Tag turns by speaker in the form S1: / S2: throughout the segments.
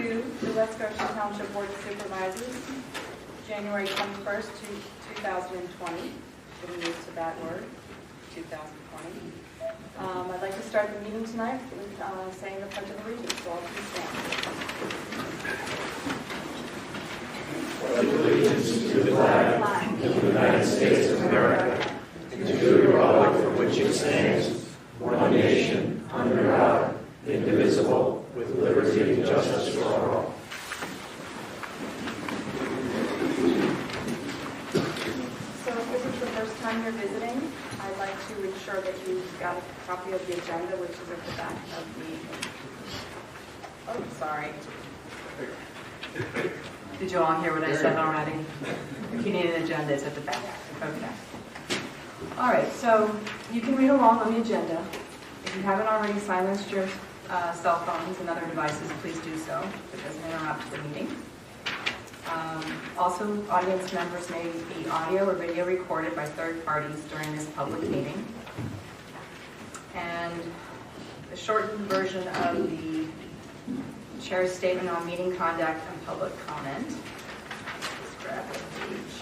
S1: to the West Goshen Township Board of Supervisors, January 21st, 2020. Should we move to that word, 2020? I'd like to start the meeting tonight with saying the Pledge of Allegiance. So all please stand.
S2: Pledge allegiance to the flag of the United States of America and to the republic for which it stands, one nation, under God, indivisible, with liberty and justice for all.
S1: So if this is the first time you're visiting, I'd like to ensure that you've got a copy of the agenda, which is at the back of the... Oh, sorry. Did you all hear what I said already? If you need an agenda, it's at the back. Okay. All right, so you can read along on the agenda. If you haven't already silenced your cell phones and other devices, please do so. It doesn't interrupt the meeting. Also, audience members may be audio or video recorded by third parties during this public meeting. And the shortened version of the Chair's statement on meeting conduct and public comment. Just grab the page.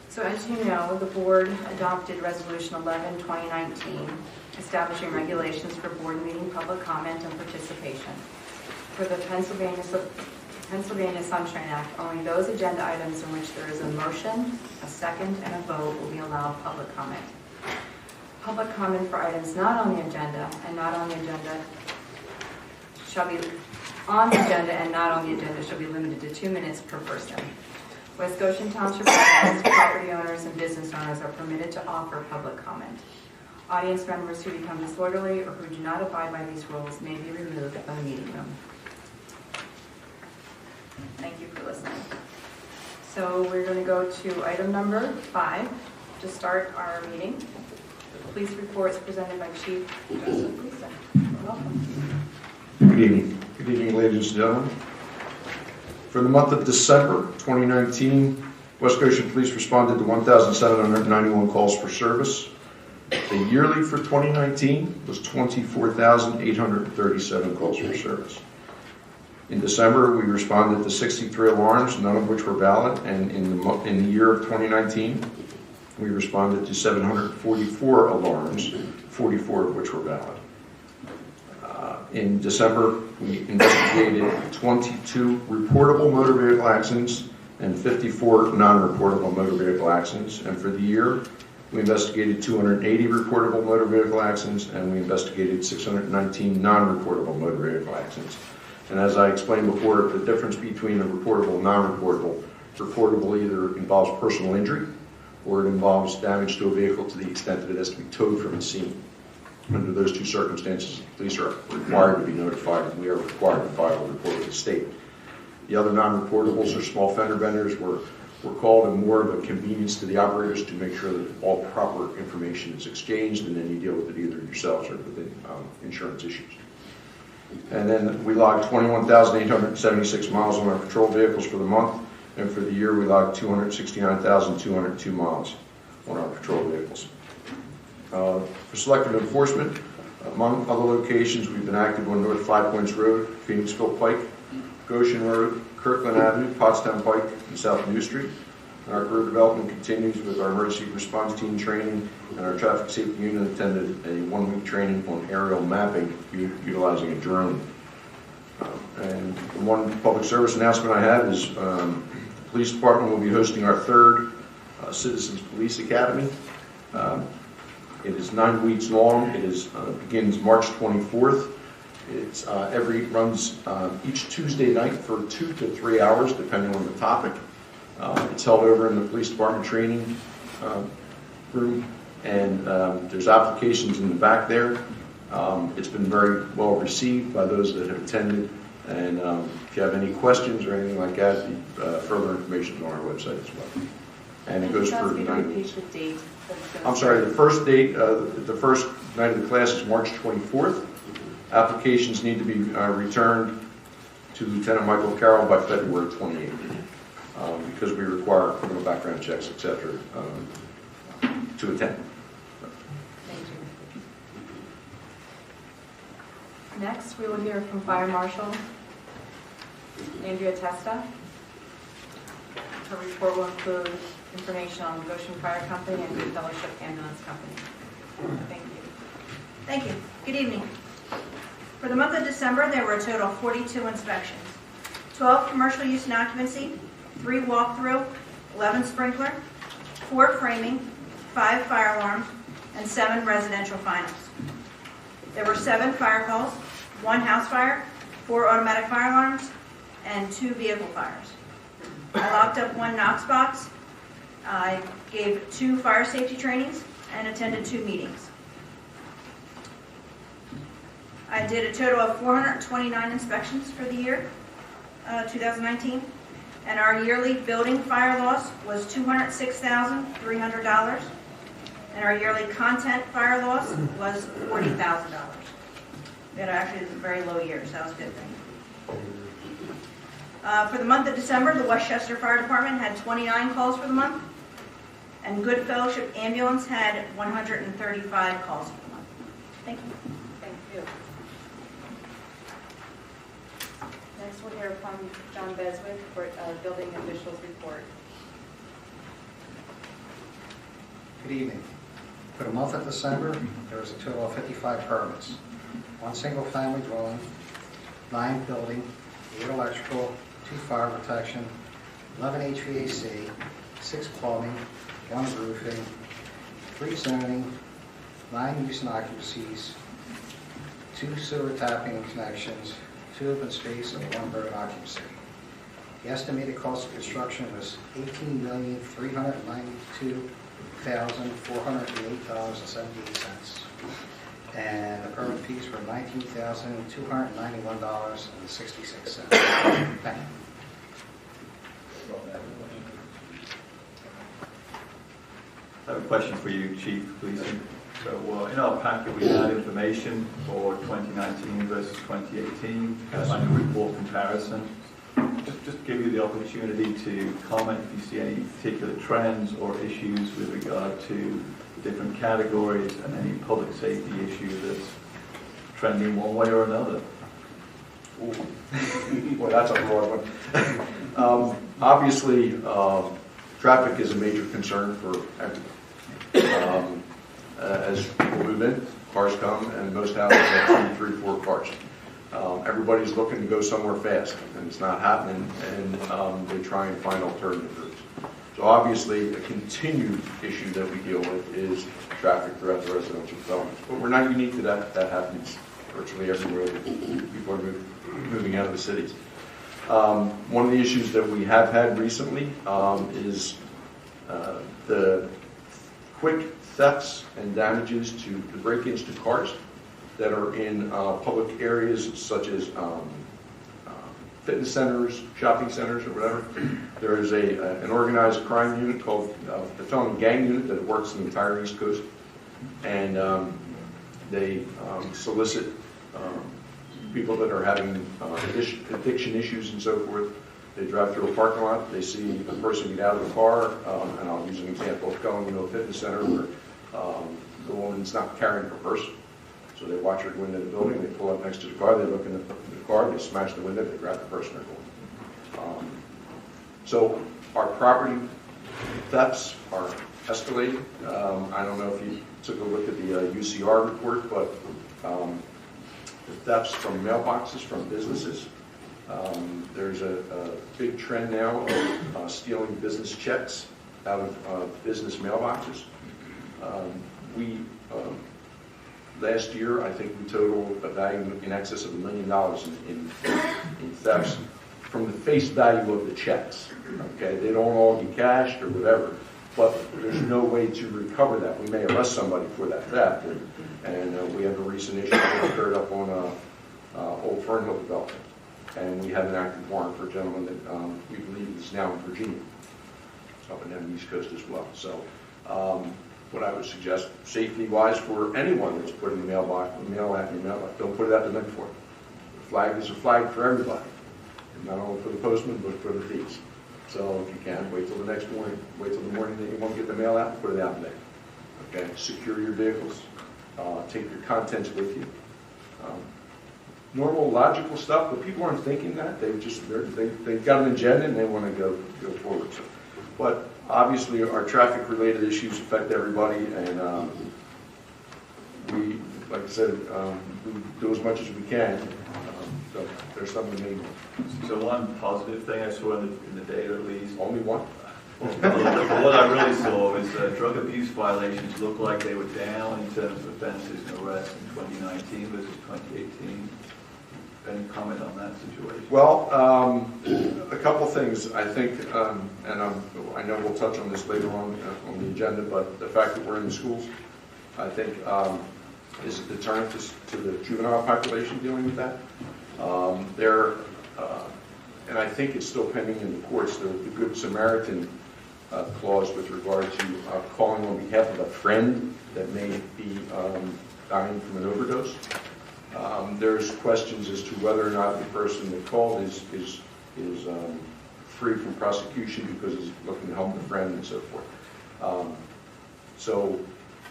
S1: So as you know, the board adopted Resolution 11, 2019, establishing regulations for board meeting public comment and participation. For the Pennsylvania Sunshine Act, only those agenda items in which there is a motion, a second, and a vote will be allowed public comment. Public comment for items not on the agenda and not on the agenda shall be on the agenda and not on the agenda shall be limited to 2 minutes per person. West Goshen Township residents, property owners, and business owners are permitted to offer public comment. Audience members who become disorderly or who do not abide by these rules may be removed from the meeting room. Thank you for listening. So we're going to go to item number 5 to start our meeting. The police report is presented by Chief Joseph Lisa. Welcome.
S3: Good evening. Good evening, ladies and gentlemen. For the month of December 2019, West Goshen Police responded to 1,791 calls for service. The yearly for 2019 was 24,837 calls for service. In December, we responded to 63 alarms, none of which were valid, and in the year of 2019, we responded to 744 alarms, 44 of which were valid. In December, we investigated 22 reportable motor vehicle accidents and 54 non-reportable motor vehicle accidents. And for the year, we investigated 280 reportable motor vehicle accidents and we investigated 619 non-reportable motor vehicle accidents. And as I explained before, the difference between a reportable and non-reportable, reportable either involves personal injury or it involves damage to a vehicle to the extent that it has to be towed from the scene. Under those two circumstances, police are required to be notified, and we are required to file a report with the state. The other non-reportables are small fender benders were called and more of a convenience to the operators to make sure that all proper information is exchanged, and then you deal with it either yourselves or with the insurance issues. And then we logged 21,876 miles on our patrol vehicles for the month, and for the year we logged 269,202 miles on our patrol vehicles. For selective enforcement, among other locations, we've been active on North Five Points Road, Phoenixville Pike, Goshen Road, Kirkland Avenue, Pottstown Pike, and South New Street. And our career development continues with our emergency response team training, and our traffic safety unit attended a 1-week training on aerial mapping utilizing a drone. And the one public service announcement I have is the police department will be hosting our 3rd Citizens Police Academy. It is 9 weeks long. It begins March 24th. It runs each Tuesday night for 2 to 3 hours, depending on the topic. It's held over in the police department training room, and there's applications in the back there. It's been very well received by those that have attended. And if you have any questions or anything like that, further information is on our website as well. And it goes for 9 weeks. I'm sorry, the first date, the first night of the class is March 24th. Applications need to be returned to Lieutenant Michael Carroll by February 28th because we require criminal background checks, etc. To attend.
S1: Thank you. Next, we will hear from Fire Marshal Andrea Testa. Her report will include information on Goshen Fire Company and Good Fellowship Ambulance Company. Thank you.
S4: Thank you. Good evening. For the month of December, there were a total of 42 inspections. 12 commercial use and occupancy, 3 walk-through, 11 sprinkler, 4 framing, 5 fire alarms, and 7 residential finals. There were 7 fire calls, 1 house fire, 4 automatic fire alarms, and 2 vehicle fires. I locked up 1 Knox box. I gave 2 fire safety trainings and attended 2 meetings. I did a total of 429 inspections for the year 2019, and our yearly building fire loss was $206,300, and our yearly content fire loss was $40,000. That actually is a very low year, so that was a good thing. For the month of December, the Westchester Fire Department had 29 calls for the month, and Good Fellowship Ambulance had 135 calls for the month. Thank you.
S1: Thank you. Next, we'll hear from John Beswick for Building Officials Report.
S5: Good evening. For the month of December, there was a total of 55 permits. 1 single-family dwelling, 9 building, 8 electrical, 2 fire protection, 11 HVAC, 6 plumbing, 1 roofing, 3 zoning, 9 use and occupancies, 2 sewer tapping connections, 2 open space, and 1 burden occupancy. The estimated cost of construction was $18,392,408.78, and the permit fees were $19,291.66. Thank you.
S2: I have a question for you, Chief Police. So in our packet we had information for 2019 versus 2018, annual report comparison. Just give you the opportunity to comment if you see any particular trends or issues with regard to the different categories and any public safety issue that's trending one way or another.
S3: Ooh. Boy, that's a broad one. Obviously, traffic is a major concern for everyone. As people move in, cars come, and most houses have 2, 3, 4 cars. Everybody's looking to go somewhere fast, and it's not happening, and they try and find alternative routes. So obviously, a continued issue that we deal with is traffic throughout the residential development. But we're not unique to that. That happens virtually everywhere that people are moving out of the cities. One of the issues that we have had recently is the quick thefts and damages to the break-ins to cars that are in public areas such as fitness centers, shopping centers, or whatever. There is an organized crime unit called the Felon Gang Unit that works in the entire East Coast, and they solicit people that are having addiction issues and so forth. They drive through a parking lot, they see a person get out of the car, and I'll use an example of going into a fitness center where the woman's not carrying her purse. So they watch her go into the building, they pull up next to the car, they look in the car, they smash the window, they grab the purse and they're going. So our property thefts are escalating. I don't know if you took a look at the UCR report, but the thefts from mailboxes from businesses. There's a big trend now of stealing business checks out of business mailboxes. Last year, I think we totaled a value in excess of $1 million in thefts from the face value of the checks. Okay, they don't all get cashed or whatever, but there's no way to recover that. We may arrest somebody for that theft, and we have a recent issue that occurred up on Old Fernhill development, and we have an active warrant for a gentleman that we believe is now in Virginia, up and down the East Coast as well. So. What I would suggest, safety-wise, for anyone that's putting the mail out in your mailbox, don't put it out the night before. The flag is a flag for everybody, and not only for the postman, but for the thieves. So if you can, wait till the next morning, wait till the morning that you want to get the mail out, put it out there. Okay, secure your vehicles, take your contents with you. normal logical stuff, but people aren't thinking that. They've got an agenda and they want to go forward. So, but obviously our traffic-related issues affect everybody, and we, like I said, we do as much as we can. So there's something to make.
S2: So one positive thing I saw in the data at least.
S3: Only one?
S2: What I really saw was drug abuse violations looked like they were down in terms of offences and arrests in 2019 versus 2018. Any comment on that situation?
S3: Well, a couple things. I think, and I know we'll touch on this later on the agenda, but the fact that we're in the schools, I think, is a deterrent to the juvenile population dealing with that. And I think it's still pending in the courts, the Good Samaritan clause with regard to calling on behalf of a friend that may be dying from an overdose. There's questions as to whether or not the person that called is free from prosecution because he's looking to help a friend and so forth. So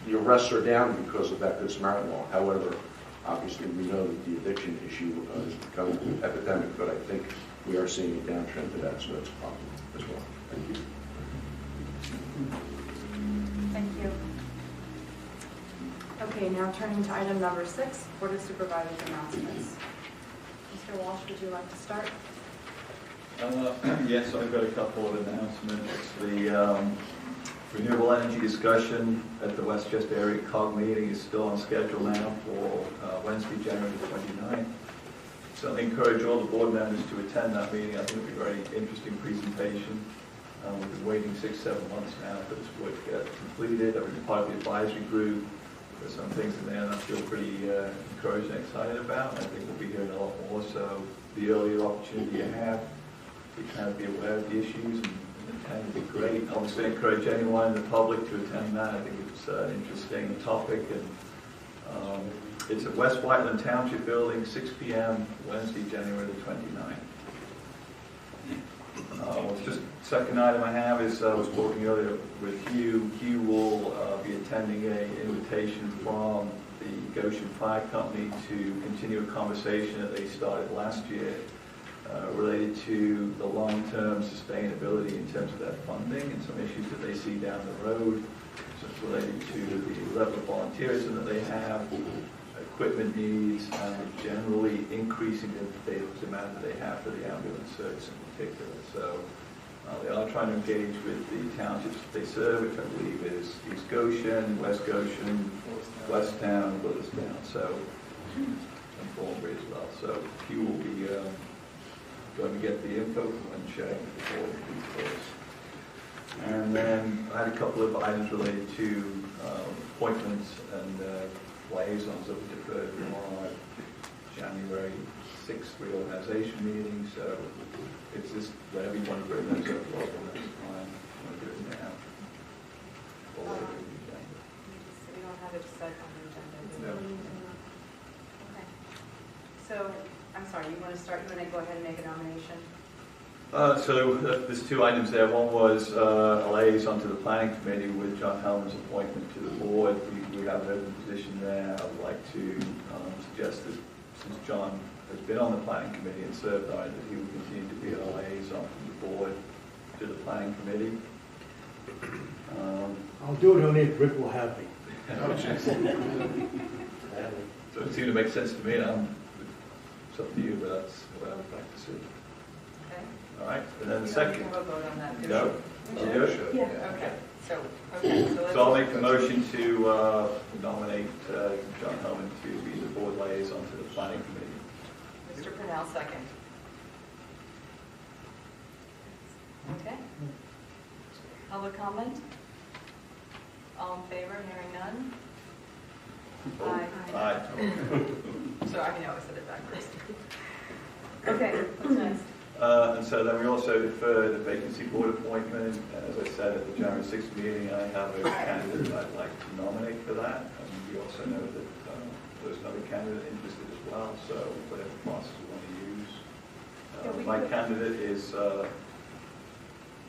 S3: the arrests are down because of that Good Samaritan law. However, obviously we know that the addiction issue has become an epidemic, but I think we are seeing a downtrend to that, so that's a problem as well. Thank you.
S1: Thank you. Okay, now turning to item number 6, Board of Supervisors announcements. Mr. Walsh, would you like to start?
S2: Yes, I've got a couple of announcements. The renewable energy discussion at the Westchester Area COG meeting is still on schedule now for Wednesday, January 29th. So I encourage all the board members to attend that meeting. I think it'll be a very interesting presentation. We've been waiting 6-7 months now for this work to get completed. I've been part of the advisory group. There's some things in there that I feel pretty encouraged and excited about. I think we'll be hearing a lot more. So the earlier opportunity you have to kind of be aware of the issues and attend would be great. Obviously, I encourage anyone in the public to attend that. I think it's an interesting topic, and it's at West Whiteland Township Building, 6 p.m. Wednesday, January the 29th. Just second item I have is I was talking earlier with Hugh. Hugh will be attending an invitation from the Goshen Fire Company to continue a conversation that they started last year related to the long-term sustainability in terms of their funding and some issues that they see down the road. So it's related to the level of volunteerism that they have, equipment needs, and generally increasing the demand that they have for the ambulance service in particular. So they are trying to engage with the townships that they serve, which I believe is East Goshen, West Goshen, Westtown, and Willistown. So and Thornbury as well. So Hugh will be going to get the info and sharing with the board details. And then I had a couple of items related to appointments and liaisons that we deferred from our January 6th reorganization meeting. So it's just whatever you want to bring those up for the next time. You want to do it now? Or later in the agenda?
S1: We don't have it set on the agenda.
S2: No.
S1: Okay. So, I'm sorry, you want to start? You want to go ahead and make a nomination?
S2: There's two items there. One was a liaison to the planning committee with John Hellman's appointment to the board. We have an open position there. I would like to suggest that since John has been on the planning committee and served on it, that he will continue to be a liaison from the board to the planning committee.
S6: I'll do it only if Rick will have me.
S2: So it seemed to make sense to me, and it's up to you, but that's what I would like to see.
S1: Okay.
S2: All right, and then the
S1: You
S2: second.
S1: have a vote on that, do
S2: No?
S1: you?
S2: You good?
S1: Yeah. Okay. So let's.
S2: So I'll make the motion to nominate John Hellman to be the board liaison to the planning committee.
S1: Mr. Purnell, second. Okay. Public comment? All in favor, hearing none? Aye.
S2: Aye.
S1: So I know I said it backwards. Okay, what's next?
S2: And so then we also deferred the vacancy board appointment. As I said at the January 6th meeting, I have a candidate I'd like to nominate for that. And we also know that there's another candidate interested as well, so whatever process we want to use. My candidate is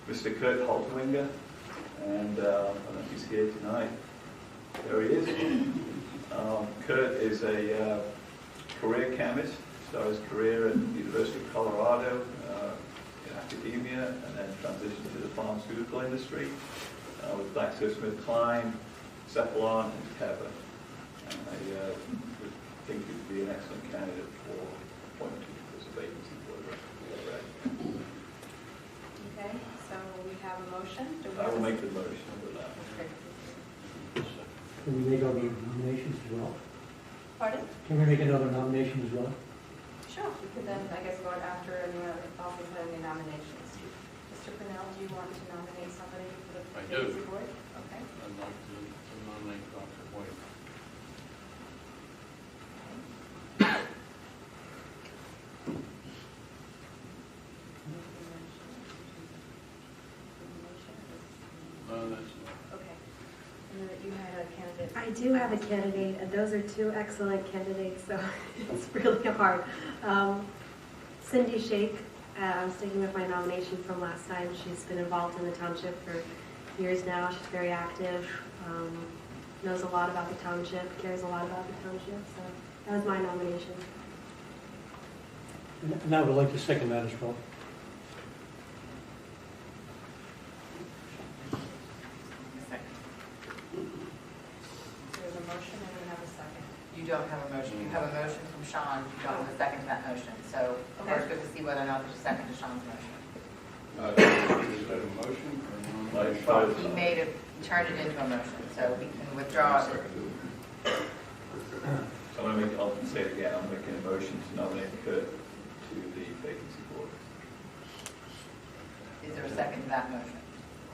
S2: Mr. Kurt Haltwinger, and I don't know if he's here tonight. There he is. Kurt is a career chemist, started his career at the University of Colorado in academia, and then transitioned to the pharmaceutical industry with GlaxoSmithKline, Cephalon, and Teva. And I would think he'd be an excellent candidate for appointment to this vacancy for the rest of the board.
S1: Okay, so we have a motion. Do we
S2: I
S1: have
S2: will
S1: a-
S2: make the motion with that.
S1: Okay.
S6: Can we make other nominations as well?
S1: Pardon?
S6: Can we make another nomination as well?
S1: Sure, we could then, I guess, go after any nominations. Mr. Pennell, do you want to nominate somebody for the
S7: I do.
S1: vacancy board? Okay.
S7: I'd like to nominate Dr. White. No, that's not.
S1: Okay. And then you had a candidate.
S8: I do have a candidate, and those are two excellent candidates, so it's really hard. Cindy Shake, I'm sticking with my nomination from last time. She's been involved in the township for years now. She's very active, knows a lot about the township, cares a lot about the township, so that was my nomination.
S6: And I would like to second that as well.
S1: There's a motion and we have a second.
S9: You don't have a motion. You have a motion from Sean. You don't have a second to that motion. So first we have to see whether or not there's a second to Sean's motion.
S7: Is that a motion or a nomination?
S9: He made it, turned it into a motion, so we can withdraw it.
S2: So I'll say it again, I'm making a motion to nominate Kurt to the vacancy board.
S9: Is there a second to that motion?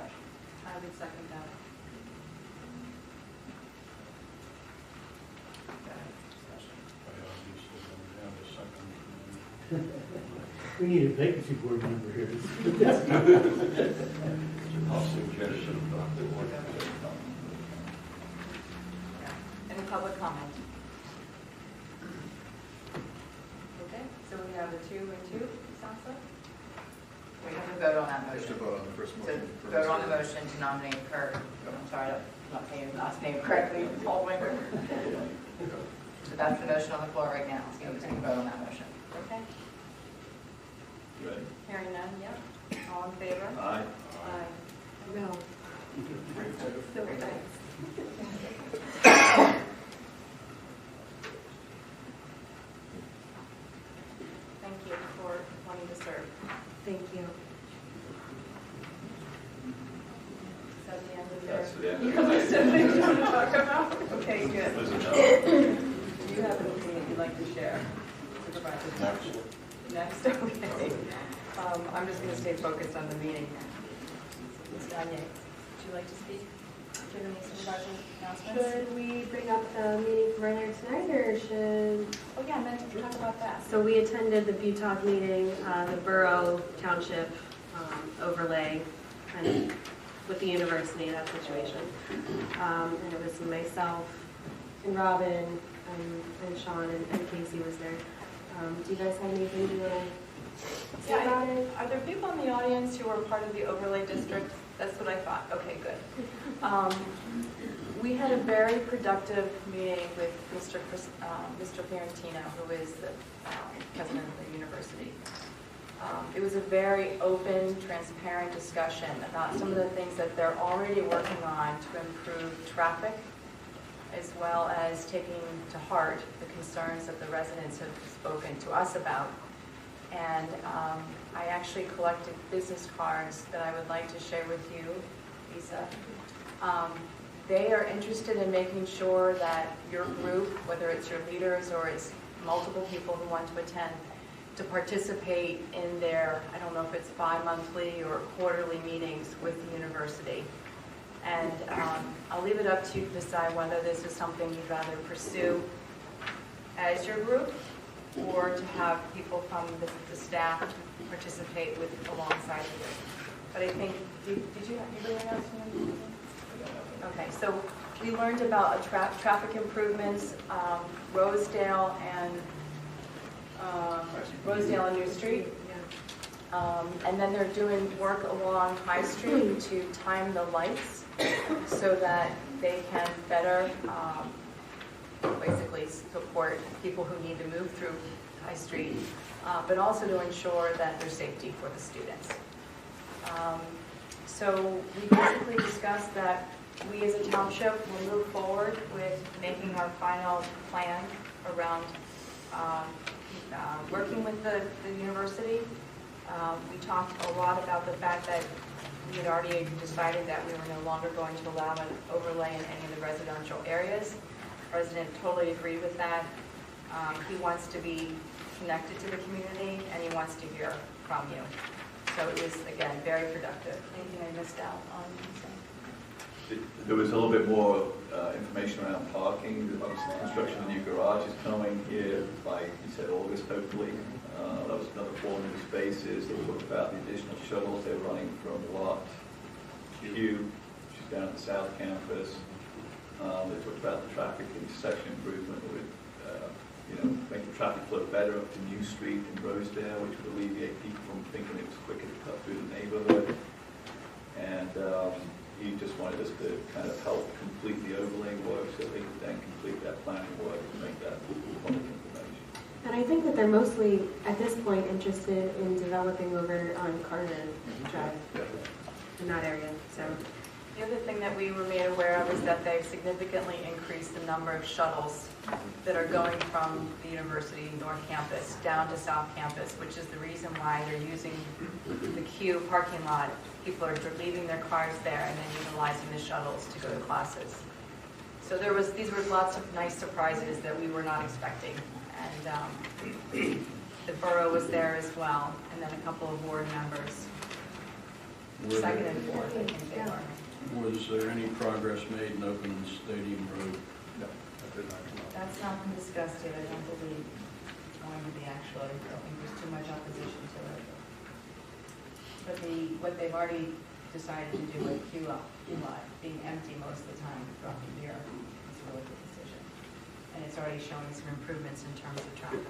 S1: I would second that.
S6: We need a vacancy board member here.
S7: I'll suggest Dr. White.
S1: Any public comment? Okay, so we have a 2 and 2, sounds like?
S9: We have to vote on that
S10: Just to
S9: motion.
S10: vote on the first
S9: To
S10: motion.
S9: vote on the motion to nominate Kurt. I'm sorry, I'm not saying his last name correctly. Hallwinger. So that's the motion on the floor right now. So we can vote on that motion.
S1: Okay,
S2: You ready?
S1: hearing none, yep. All in favor?
S2: Aye.
S1: Aye.
S8: No.
S1: So thanks. Thank you for wanting to serve.
S8: Thank you.
S1: Is that the end of your?
S2: That's the end.
S1: You have something you want to talk about? Okay, good.
S2: There's a no.
S1: Do you have anything that you'd like to share? Supervisor? Next, okay. I'm just going to stay focused on the meeting. Ms. Gagne, would you like to speak? Do you have any supervisor announcements?
S8: Should we bring up the meeting from earlier tonight, or should?
S1: Oh, yeah, I meant to talk about that.
S8: So we attended the BUTOG meeting, the Borough Township overlay, kind of with the university, that situation. And it was myself and Robin and Sean and Casey was there. Do you guys have anything to say about it?
S1: Are there people in the audience who are part of the overlay district? That's what I thought. Okay, good. We had a very productive meeting with Mr. Fiorentino, who is the president of the university. It was a very open, transparent discussion about some of the things that they're already working on to improve traffic, as well as taking to heart the concerns that the residents have spoken to us about. And I actually collected business cards that I would like to share with you, Lisa. They are interested in making sure that your group, whether it's your leaders or it's multiple people who want to attend, to participate in their, I don't know if it's bi-monthly or quarterly meetings with the university. And I'll leave it up to you to decide whether this is something you'd rather pursue as your group, or to have people from the staff participate with alongside of you. But I think, did you have anything else? Okay, so we learned about traffic improvements, Rosedale and New Street. And then they're doing work along High Street to time the lights so that they can better basically support people who need to move through High Street, but also to ensure that there's safety for the students. So we basically discussed that we as a township will move forward with making our final plan around working with the university. We talked a lot about the fact that we had already decided that we were no longer going to allow an overlay in any of the residential areas. The president totally agreed with that. He wants to be connected to the community, and he wants to hear from you. So it was, again, very productive. Anything I missed out on?
S10: There was a little bit more information around parking. Obviously, the construction of the new garage is coming here by, you said, August, hopefully. That was another 400 spaces. They talked about the additional shuttles they're running from Lot Q, which is down at the South Campus. They talked about the traffic intersection improvement that would make the traffic flow better up to New Street in Rosedale, which would alleviate people from thinking it was quicker to cut through the neighborhood. And he just wanted us to kind of help complete the overlay work so they could then complete that planning work to make that public information.
S8: And I think that they're mostly, at this point, interested in developing over on Carter Drive in that area. So
S1: the other thing that we were made aware of is that they've significantly increased the number of shuttles that are going from the university North Campus down to South Campus, which is the reason why they're using the Q parking lot. People are leaving their cars there and then utilizing the shuttles to go to classes. So these were lots of nice surprises that we were not expecting. And the borough was there as well, and then a couple of ward members. Second and fourth, I think they were.
S7: Was there any progress made in opening Stadium Road?
S10: No, that did not come up.
S1: That's not been discussed yet. I don't believe it's going to be actually. I don't think there's too much opposition to it. But what they've already decided to do with Q Lot being empty most of the time throughout the year is a really good decision. And it's already showing some improvements in terms of traffic.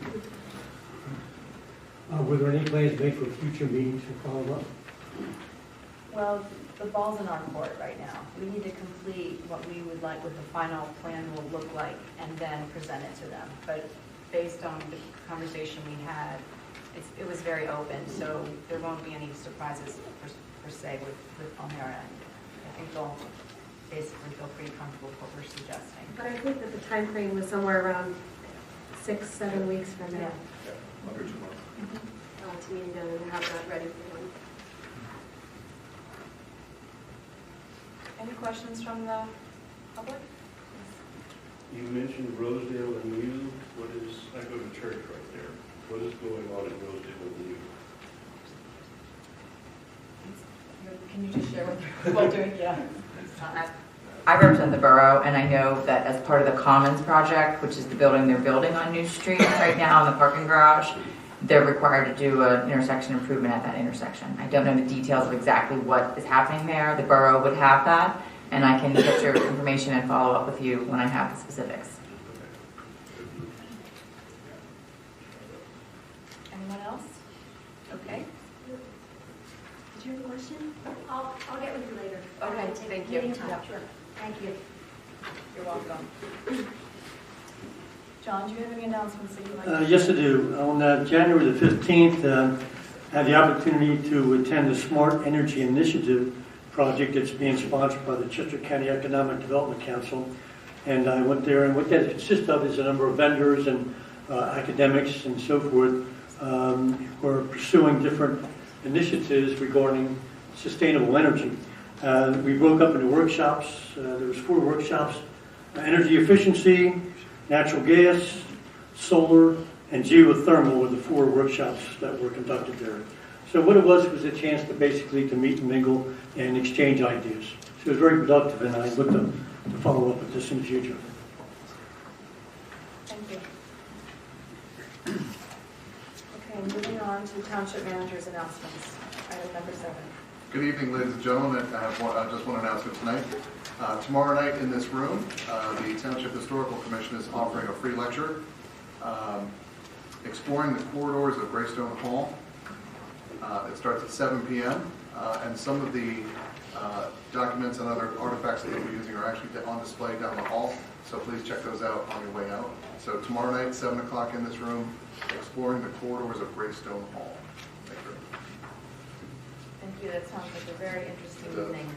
S6: Were there any plans made for future meetings to follow up?
S1: Well, the ball's in our court right now. We need to complete what we would like, what the final plan will look like, and then present it to them. But based on the conversation we had, it was very open, so there won't be any surprises per se on their end. I think they'll basically feel pretty comfortable with what we're suggesting.
S8: but I think that the time frame was somewhere around 6-7 weeks from now.
S10: Yeah, under 2 months.
S8: To meet them and have that ready for them.
S1: Any questions from the public?
S7: You mentioned Rosedale and you. What is, I go to church right there. What is going on in Rosedale and you?
S1: Can you just share what they're doing? Yeah.
S9: I represent the borough, and I know that as part of the Commons project, which is the building they're building on New Street right now in the parking garage, they're required to do an intersection improvement at that intersection. I don't know the details of exactly what is happening there. The borough would have that, and I can get your information and follow up with you when I have the specifics.
S1: Anyone else? Okay.
S8: Did you have a question? I'll get with you later.
S1: Okay, thank you.
S8: Meeting time.
S1: Yeah.
S8: Sure. Thank you.
S1: You're welcome. John, do you have any announcements that you'd like to
S6: Yes, I do. On January the 15th, I had the opportunity to attend the Smart Energy Initiative project that's being sponsored by the Chester County Economic Development Council. And I went there, and what that consists of is a number of vendors and academics and so forth who are pursuing different initiatives regarding sustainable energy. We broke up into workshops. There was 4 workshops: energy efficiency, natural gas, solar, and geothermal were the 4 workshops that were conducted there. So what it was a chance to basically to meet and mingle and exchange ideas. So it was very productive, and I look to follow up with this in the future.
S1: Thank you. Okay, moving on to Township Manager's announcements. Item number 7.
S11: Good evening, ladies and gentlemen. I have just one announcement tonight. Tomorrow night in this room, the Township Historical Commission is offering a free lecture exploring the corridors of Greystone Hall. It starts at 7 p.m. And some of the documents and other artifacts that they'll be using are actually on display down the hall So please check those out on your way out. So tomorrow night, 7 o'clock in this room, exploring the corridors of Greystone Hall. Thank you.
S1: Thank you, that sounds like a very interesting
S11: It does.
S1: evening.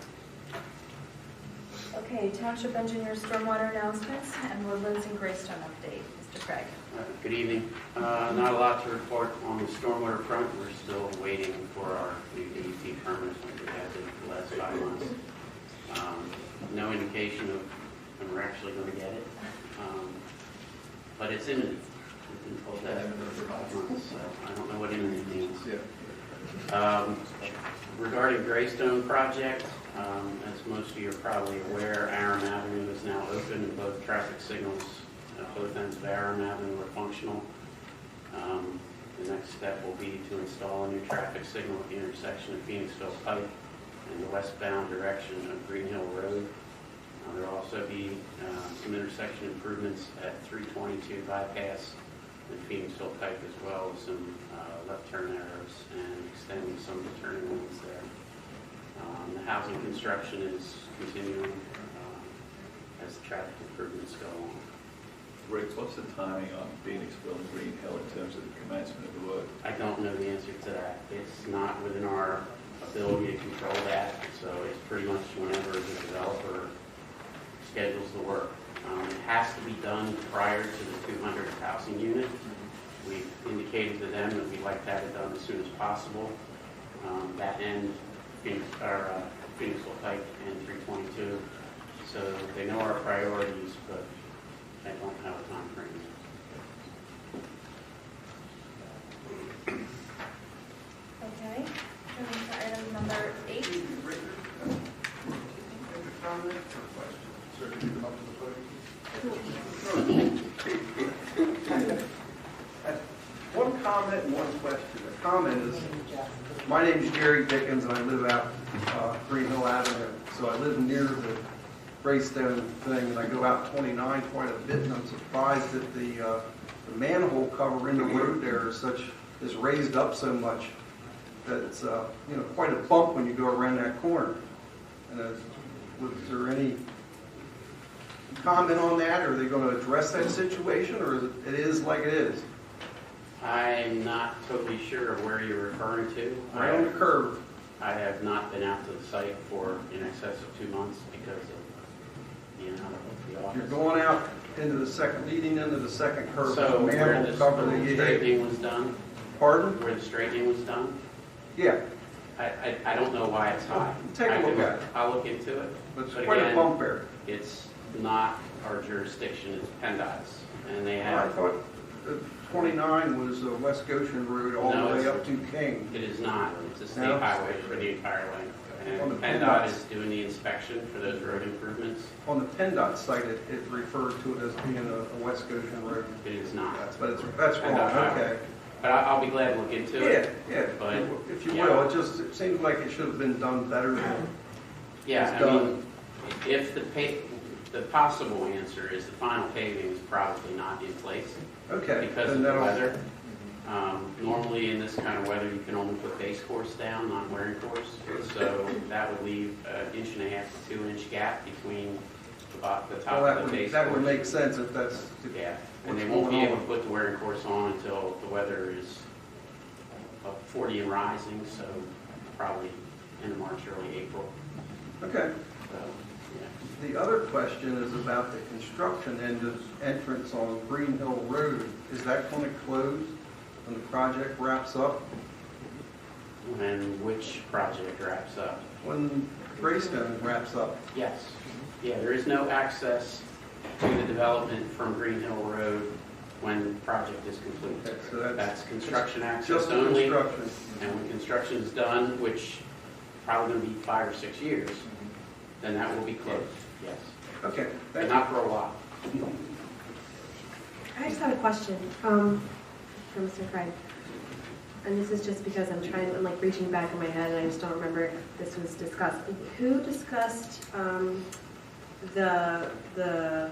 S1: Okay, Township Engineer Stormwater announcements and Woodlands and Greystone update. Mr. Craig.
S12: Good evening. Not a lot to report on the stormwater front. We're still waiting for our new DEP permits like we had the last 5 months. No indication of when we're actually going to get it. But it's imminent. We've been told that for 5 months, so I don't know what imminent means. Regarding Greystone project, as most of you are probably aware, Aram Avenue is now open and both traffic signals at both ends of Aram Avenue are functional. The next step will be to install a new traffic signal at the intersection of Phoenixville Pike and the westbound direction of Green Hill Road. There will also be some intersection improvements at 322 bypass and Phoenixville Pike, as well as some left turn arrows and extending some of the turning lanes there. The housing construction is continuing as the traffic improvements go on.
S10: Rick, what's the timing on Phoenixville and Green Hill in terms of the commencement of the work?
S12: I don't know the answer to that. It's not within our ability to control that, so it's pretty much whenever the developer schedules the work. It has to be done prior to the 200th housing unit. We've indicated to them that we'd like to have it done as soon as possible. That end, Phoenixville Pike and 322. So they know our priorities, but I don't have a time frame.
S1: Okay, moving to item number 8.
S11: Sir, can you come up to the podium?
S13: One comment and one question. The comment is, my name is Jerry Dickens and I live out Green Hill Avenue. So I live near the Greystone thing and I go out 29 quite a bit and I'm surprised that the manhole cover in the road there is raised up so much that it's quite a bump when you go around that corner. And was there any comment on that? Are they going to address that situation, or it is like it is?
S12: I'm not totally sure of where you're referring to.
S13: Right on the curve.
S12: I have not been out to the site for in excess of 2 months because of being out of the office.
S13: You're going out into the second, leading into the second curve.
S12: So
S13: with the
S12: where
S13: manhole
S12: the
S13: cover that you hit.
S12: straightening was done?
S13: Pardon?
S12: Where the straightening was done?
S13: Yeah,
S12: I don't know why it's high.
S13: Take a look at it.
S12: I'll look into it.
S13: but it's
S12: But
S13: quite a
S12: again,
S13: bump there.
S12: It's not our jurisdiction, it's PennDOT's. And they
S13: I
S12: have,
S13: thought 29 was West Goshen Road all
S12: No,
S13: the way
S12: it's-
S13: up to King.
S12: it is not, it's a state
S13: No?
S12: highway for the entire length.
S13: On the
S12: And
S13: PennDOT.
S12: PennDOT is doing the inspection for those road improvements.
S13: On the PennDOT site, it referred to it as being a West Goshen Road.
S12: It is not.
S13: But that's wrong,
S12: PennDOT highway.
S13: okay.
S12: But I'll be glad to look into
S13: Yeah,
S12: it.
S13: yeah,
S12: But,
S13: if you
S12: yeah.
S13: will, it seems like it should have been done better than
S12: Yeah,
S13: it's
S12: I mean,
S13: done.
S12: if the possible answer is the final paving is probably not in place
S13: Okay.
S12: because of
S13: then
S12: the
S13: that'll-
S12: weather. Normally in this kind of weather, you can only put base course down, not wearing course. So that would leave an 1.5 to 2 inch gap between the top
S13: Well,
S12: of the base
S13: that would
S12: course.
S13: make sense if that's,
S12: Yeah, and
S13: what's
S12: they won't be
S13: going
S12: able
S13: on.
S12: to put the wearing course on until the weather is 40 and rising, so probably end of March, early April.
S13: okay.
S12: So, yeah.
S13: The other question is about the construction end of entrance on Green Hill Road. Is that going to close when the project wraps up?
S12: And which project wraps up?
S13: When Greystone wraps up?
S12: Yes. Yeah, there is no access to the development from Green Hill Road when the project is complete.
S13: Okay, so
S12: That's construction access
S13: just the
S12: only.
S13: construction.
S12: And when construction is done, which probably going to be 5 or 6 years, then that will be closed, yes.
S13: Okay,
S12: But
S13: thank you.
S12: not for a while.
S8: I just have a question for Mr. Craig. And this is just because I'm like reaching back in my head and I just don't remember if this was discussed. Who discussed the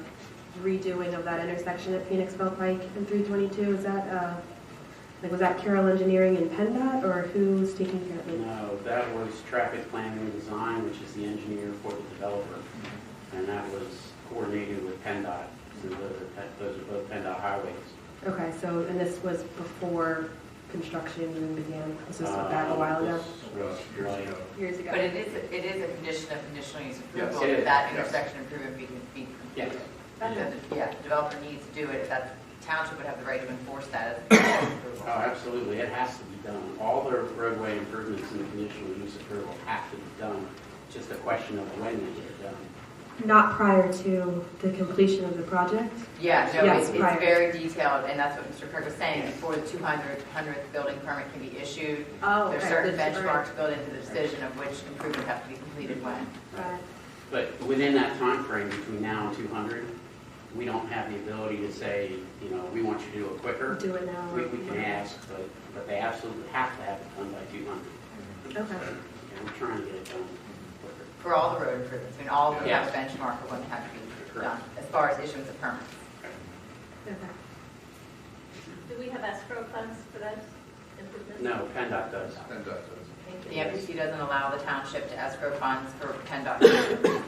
S8: redoing of that intersection at Phoenixville Pike and 322? Is that was that Carroll Engineering and PennDOT, or who's taking care of it?
S12: No, that was traffic planning and design, which is the engineer for the developer. And that was coordinated with PennDOT, and those are both PennDOT highways.
S8: Okay, so, and this was before construction began, this was back a while ago?
S12: This was like,
S8: Years ago?
S9: But it is a condition of conditional use approval
S12: Yes, it
S9: that
S12: is.
S9: that
S12: Yes.
S9: intersection improvement be
S12: Yes.
S9: completed.
S8: Okay.
S9: Yeah, the developer needs to do it, if that township would have the right to enforce that as a conditional approval.
S12: Oh, absolutely, it has to be done. All the roadway improvements in the conditional use approval have to be done. It's just a question of when they get done.
S8: Not prior to the completion of the project?
S9: Yeah, no,
S8: Yes,
S9: it's
S8: right.
S9: very detailed, and that's what Mr. Kirk was saying, before the 200th building permit can be issued,
S8: Oh,
S9: there's
S8: okay.
S9: certain
S8: That's right.
S9: benchmarks built into the decision of which improvements have to be completed when.
S8: Right.
S12: But within that time frame between now and 200, we don't have the ability to say, you know, we want you to do it quicker.
S8: Do it now.
S12: We can ask, but they absolutely have to have it done by 200.
S8: Okay.
S12: And we're trying to get it done quicker.
S9: For all the road improvements, I mean, all of them have a
S12: Yes.
S9: benchmark of when they have to be
S12: Correct.
S9: done, as far as issuance of permits.
S8: Okay.
S14: Do we have escrow funds for those improvements?
S12: No, PennDOT does.
S11: And does.
S9: The MPC doesn't allow the township to escrow funds for PennDOT.
S14: Thank you.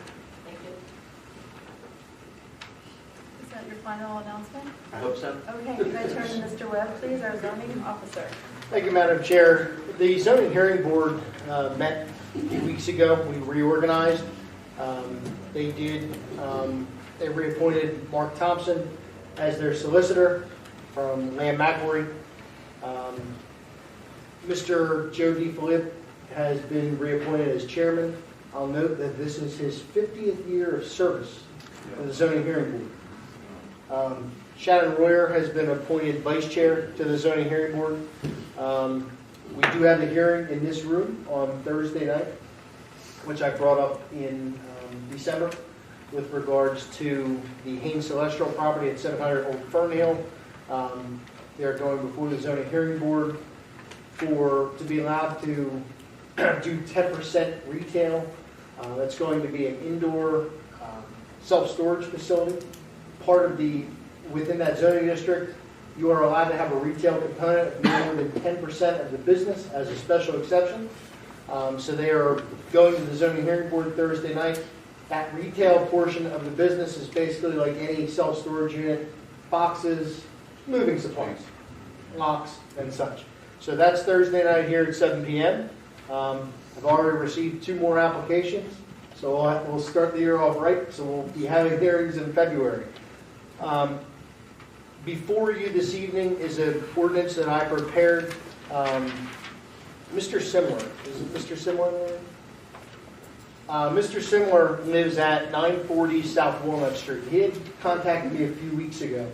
S14: Is that your final announcement?
S12: I hope so.
S14: Okay, could I turn to Mr. Webb, please, our zoning officer?
S15: Thank you, Madam Chair. The zoning hearing board met a few weeks ago. We reorganized. They reappointed Mark Thompson as their solicitor from Lamb McElroy. Mr. Joe DeFilippe has been reappointed as chairman. I'll note that this is his 50th year of service to the zoning hearing board. Shannon Royer has been appointed vice chair to the zoning hearing board. We do have a hearing in this room on Thursday night, which I brought up in December with regards to the Haynes Celestial property at 700 Old Fernhill. They're going before the zoning hearing board to be allowed to do 10% retail. That's going to be an indoor self-storage facility. Within that zoning district, you are allowed to have a retail component of no more than 10% of the business as a special exception. So they are going to the zoning hearing board Thursday night. That retail portion of the business is basically like any self-storage unit, boxes, moving supplies, locks, and such. So that's Thursday night here at 7 p.m. I've already received 2 more applications, so we'll start the year off right. So we'll be having hearings in February. Before you this evening is an ordinance that I prepared. Mr. Simler, is it Mr. Simler there? Mr. Simler lives at 940 South Walnut Street. He had contacted me a few weeks ago.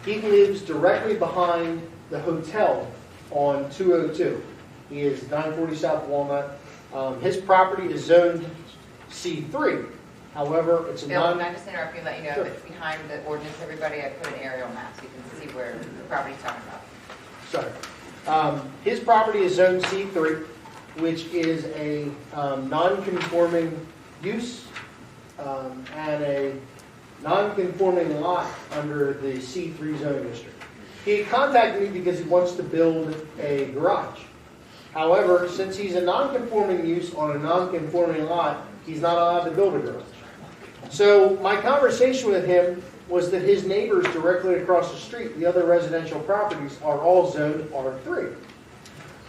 S15: He lives directly behind the hotel on 202. He is 940 South Walnut. His property is zoned C3. However, it's a
S9: Bill,
S15: non...
S9: can I just interrupt you and let you know
S15: Sure.
S9: if it's behind the ordinance, everybody, I put an aerial map so you can see where the property's talking about.
S15: Sorry. His property is zone C3, which is a non-conforming use and a non-conforming lot under the C3 zoning district. He contacted me because he wants to build a garage. However, since he's a non-conforming use on a non-conforming lot, he's not allowed to build a garage. So my conversation with him was that his neighbors directly across the street, the other residential properties, are all zoned R3.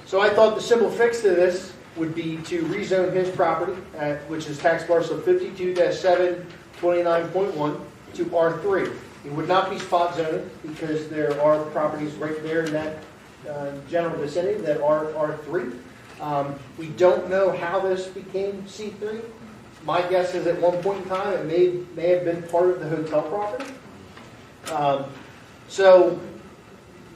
S15: So I thought the simple fix to this would be to rezone his property, which is tax parcel 52-729.1, to R3. It would not be spot zoned because there are properties right there in that general vicinity that are R3. We don't know how this became C3. My guess is at one point in time it may have been part of the hotel property. So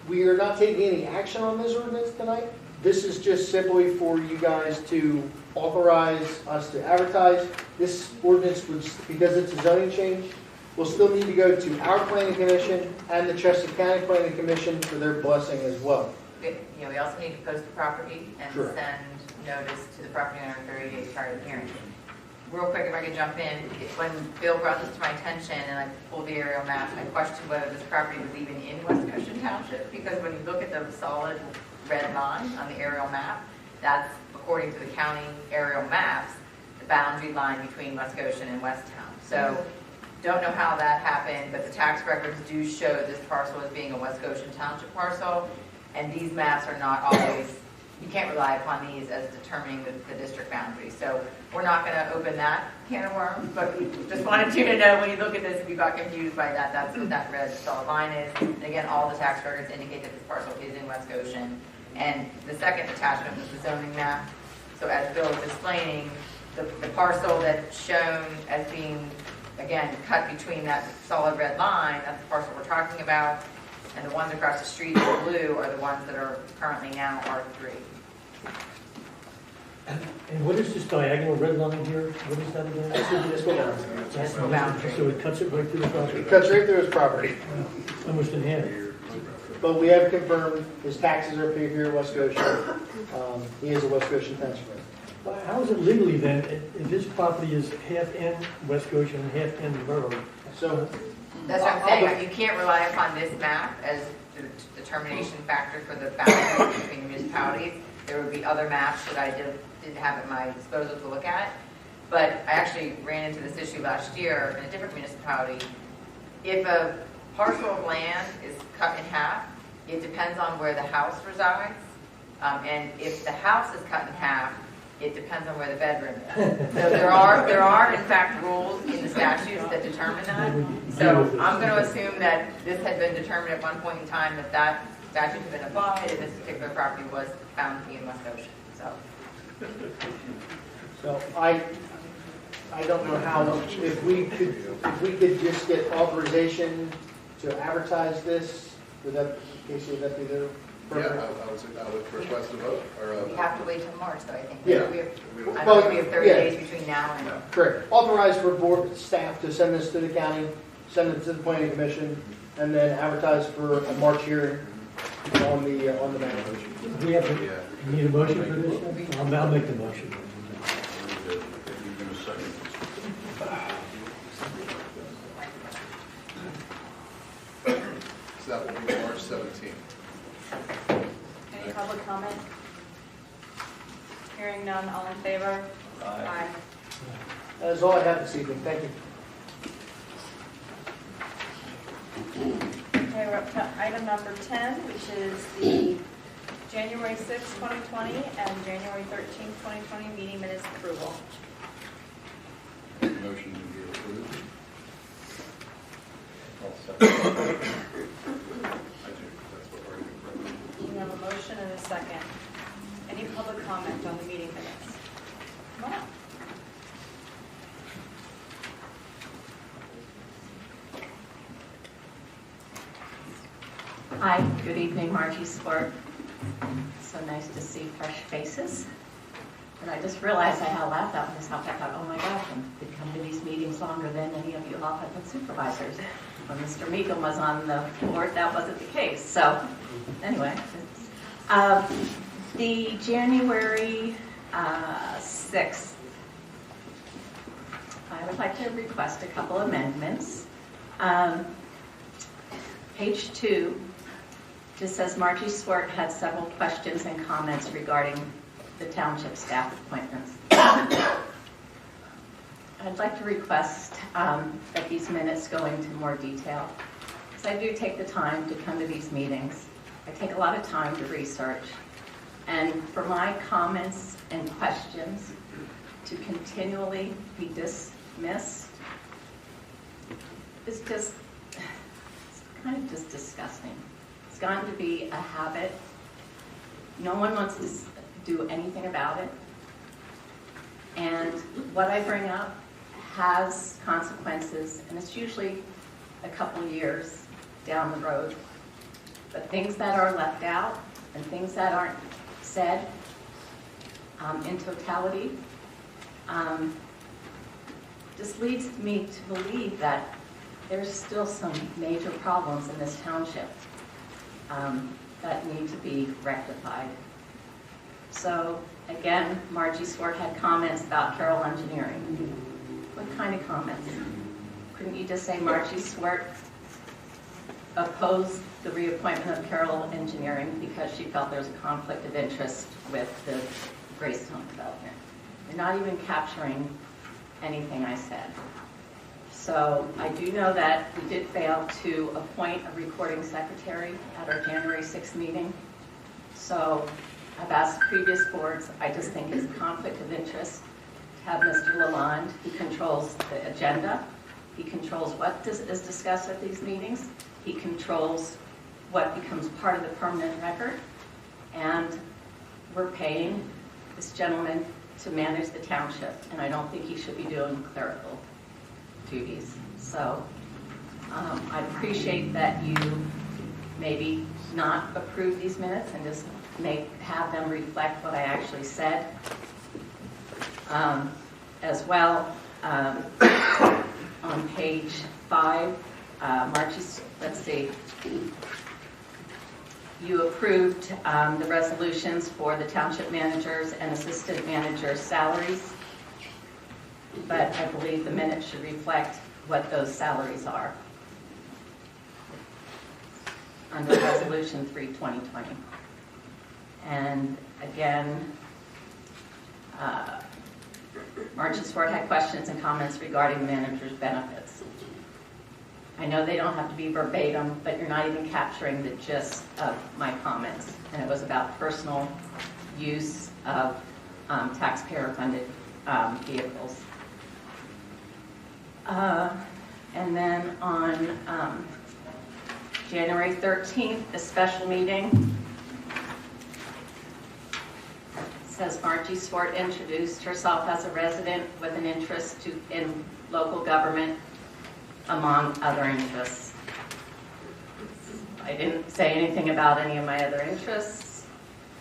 S15: we are not taking any action on this ordinance tonight. This is just simply for you guys to authorize us to advertise. This ordinance, because it's a zoning change, will still need to go to our planning commission and the Chester County Planning Commission for their blessing as well.
S9: We also need to post the property and
S15: Sure.
S9: send notice to the property owner 30 days prior to the hearing. Real quick, if I could jump in, when Bill brought this to my attention and I pulled the aerial map, I questioned whether this property was even in West Goshen Township, because when you look at the solid red line on the aerial map, that's, according to the county aerial maps, the boundary line between West Goshen and West Town. So don't know how that happened, but the tax records do show this parcel as being a West Goshen Township parcel, and these maps are not always, you can't rely upon these as determining the district boundary. So we're not going to open that can of worms, but we just wanted you to know when you look at this, if you got confused by that, that's what that red solid line is. And again, all the tax records indicate that this parcel is in West Goshen. And the second attachment was the zoning map. So as Bill was explaining, the parcel that's shown as being, again, cut between that solid red line, that's the parcel we're talking about. And the ones across the street in blue are the ones that are currently now R3.
S6: And what is this diagonal red line here? What is that again?
S15: That's the municipal boundary.
S9: Municipal boundary.
S6: So it cuts it right through the property?
S15: It cuts right through his property.
S6: Almost in half.
S15: But we have confirmed his taxes are paid here in West Goshen. He is a West Goshen taxpayer.
S6: Well, how is it legally then, if his property is half in West Goshen and half in the borough?
S15: So
S9: That's what I'm saying, you can't rely upon this map as the determination factor for the boundaries between the municipalities. There would be other maps that I didn't have at my disposal to look at. But I actually ran into this issue last year in a different municipality. If a parcel of land is cut in half, it depends on where the house resides. And if the house is cut in half, it depends on where the bedroom is. So there are in fact rules in the statutes that determine that. So I'm going to assume that this had been determined at one point in time that that statute had been applied and this particular property was found to be in West Goshen.
S15: So I don't know how, if we could just get authorization to advertise this, Casey, would that be the
S11: Yeah, I would request a vote.
S9: We have to wait till March though, I think.
S15: Yeah.
S9: I don't think we have 30 days between now and.
S15: Correct. Authorize for board staff to send this to the county, send it to the planning commission, and then advertise for a March hearing on the matter.
S6: Do we have to, need a motion for this? I'll make the motion.
S11: So that will be March 17th.
S1: Any public comment? Hearing none, all in favor? Aye.
S15: That is all I have this evening. Thank you.
S1: Okay, we're up to item number 10, which is the January 6, 2020 and January 13, 2020 meeting minutes approval.
S11: Motion to be approved.
S1: We have a motion and a second. Any public comment on the meeting minutes? Come on up.
S16: Hi, good evening, Margie Sport. So nice to see fresh faces. And I just realized I had laughed out myself. I thought, oh my gosh, I've been coming to these meetings longer than any of you all have been supervisors. When Mr. Meekum was on the board, that wasn't the case. So anyway, the January 6th, I would like to request a couple amendments. Page 2 just says Margie Swart had several questions and comments regarding the township staff appointments. I'd like to request that these minutes go into more detail, because I do take the time to come to these meetings. I take a lot of time to research, and for my comments and questions to continually be dismissed is just, it's kind of just disgusting. It's gotten to be a habit. No one wants to do anything about it. And what I bring up has consequences, and it's usually a couple years down the road. But things that are left out and things that aren't said in totality just leads me to believe that there's still some major problems in this township that need to be rectified. So again, Margie Swart had comments about Carroll Engineering. What kind of comments? Couldn't you just say Margie Swart opposed the reappointment of Carroll Engineering because she felt there was a conflict of interest with the Greystone development? You're not even capturing anything I said. So I do know that we did fail to appoint a recording secretary at our January 6th meeting. So I've asked previous boards, I just think it's a conflict of interest to have Mr. Lalonde. He controls the agenda. He controls what is discussed at these meetings. He controls what becomes part of the permanent record. And we're paying this gentleman to manage the township, and I don't think he should be doing clerical duties. So I appreciate that you maybe not approve these minutes and just have them reflect what I actually said. As well, on page 5, Marchie's, let's see, you approved the resolutions for the township managers and assistant managers' salaries, but I believe the minutes should reflect what those salaries are under Resolution 3/2020. And again, Marchie Swart had questions and comments regarding the manager's benefits. I know they don't have to be verbatim, but you're not even capturing the gist of my comments. And it was about personal use of taxpayer-funded vehicles. And then on January 13th, the special meeting, says Margie Swart introduced herself as a resident with an interest in local government, among other interests. I didn't say anything about any of my other interests.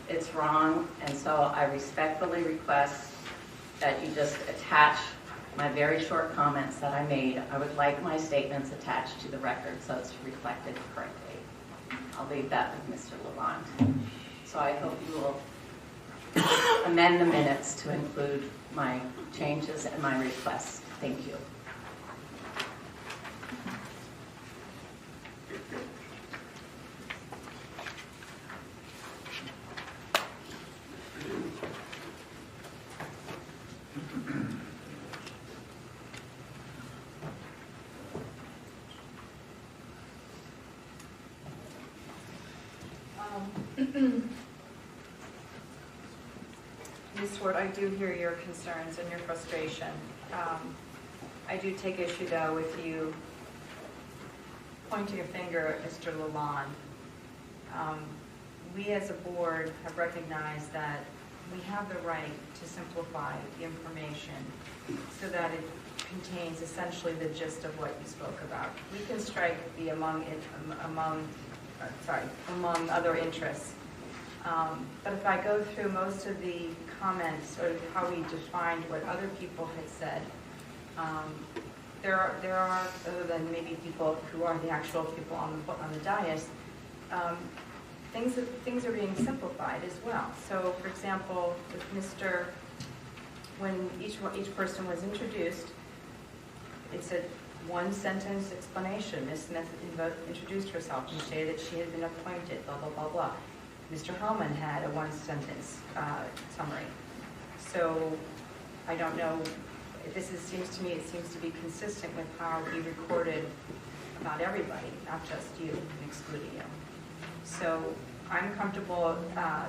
S16: It's wrong, and so I respectfully request that you just attach my very short comments that I made. I would like my statements attached to the record so it's reflected correctly. I'll leave that with Mr. Lalonde. So I hope you will amend the minutes to include my changes and my requests. Thank you.
S1: Ms. Swart, I do hear your concerns and your frustration. I do take issue, though, with you pointing your finger at Mr. Lalonde. We as a board have recognized that we have the right to simplify the information so that it contains essentially the gist of what you spoke about. We can strike the among other interests. But if I go through most of the comments or how we defined what other people had said, there are, other than maybe people who are the actual people on the dais, things are being simplified as well. So, for example, with when each person was introduced, it said one sentence explanation. Ms. Smith introduced herself and stated that she had been appointed, blah, blah, blah, blah. Mr. Hellman had a one-sentence summary. So I don't know, seems to me it seems to be consistent with how we recorded about everybody, not just you, excluding you. So I'm comfortable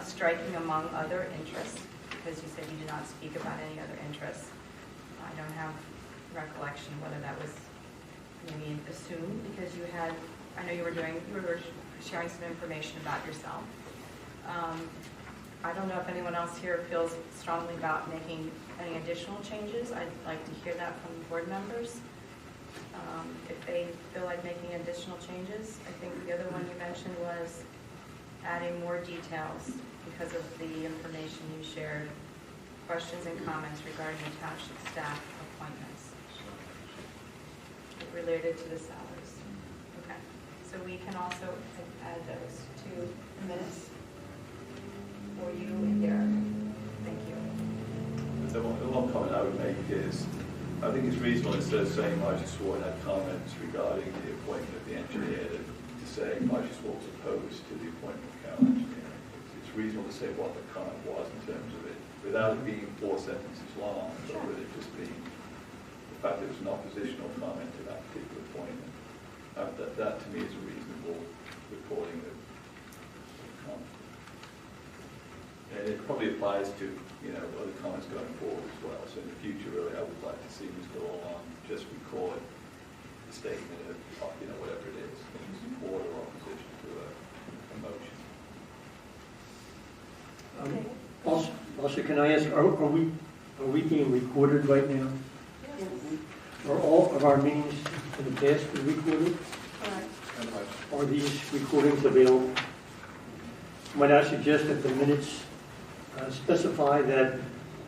S1: striking among other interests, because you said you did not speak about any other interests. I don't have recollection whether that was maybe assumed, because I know you were sharing some information about yourself. I don't know if anyone else here feels strongly about making any additional changes. I'd like to hear that from board members. If they feel like making additional changes. I think the other one you mentioned was adding more details because of the information you shared. Questions and comments regarding the township staff appointments related to the salaries. Okay, so we can also add those to the minutes for you and Derek. Thank you.
S10: The one comment I would make is, I think it's reasonable, instead of saying Margie Swart had comments regarding the appointment of the engineer, to say Margie Swart was opposed to the appointment of Carol engineer. It's reasonable to say what the comment was in terms of it, without it being 4 sentences long, but with it just being the fact, it was an oppositional comment to that particular appointment. That to me is a reasonable recording of comment. And it probably applies to, other comments going forward as well. So in the future, really, I would like to see Mr. Orlon just record a statement of, whatever it is, in support or opposition to a motion.
S6: Also, can I ask, are we being recorded right now?
S8: Yes.
S6: Are all of our meetings in the past been recorded?
S8: Correct.
S6: Are these recordings available? Might I suggest that the minutes specify that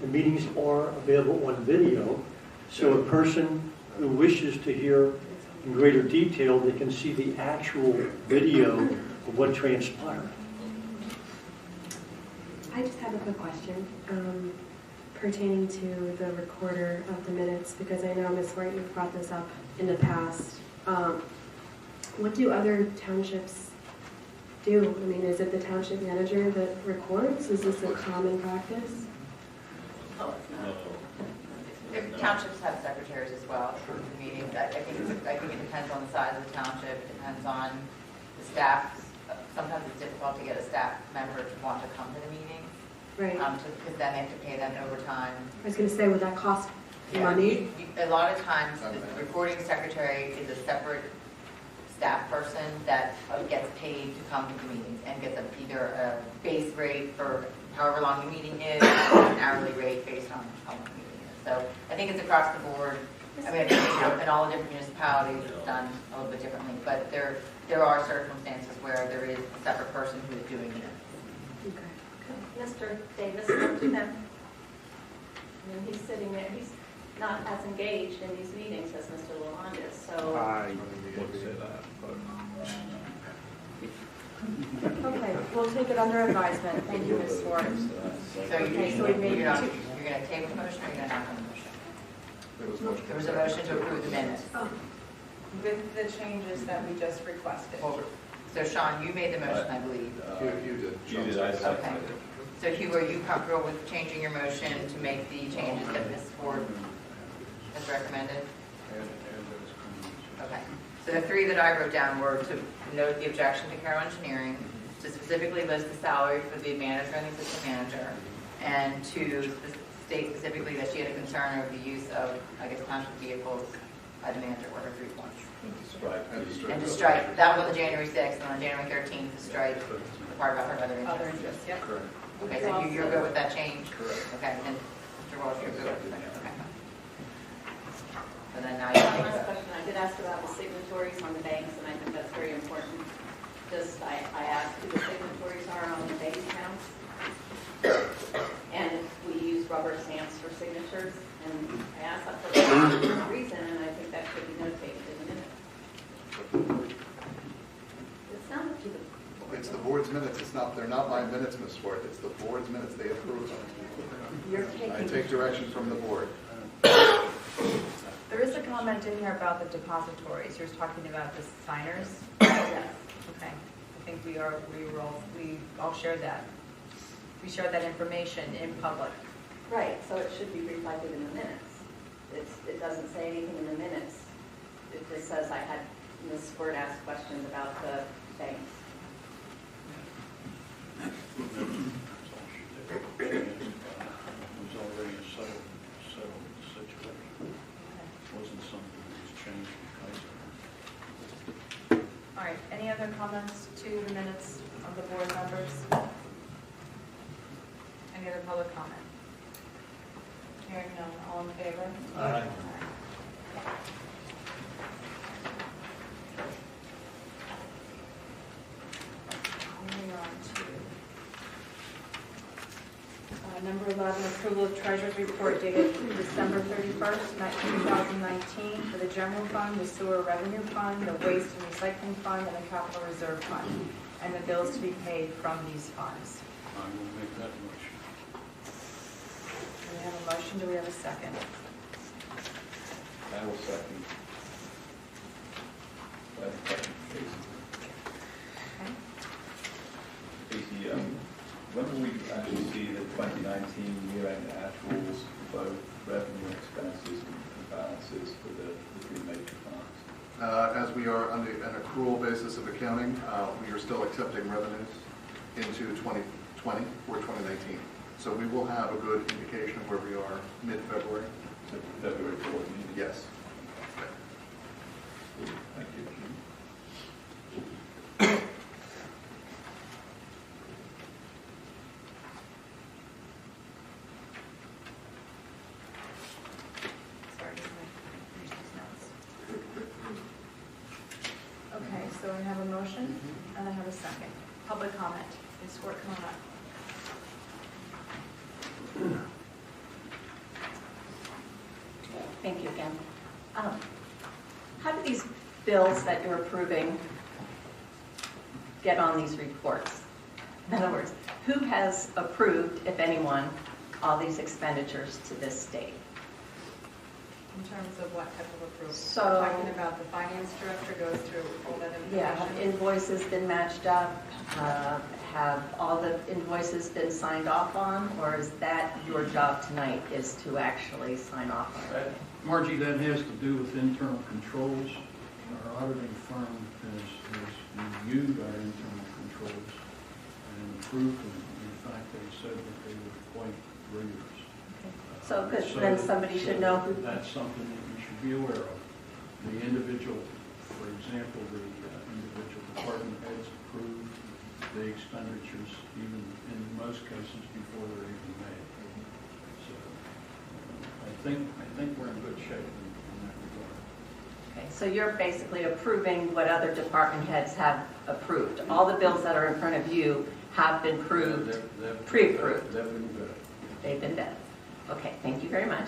S6: the meetings are available on video, so a person who wishes to hear in greater detail, they can see the actual video of what transpired.
S8: I just have a quick question pertaining to the recorder of the minutes, because I know, Ms. White, you've brought this up in the past. What do other townships do? I mean, is it the township manager that records? Is this a common practice?
S9: Oh, it's not. Townships have secretaries as well for the meetings. I think it depends on the size of the township. It depends on the staff. Sometimes it's difficult to get a staff member to want to come to the meeting.
S8: Right.
S9: Because then they have to pay them overtime.
S8: I was going to say, would that cost money?
S9: A lot of times, the recording secretary is a separate staff person that gets paid to come to the meetings and gets either a base rate for however long the meeting is, or an hourly rate based on how long the meeting is. So I think it's across the board. I mean, I think in all the different municipalities it's done a little bit differently, but there are circumstances where there is a separate person who is doing it.
S8: Okay.
S14: Mr. Davis spoke to him. And he's sitting there, he's not as engaged in these meetings as Mr. Lalonde is, so.
S10: I would say that, but.
S1: Okay, we'll take it under advisement. Thank you, Ms. Swartz.
S9: So you're going to table the motion, or you're going to not have the motion? There was a motion to approve the minutes.
S1: With the changes that we just requested.
S9: So Sean, you made the motion, I believe.
S11: You did.
S10: You did, I seconded
S9: Okay.
S10: it.
S9: So Hugh, are you comfortable with changing your motion to make the changes that Ms. Ford has recommended? Okay. So the three that I wrote down were to note the objection to Carroll Engineering, to specifically list the salary for the manager and the assistant manager, and to state specifically that she had a concern over the use of, township vehicles by the manager, what are 3 points? And to strike, that was on the January 6th, and on January 13th, to strike the part about her other interests.
S1: Yep.
S11: Correct.
S9: Okay, so you're good with that change?
S11: Correct.
S9: Okay, and Mr. Walsh, you're good with that? Okay. So then now
S14: One
S9: you take
S14: last
S9: the...
S14: question, I did ask about the signatories on the banks, and I think that's very important. I asked who the signatories are on the bank accounts, and we use rubber stamps for signatures, and I asked that for a reason, and I think that should be notated in the minutes. It's not up to the board.
S11: It's the board's minutes. They're not my minutes, Ms. Swartz. It's the board's minutes. They approve them. I take direction from the board.
S1: There is a comment in here about the depositories. You're talking about the signers?
S14: Yes.
S1: Okay. I think we all shared that. We shared that information in public.
S14: Right, so it should be reflected in the minutes. It doesn't say anything in the minutes. It just says I had Ms. Ford ask questions about the banks.
S7: It was already a settled situation. It wasn't something that was changed because of it.
S1: All right. Any other comments to the minutes of the board members? Any other public comment? Hearing none. All in favor?
S7: Aye.
S1: Moving on to number 11, approval of treasurer's report dated December 31st, 2019 for the general fund, the sewer revenue fund, the waste and recycling fund, and the capital reserve fund, and the bills to be paid from these funds.
S7: I will make that motion.
S1: Do we have a motion? Do we have a second?
S10: I will second.
S1: Okay.
S10: Casey, when will we actually see the 2019 year-end actuals for both revenue and expenses and balance balances for the three major funds?
S11: As we are on an accrual basis of accounting, we are still accepting revenues into 2020 or 2019. So we will have a good indication of where we are mid-February.
S10: February 4th meeting?
S11: Yes.
S10: Thank you.
S1: Okay, so I have a motion, and I have a second. Public comment. Ms. Swart, come on up.
S16: Thank you again. How do these bills that you're approving get on these reports? In other words, who has approved, if anyone, all these expenditures to this date?
S1: In terms of what type of approval?
S16: So-
S1: We're talking about the finance director goes through all that information?
S16: Yeah, have invoices been matched up? Have all the invoices been signed off on? Or is that your job tonight, is to actually sign off on it?
S17: Margie, that has to do with internal controls. Our auditing firm has reviewed our internal controls and approved them. In fact, they said that they were quite rigorous.
S16: So, because then somebody should know who...
S17: That's something that you should be aware of. The individual, for example, the individual department heads approved the expenditures, even in most cases before they're even made. So, I think we're in good shape in that regard.
S16: Okay, so you're basically approving what other department heads have approved. All the bills that are in front of you have been approved, pre-approved.
S17: They've been good.
S16: They've been vetted. Okay, thank you very much.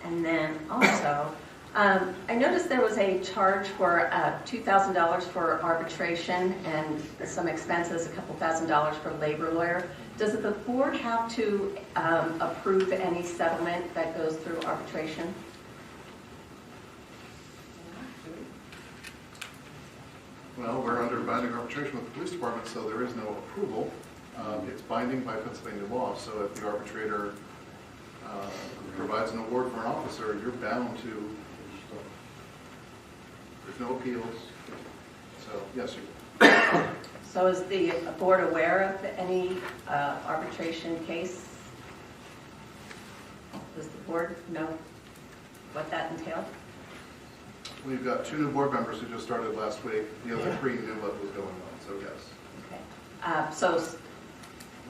S16: And then also, I noticed there was a charge for $2,000 for arbitration and some expenses, a couple $1,000 for labor lawyer. Does the board have to approve any settlement that goes through arbitration?
S11: Well, we're under binding arbitration with the police department, so there is no approval. It's binding by Pennsylvania law, so if the arbitrator provides an award for an officer, you're bound to, there's no appeals. So, yes, you.
S16: So is the board aware of any arbitration case? Does the board know what that entailed?
S11: We've got 2 new board members who just started last week. The other 3 knew what was going on, so yes.
S16: Okay. So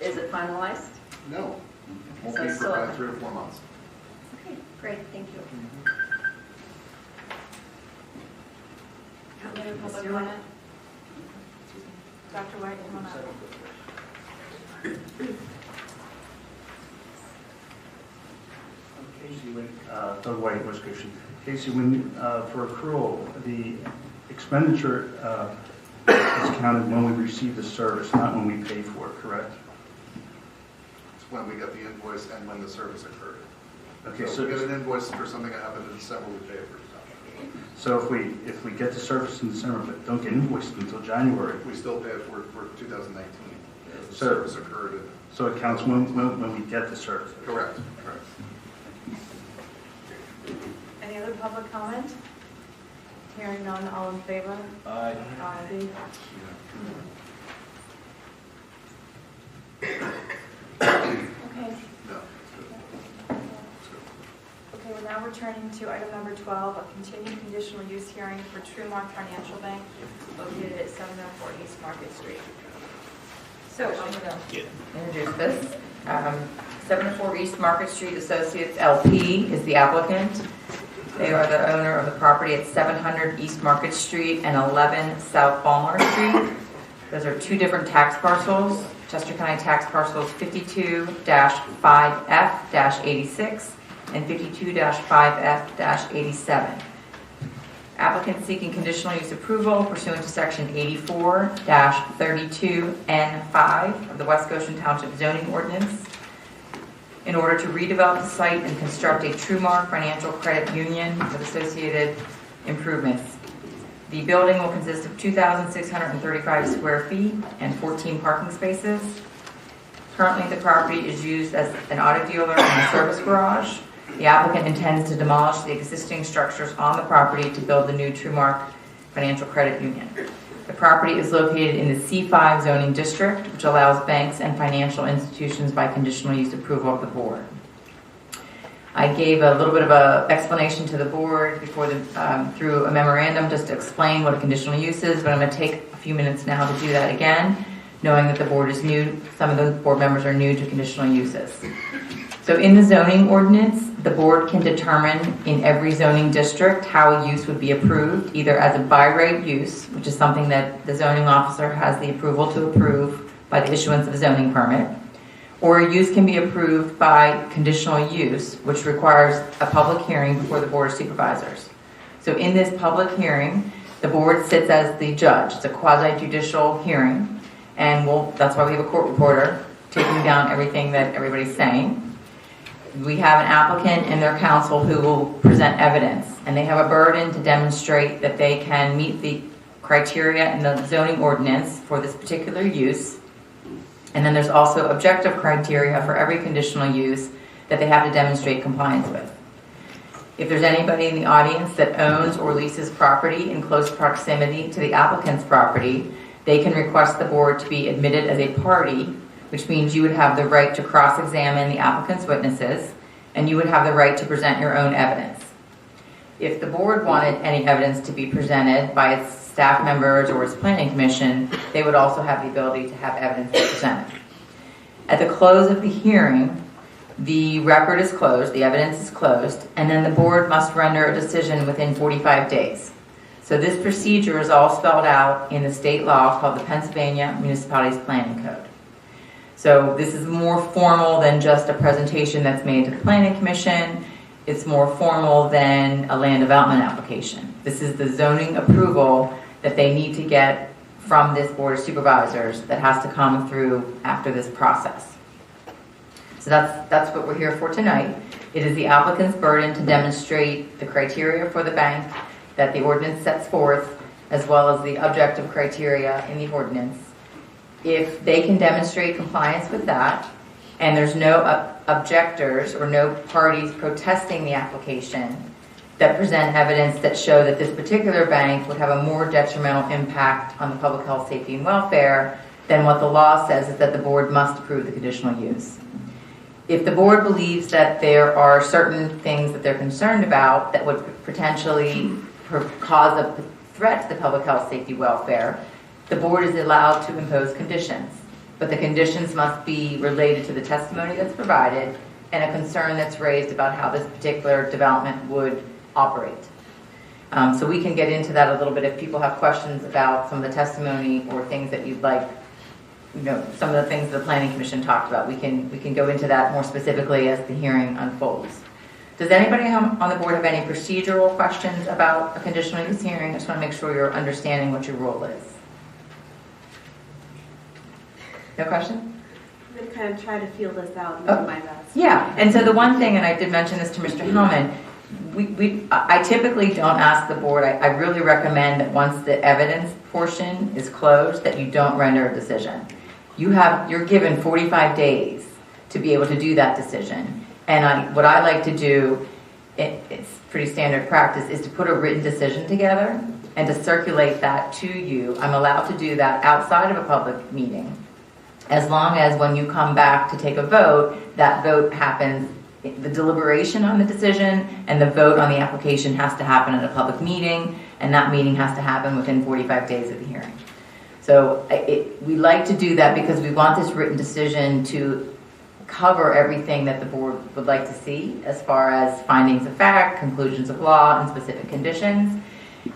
S16: is it finalized?
S11: No. Won't
S16: So
S11: be for
S16: still-
S11: about 3 or 4 months.
S16: Okay, great, thank you.
S1: Any other public comment? Dr. White, come on up.
S18: Casey, Doug White, West Goshen. Casey, when for accrual, the expenditure is counted when we receive the service, not when we pay for it, correct?
S11: It's when we get the invoice and when the service occurred.
S18: Okay,
S11: So
S18: so
S11: we get an invoice for something that happened in December, we pay for it.
S18: so if we get the service in December but don't get invoiced until January,
S11: We still pay it for 2019. The
S18: So-
S11: service occurred in.
S18: so it counts when we get the service.
S11: Correct. Correct.
S1: Any other public comment? Hearing none, all in favor?
S10: Aye.
S1: Aye. Okay.
S11: No.
S1: Okay, we're now returning to item number 12, a continued conditional use hearing for Trumark Financial Bank located at 704 East Market Street. So, I'm going to
S9: Introduce this. 704 East Market Street Associates LP is the applicant. They are the owner of the property at 700 East Market Street and 11 South Balmer Street. Those are 2 different tax parcels. Chester County tax parcels 52-5F-86 and 52-5F-87. Applicant seeking conditional use approval pursuant to section 84-32N5 of the West Goshen Township zoning ordinance in order to redevelop the site and construct a Trumark Financial Credit Union with associated improvements. The building will consist of 2,635 square feet and 14 parking spaces. Currently, the property is used as an auto dealer and a service garage. The applicant intends to demolish the existing structures on the property to build the new Trumark Financial Credit Union. The property is located in the C5 zoning district, which allows banks and financial institutions by conditional use approval of the board. I gave a little bit of an explanation to the board before through a memorandum just to explain what a conditional use is, but I'm going to take a few minutes now to do that again, knowing that the board is new. Some of the board members are new to conditional uses. So in the zoning ordinance, the board can determine in every zoning district how a use would be approved, either as a by right use, which is something that the zoning officer has the approval to approve by the issuance of a zoning permit, or a use can be approved by conditional use, which requires a public hearing before the Board of Supervisors. So in this public hearing, the board sits as the judge. It's a quasi-judicial hearing, and that's why we have a court reporter taking down everything that everybody's saying. We have an applicant and their counsel who will present evidence, and they have a burden to demonstrate that they can meet the criteria in the zoning ordinance for this particular use. And then there's also objective criteria for every conditional use that they have to demonstrate compliance with. If there's anybody in the audience that owns or leases property in close proximity to the applicant's property, they can request the board to be admitted as a party, which means you would have the right to cross-examine the applicant's witnesses, and you would have the right to present your own evidence. If the board wanted any evidence to be presented by its staff members or its planning commission, they would also have the ability to have evidence presented. At the close of the hearing, the record is closed, the evidence is closed, and then the board must render a decision within 45 days. So this procedure is all spelled out in the state law called the Pennsylvania Municipalities Planning Code. So this is more formal than just a presentation that's made to the Planning Commission. It's more formal than a land development application. This is the zoning approval that they need to get from this Board of Supervisors that has to come through after this process. So that's what we're here for tonight. It is the applicant's burden to demonstrate the criteria for the bank that the ordinance sets forth, as well as the objective criteria in the ordinance. If they can demonstrate compliance with that, and there's no objectors or no parties protesting the application that present evidence that show that this particular bank would have a more detrimental impact on the public health, safety, and welfare, then what the law says is that the board must approve the conditional use. If the board believes that there are certain things that they're concerned about that would potentially cause a threat to the public health, safety, welfare, the board is allowed to impose conditions. But the conditions must be related to the testimony that's provided and a concern that's raised about how this particular development would operate. So we can get into that a little bit if people have questions about some of the testimony or things that you'd like, some of the things the Planning Commission talked about. We can go into that more specifically as the hearing unfolds. Does anybody on the board have any procedural questions about a conditional use hearing? I just want to make sure you're understanding what your role is. No question?
S8: I'm going to kind of try to feel this out and do my best.
S9: Yeah, and so the one thing, and I did mention this to Mr. Hillman, I typically don't ask the board. I really recommend that once the evidence portion is closed, that you don't render a decision. You're given 45 days to be able to do that decision. And what I like to do, it's pretty standard practice, is to put a written decision together and to circulate that to you. I'm allowed to do that outside of a public meeting, as long as when you come back to take a vote, that vote happens, the deliberation on the decision and the vote on the application has to happen at a public meeting, and that meeting has to happen within 45 days of the hearing. So we like to do that because we want this written decision to cover everything that the board would like to see as far as findings of fact, conclusions of law, and specific conditions.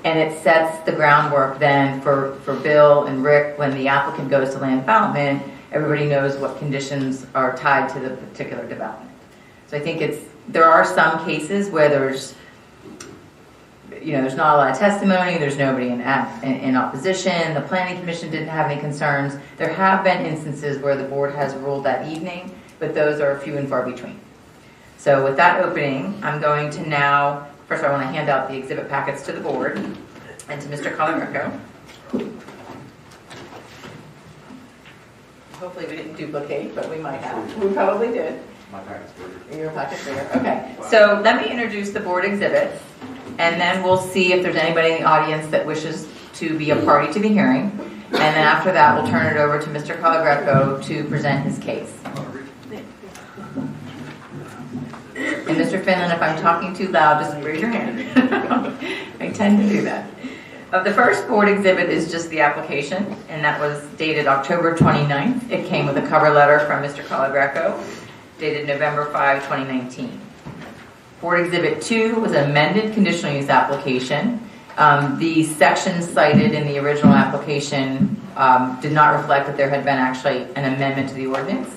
S9: And it sets the groundwork then for Bill and Rick when the applicant goes to land development. Everybody knows what conditions are tied to the particular development. So I think there are some cases where there's not a lot of testimony, there's nobody in opposition, the Planning Commission didn't have any concerns. There have been instances where the board has ruled that evening, but those are few and far between. So with that opening, I'm going to now, first I want to hand out the exhibit packets to the board and to Mr. Colorico. Hopefully we didn't duplicate, but we might have. We probably did.
S2: My packet's bigger.
S9: Your packet's bigger, okay. So let me introduce the board exhibits, and then we'll see if there's anybody in the audience that wishes to be a party to the hearing. And then after that, we'll turn it over to Mr. Calagreco to present his case. And Mr. Finlan, if I'm talking too loud, just raise your hand. I tend to do that. The first board exhibit is just the application, and that was dated October 29th. It came with a cover letter from Mr. Calagreco, dated November 5, 2019. Board Exhibit 2 was an amended conditional use application. The sections cited in the original application did not reflect that there had been actually an amendment to the ordinance.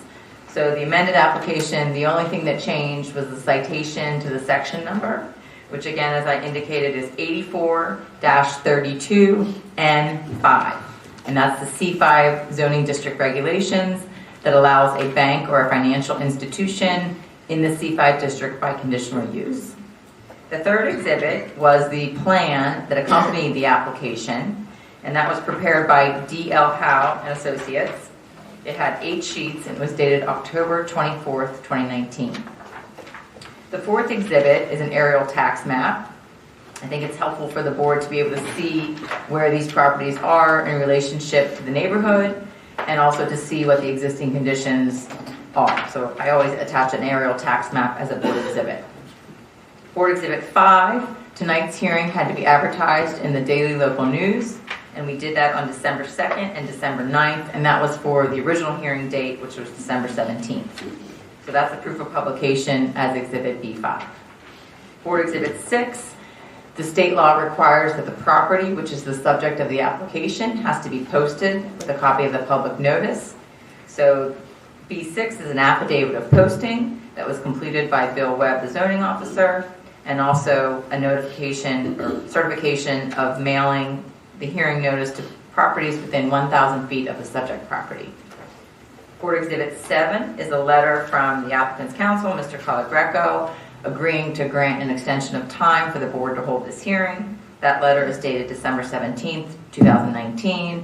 S9: So the amended application, the only thing that changed was the citation to the section number, which again, as I indicated, is 84-32N5. And that's the C5 zoning district regulations that allows a bank or a financial institution in the C5 district by conditional use. The third exhibit was the plan that accompanied the application, and that was prepared by D.L. Howe and Associates. It had 8 sheets and it was dated October 24th, 2019. The fourth exhibit is an aerial tax map. I think it's helpful for the board to be able to see where these properties are in relationship to the neighborhood, and also to see what the existing conditions are. So I always attach an aerial tax map as a board exhibit. Board Exhibit 5, tonight's hearing had to be advertised in the Daily Local News, and we did that on December 2nd and December 9th, and that was for the original hearing date, which was December 17th. So that's the proof of publication as Exhibit B5. Board Exhibit 6, the state law requires that the property, which is the subject of the application, has to be posted with a copy of the public notice. So B6 is an affidavit of posting that was completed by Bill Webb, the zoning officer, and also a notification or certification of mailing the hearing notice to properties within 1,000 feet of the subject property. Board Exhibit 7 is a letter from the applicant's counsel, Mr. Calagreco, agreeing to grant an extension of time for the board to hold this hearing. That letter is dated December 17th, 2019,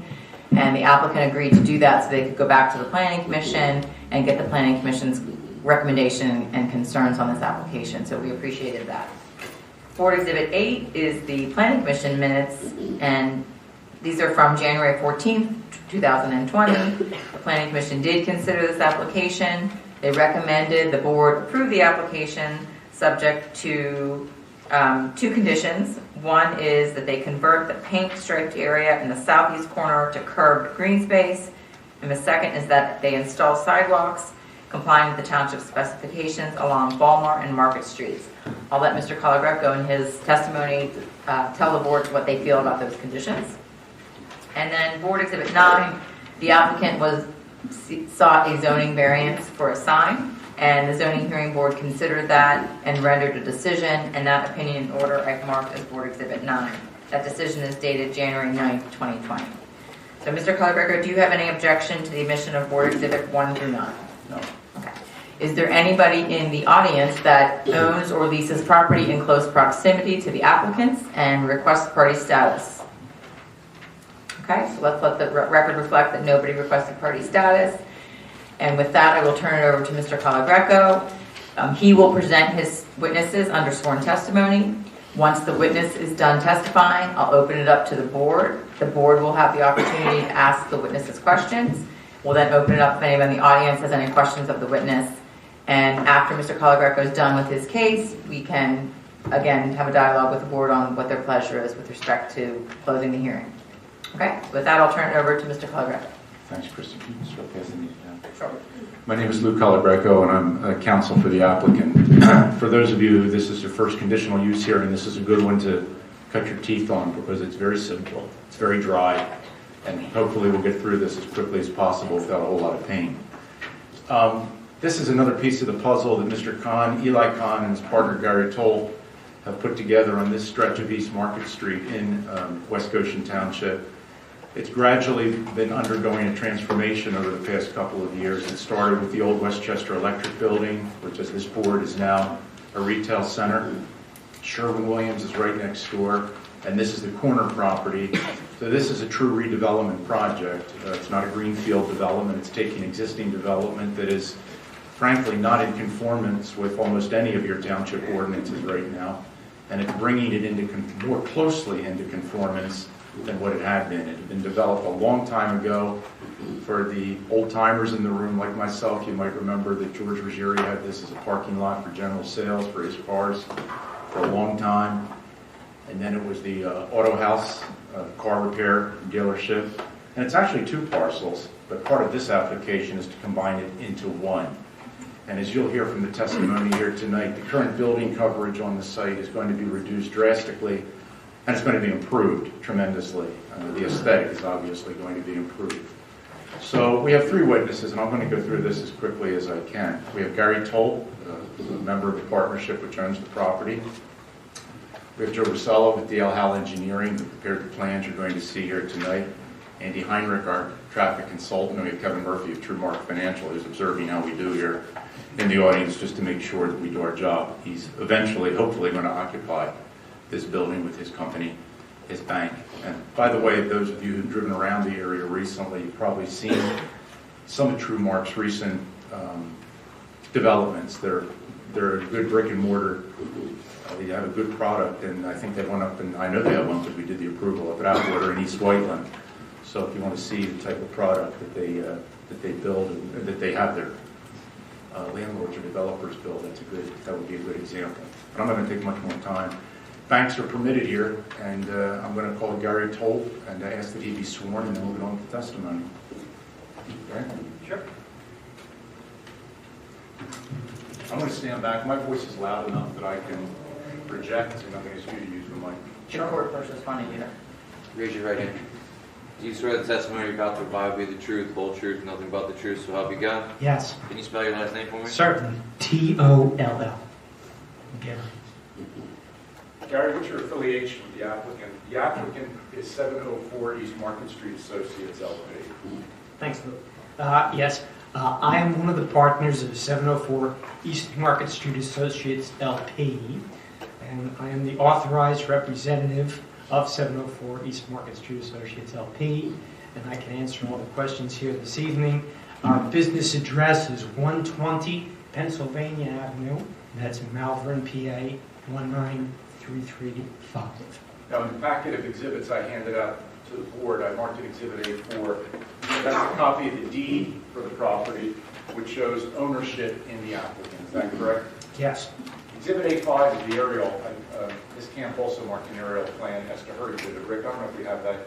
S9: and the applicant agreed to do that so they could go back to the Planning Commission and get the Planning Commission's recommendation and concerns on this application, so we appreciated that. Board Exhibit 8 is the Planning Commission minutes, and these are from January 14th, 2020. The Planning Commission did consider this application. They recommended the board approve the application subject to 2 conditions. One is that they convert the paint striped area in the southeast corner to curbed green space, and the second is that they install sidewalks complying with the township specifications along Balmar and Market Streets. I'll let Mr. Calagreco in his testimony tell the board what they feel about those conditions. And then Board Exhibit 9, the applicant sought a zoning variance for a sign, and the zoning hearing board considered that and rendered a decision, and that opinion and order I've marked as Board Exhibit 9. That decision is dated January 9th, 2020. So Mr. Calagreco, do you have any objection to the admission of Board Exhibit 1 through 9?
S2: No.
S9: Okay. Is there anybody in the audience that owns or leases property in close proximity to the applicants and requests party status? Okay, so let's let the record reflect that nobody requested party status. And with that, I will turn it over to Mr. Calagreco. He will present his witnesses under sworn testimony. Once the witness is done testifying, I'll open it up to the board. The board will have the opportunity to ask the witnesses questions. We'll then open it up if anyone in the audience has any questions of the witness. And after Mr. Calagreco is done with his case, we can, again, have a dialogue with the board on what their pleasure is with respect to closing the hearing. Okay, with that, I'll turn it over to Mr. Calagreco.
S2: Thanks, Kristen. Can you start passing these down?
S9: Sure.
S2: My name is Lou Calagreco, and I'm counsel for the applicant. For those of you, this is your first conditional use hearing. This is a good one to cut your teeth on because it's very simple. It's very dry, and hopefully we'll get through this as quickly as possible without a whole lot of pain. This is another piece of the puzzle that Mr. Kahn, Eli Kahn, and his partner Gary Toll have put together on this stretch of East Market Street in West Goshen Township. It's gradually been undergoing a transformation over the past couple of years. It started with the old Westchester Electric Building, which as this board is now a retail center. Sherwin-Williams is right next door, and this is the corner property. So this is a true redevelopment project. It's not a greenfield development. It's taking existing development that is
S19: frankly, not in conformance with almost any of your township ordinances right now, and it's bringing it more closely into conformance than what it had been. It had been developed a long time ago. For the old timers in the room like myself, you might remember that George Ruggieri had this as a parking lot for general sales for his cars for a long time. And then it was the auto house, car repair dealership. And it's actually two parcels, but part of this application is to combine it into one. And as you'll hear from the testimony here tonight, the current building coverage on the site is going to be reduced drastically, and it's going to be improved tremendously. The aesthetic is obviously going to be improved. So we have three witnesses, and I'm going to go through this as quickly as I can. We have Gary Toll, who's a member of the partnership which owns the property. We have Joe Rosello with DL Howell Engineering, who prepared the plans you're going to see here tonight. Andy Heinrich, our traffic consultant, and we have Kevin Murphy of TrueMark Financial, who's observing how we do here in the audience just to make sure that we do our job. He's eventually, hopefully, going to occupy this building with his company, his bank. And by the way, those of you who've driven around the area recently, you've probably seen some of TrueMark's recent developments. They're a good brick and mortar. They have a good product, and I think they went up, and I know they have one because we did the approval up at Atwater in East Whiteland. So if you want to see the type of product that they build and that they have their landlords or developers build, that would be a good example. But I'm not going to take much more time. Banks are permitted here, and I'm going to call Gary Toll and ask that he be sworn, and then we'll get on with the testimony. Okay? Sure. I'm going to stand back. My voice is loud enough that I can project, and I'm going to ask you to use the mic.
S9: Your court versus funny either.
S20: Raise your right hand. Do you swear the testimony you're about to provide will be the truth, the whole truth, nothing but the truth, so help you God?
S21: Yes.
S20: Can you spell your last name for me?
S21: Certainly. T-O-L-L. Gary.
S19: Gary, what's your affiliation with the applicant? The applicant is 704 East Market Street Associates LP.
S21: Thanks, Lou. Yes, I am one of the partners of 704 East Market Street Associates LP, and I am the authorized representative of 704 East Market Street Associates LP, and I can answer all the questions here this evening. Our business address is 120 Pennsylvania Avenue. That's in Malvern, PA 19335.
S19: Now, in the packet of exhibits I handed out to the board, I marked it Exhibit A4. That's a copy of the deed for the property, which shows ownership in the applicant. Is that correct?
S21: Yes.
S19: Exhibit A5 is the aerial. Ms. Camp also marked an aerial plan as to her exhibit. Rick, I don't know if we have the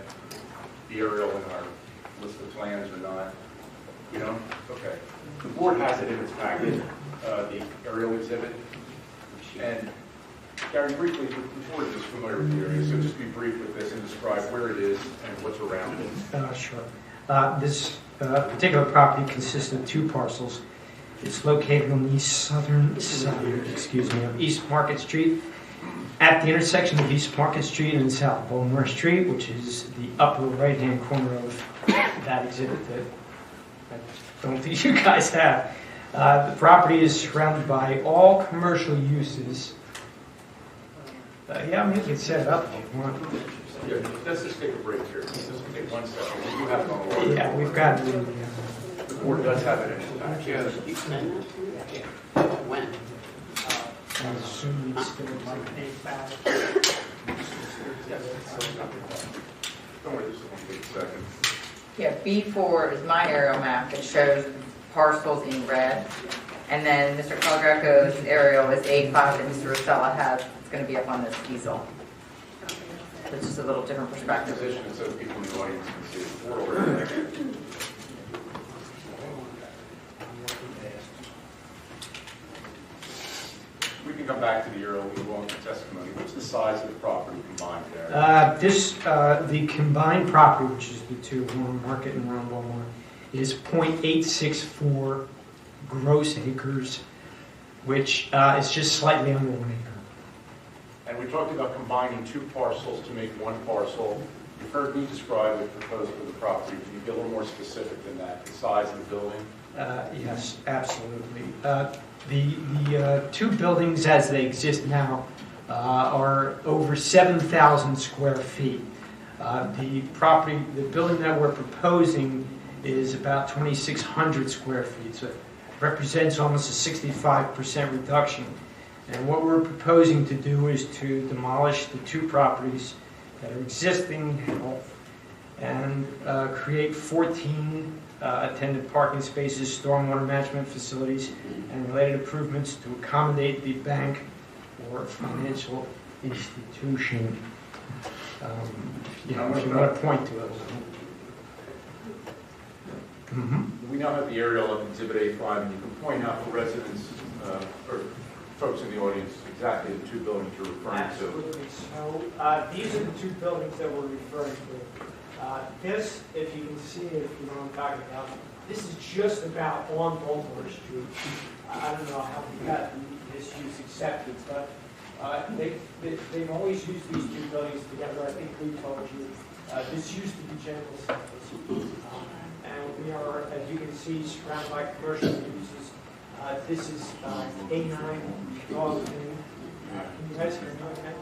S19: aerial in our list of plans or not. You don't? Okay. The board has it in its packet, the aerial exhibit. And Gary, briefly, the board is familiar with the area, so just be brief with this and describe where it is and what's around it.
S21: Sure. This particular property consists of two parcels. It's located on the southern side, of East Market Street, at the intersection of East Market Street and South Baltimore Street, which is the upper right-hand corner of that exhibit that I don't think you guys have. The property is surrounded by all commercial uses. Yeah, we can set it up if you want.
S19: Yeah, let's just take a break here. Let's just take 1 second. We do have it on the wall.
S21: Yeah, we've got it.
S19: The board does have it in its packet.
S12: Yeah. When?
S21: I assume it's still like a back.
S19: Don't worry, this will take a second.
S9: Yeah, B4 is my aerial map that shows parcels in red. And then Mr. Calgreco's aerial is A5 that Mr. Rosella has. It's going to be up on this easel. It's just a little different perspective.
S19: Position it so people in the audience can see the forward. We can come back to the aerial when we go on to testimony. What's the size of the property combined there?
S21: The combined property, which is the two, Warren Market and Ron Walmart, is 0.864 gross acres, which is just slightly under 1 acre.
S19: And we talked about combining two parcels to make one parcel. You've heard me describe the proposal for the property. Can you be a little more specific than that, the size of the building?
S21: Yes, absolutely. The two buildings as they exist now are over 7,000 square feet. The building that we're proposing is about 2,600 square feet. So represents almost a 65% reduction. And what we're proposing to do is to demolish the 2 properties that are existing now and create 14 attendant parking spaces, stormwater management facilities, and related improvements to accommodate the bank or financial institution. If you want to point to it.
S19: We now have the aerial of Exhibit A5, and you can point out for residents or folks in the audience exactly the 2 buildings you're referring to.
S21: Absolutely. So these are the 2 buildings that we're referring to. This, if you can see it, if you know what I'm talking about, this is just about on Baltimore Street. I don't know how we got this use accepted, but they've always used these 2 buildings together. I think we told you this used to be General Centers. And we are, as you can see, surrounded by commercial uses. This is A9 dog thing. Can you guys hear me okay?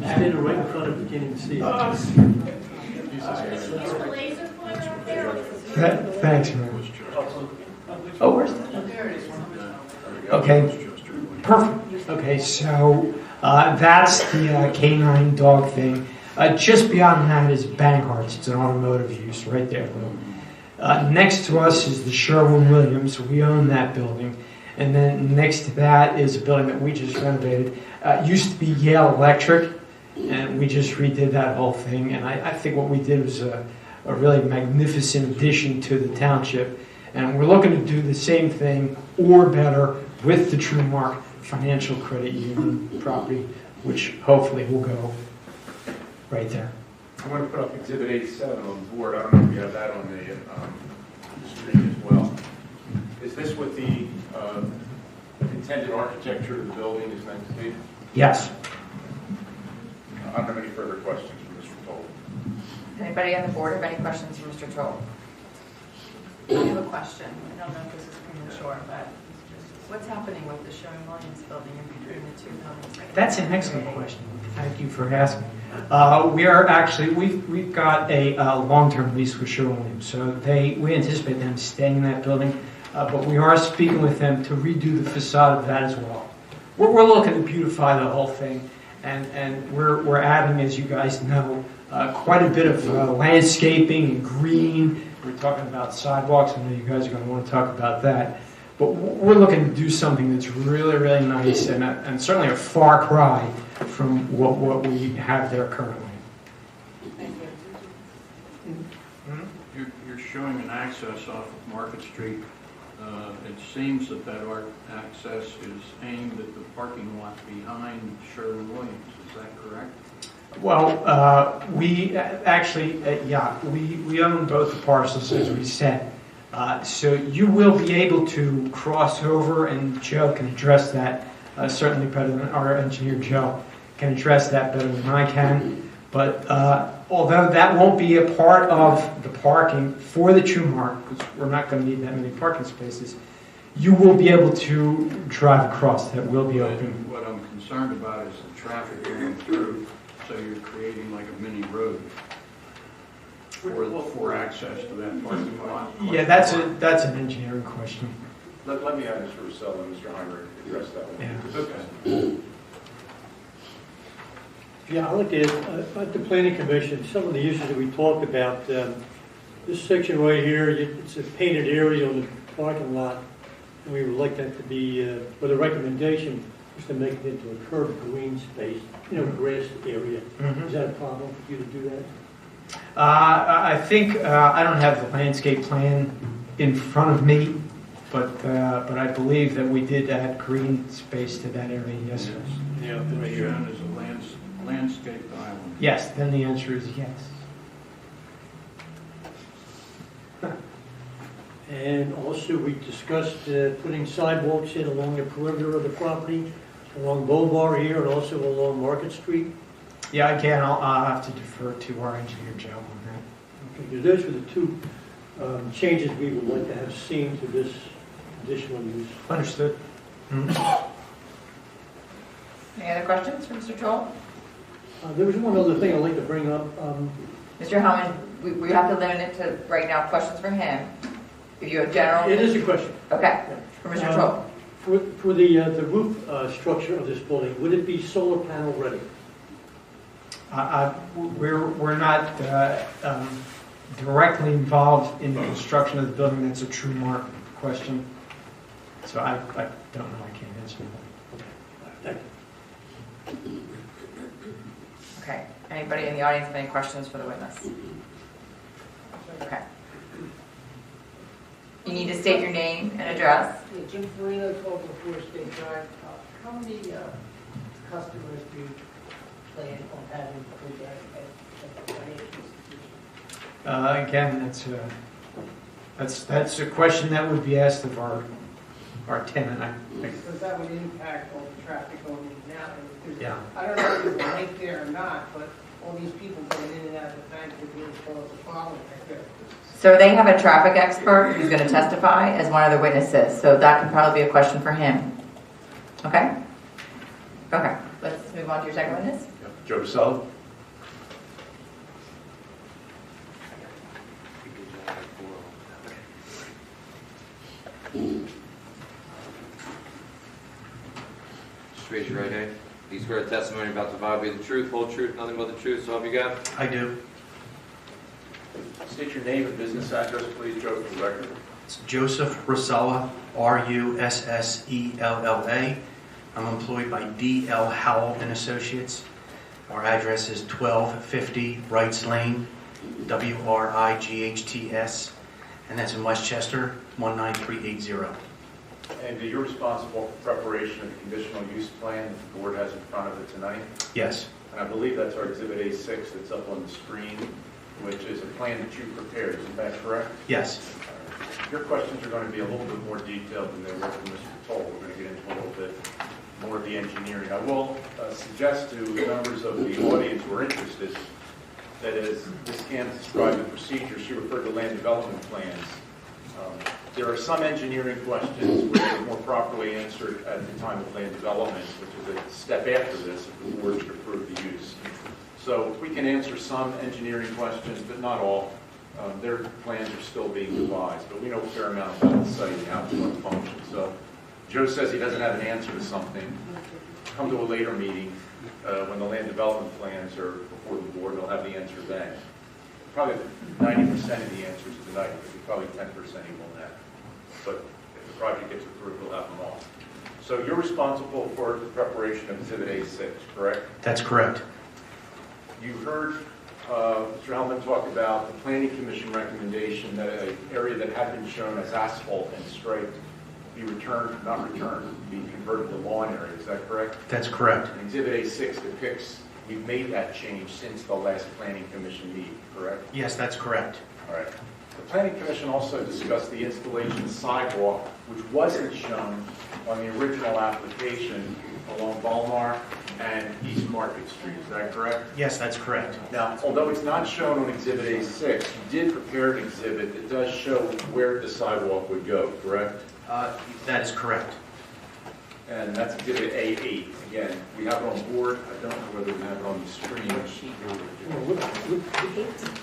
S6: Stand right in front of it, can't even see it.
S21: Thanks, man. Oh, where's that? Okay, perfect. Okay, so that's the canine dog thing. Just beyond that is Bankhardt's. It's an automotive use right there. Next to us is the Sherwin-Williams. We own that building. And then next to that is a building that we just renovated. Used to be Yale Electric, and we just redid that whole thing. And I think what we did was a really magnificent addition to the township. And we're looking to do the same thing or better with the Trumark Financial Credit Union property, which hopefully will go right there.
S19: I want to put up Exhibit A7 on the board. I don't know if you have that on the screen as well. Is this what the intended architecture of the building is meant to be?
S21: Yes.
S19: I don't have any further questions for Mr. Toll.
S9: Anybody on the board have any questions for Mr. Toll?
S1: I have a question. I don't know if this is premature, but what's happening with the Sherwin-Williams building in between the 2 buildings?
S21: That's an excellent question. Thank you for asking. We are actually, we've got a long-term lease with Sherwin-Williams, so we anticipate them staying in that building, but we are speaking with them to redo the facade of that as well. We're looking to beautify the whole thing, and we're adding, as you guys know, quite a bit of landscaping and green. We're talking about sidewalks. I know you guys are going to want to talk about that. But we're looking to do something that's really, really nice and certainly a far cry from what we have there currently.
S1: Thank you.
S17: You're showing an access off of Market Street. It seems that access is aimed at the parking lot behind Sherwin-Williams. Is that correct?
S21: Well, we actually, we own both the parcels, as we said. So you will be able to cross over, and Joe can address that certainly better than our engineer Joe can address that better than I can. But although that won't be a part of the parking for the Trumark, because we're not going to need that many parking spaces, you will be able to drive across. That will be open.
S17: What I'm concerned about is the traffic going through, so you're creating like a mini road for access to that parking lot.
S21: Yeah, that's an engineering question.
S19: Let me have Mr. Russell and Mr. Heinrich address that one.
S21: Yeah.
S19: Okay.
S6: Yeah, I'd like to ask, at the planning commission, some of the issues that we talked about, this section right here, it's a painted area on the parking lot, and we would like that to be, with a recommendation, is to make it into a curved green space, grass area.
S21: Mm-hmm.
S6: Is that a problem for you to do that?
S21: I think I don't have the landscape plan in front of me, but I believe that we did add green space to that area. Yes, sir.
S17: Yeah, it's shown as a landscaped island.
S21: Yes. Then the answer is yes.
S6: And also, we discussed putting sidewalks in along the perimeter of the property, along Boulevard here, and also along Market Street.
S21: Yeah, again, I'll have to defer to our engineer Joe on that.
S6: Okay, those are the 2 changes we would like to have seen to this additional use.
S21: Understood.
S9: Any other questions for Mr. Toll?
S6: There was one other thing I'd like to bring up.
S9: Mr. Hellman, we have to limit it to right now questions for him. If you have general.
S6: It is a question.
S9: Okay, Commissioner Troll.
S6: For the roof structure of this building, would it be solar panel ready?
S21: We're not directly involved in the construction of the building. That's a true mark question. So I don't know. I can't answer that.
S6: Thank you.
S9: Okay. Anybody in the audience have any questions for the witness? Okay. You need to state your name and address.
S4: Yeah, Jim Farino, 1204 State Drive. How many customers do you plan on having for that financial institution?
S21: Again, that's a question that would be asked of our tenant.
S4: Because that would impact all the traffic going in and out.
S21: Yeah.
S4: I don't know if there's a link there or not, but all these people going in and out of the bank would really cause a problem right there.
S9: So they have a traffic expert who's going to testify as one of the witnesses. So that could probably be a question for him. Okay? Okay. Let's move on to your second witness.
S19: Joe Sullivan.
S20: Just raise your right hand. Do you swear the testimony about to provide be the truth, whole truth, nothing but the truth, so help you God?
S18: I do.
S19: State your name and business address, please, Joe, for the record.
S18: It's Joseph Russella, Russella. I'm employed by D.L. Howell and Associates. Our address is 1250 Wrights Lane, WRIGHTS, and that's in Westchester, 19380.
S19: And you're responsible for preparation of the conditional use plan that the board has in front of it tonight?
S18: Yes.
S19: And I believe that's our Exhibit A6 that's up on the screen, which is a plan that you prepared. Isn't that correct?
S18: Yes.
S19: Your questions are going to be a little bit more detailed than they were from Mr. Toll. We're going to get into a little bit more of the engineering. I will suggest to members of the audience who are interested that as Ms. Camp described the procedure, she referred to land development plans. There are some engineering questions which are more properly answered at the time of land development, which is a step after this if the board should approve the use. So we can answer some engineering questions, but not all. Their plans are still being devised, but we know a fair amount about the site and how it's going to function. So Joe says he doesn't have an answer to something. Come to a later meeting when the land development plans are before the board, they'll have the answer then. Probably 90% of the answers tonight, but probably 10% he won't have. But if the project gets approved, we'll have them all. So you're responsible for the preparation of Exhibit A6, correct?
S18: That's correct.
S19: You heard Mr. Hellman talk about the Planning Commission recommendation that an area that had been shown as asphalt and striped be returned, not returned, be converted to lawn area. Is that correct?
S18: That's correct.
S19: And Exhibit A6 depicts we've made that change since the last Planning Commission meeting, correct?
S18: Yes, that's correct.
S19: All right. The Planning Commission also discussed the installation sidewalk, which wasn't shown on the original application along Balmar and East Market Street. Is that correct?
S18: Yes, that's correct.
S19: Now, although it's not shown on Exhibit A6, you did prepare an exhibit that does show where the sidewalk would go, correct?
S18: That is correct.
S19: And that's Exhibit A8. Again, we have it on board. I don't know whether we have it on the screen.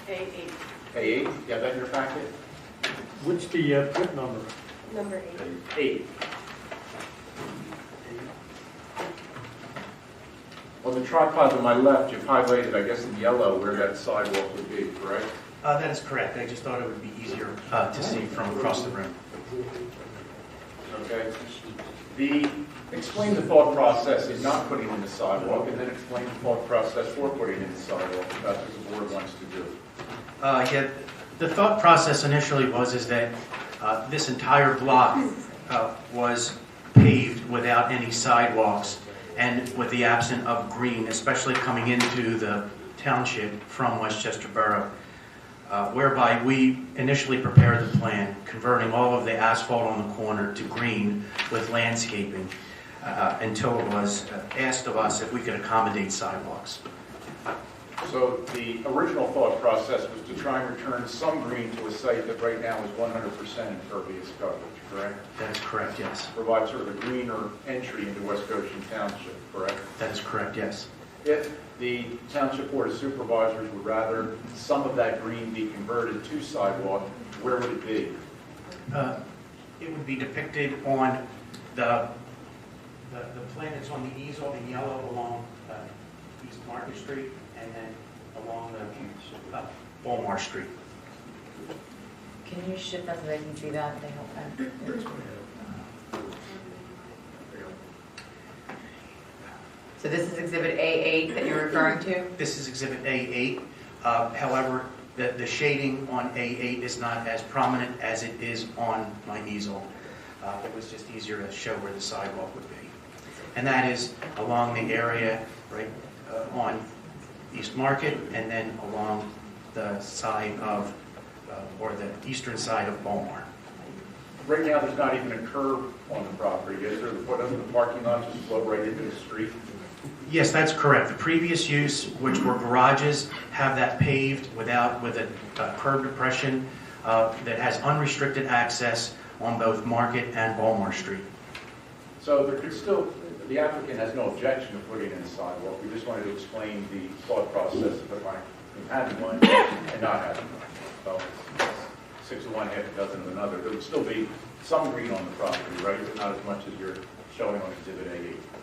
S14: A8.
S19: A8? You have that in your packet?
S6: What's the print number?
S14: Number 8.
S19: 8. On the tripod on my left, you've highlighted, I guess in yellow, where that sidewalk would be, correct?
S18: That is correct. I just thought it would be easier to see from across the room.
S19: Okay. Explain the thought process in not putting in the sidewalk, and then explain the thought process for putting in the sidewalk, if that's what the board wants to do.
S18: Yeah, the thought process initially is that this entire block was paved without any sidewalks and with the absence of green, especially coming into the township from Westchester Borough, whereby we initially prepared the plan, converting all of the asphalt on the corner to green with landscaping until it was asked of us if we could accommodate sidewalks.
S19: So the original thought process was to try and return some green to a site that right now is 100% impervious coverage, correct?
S18: That is correct, yes.
S19: Provide sort of a greener entry into West Goshen Township, correct?
S18: That is correct, yes.
S19: If the Township Board of Supervisors would rather some of that green be converted to sidewalk, where would it be?
S18: It would be depicted on the plan that's on the easel in yellow along East Market Street and then along the Walmart Street.
S9: Can you shift that so they can see that? They help that. So this is Exhibit A8 that you're referring to?
S18: This is Exhibit A8. However, the shading on A8 is not as prominent as it is on my easel. It was just easier to show where the sidewalk would be. And that is along the area right on East Market and then along the side of, or the eastern side of Walmart.
S5: Right now, there's not even a curb on the property, is there? Doesn't the parking lot just flow right into the street?
S18: Yes, that's correct. The previous use, which were garages, have that paved with a curb depression that has unrestricted access on both Market and Walmart Street.
S5: So there could still, the applicant has no objection to putting in a sidewalk. We just wanted to explain the thought process of having one and not having one. So 6 of one, half a dozen of another. There would still be some green on the property, right? But not as much as you're showing on Exhibit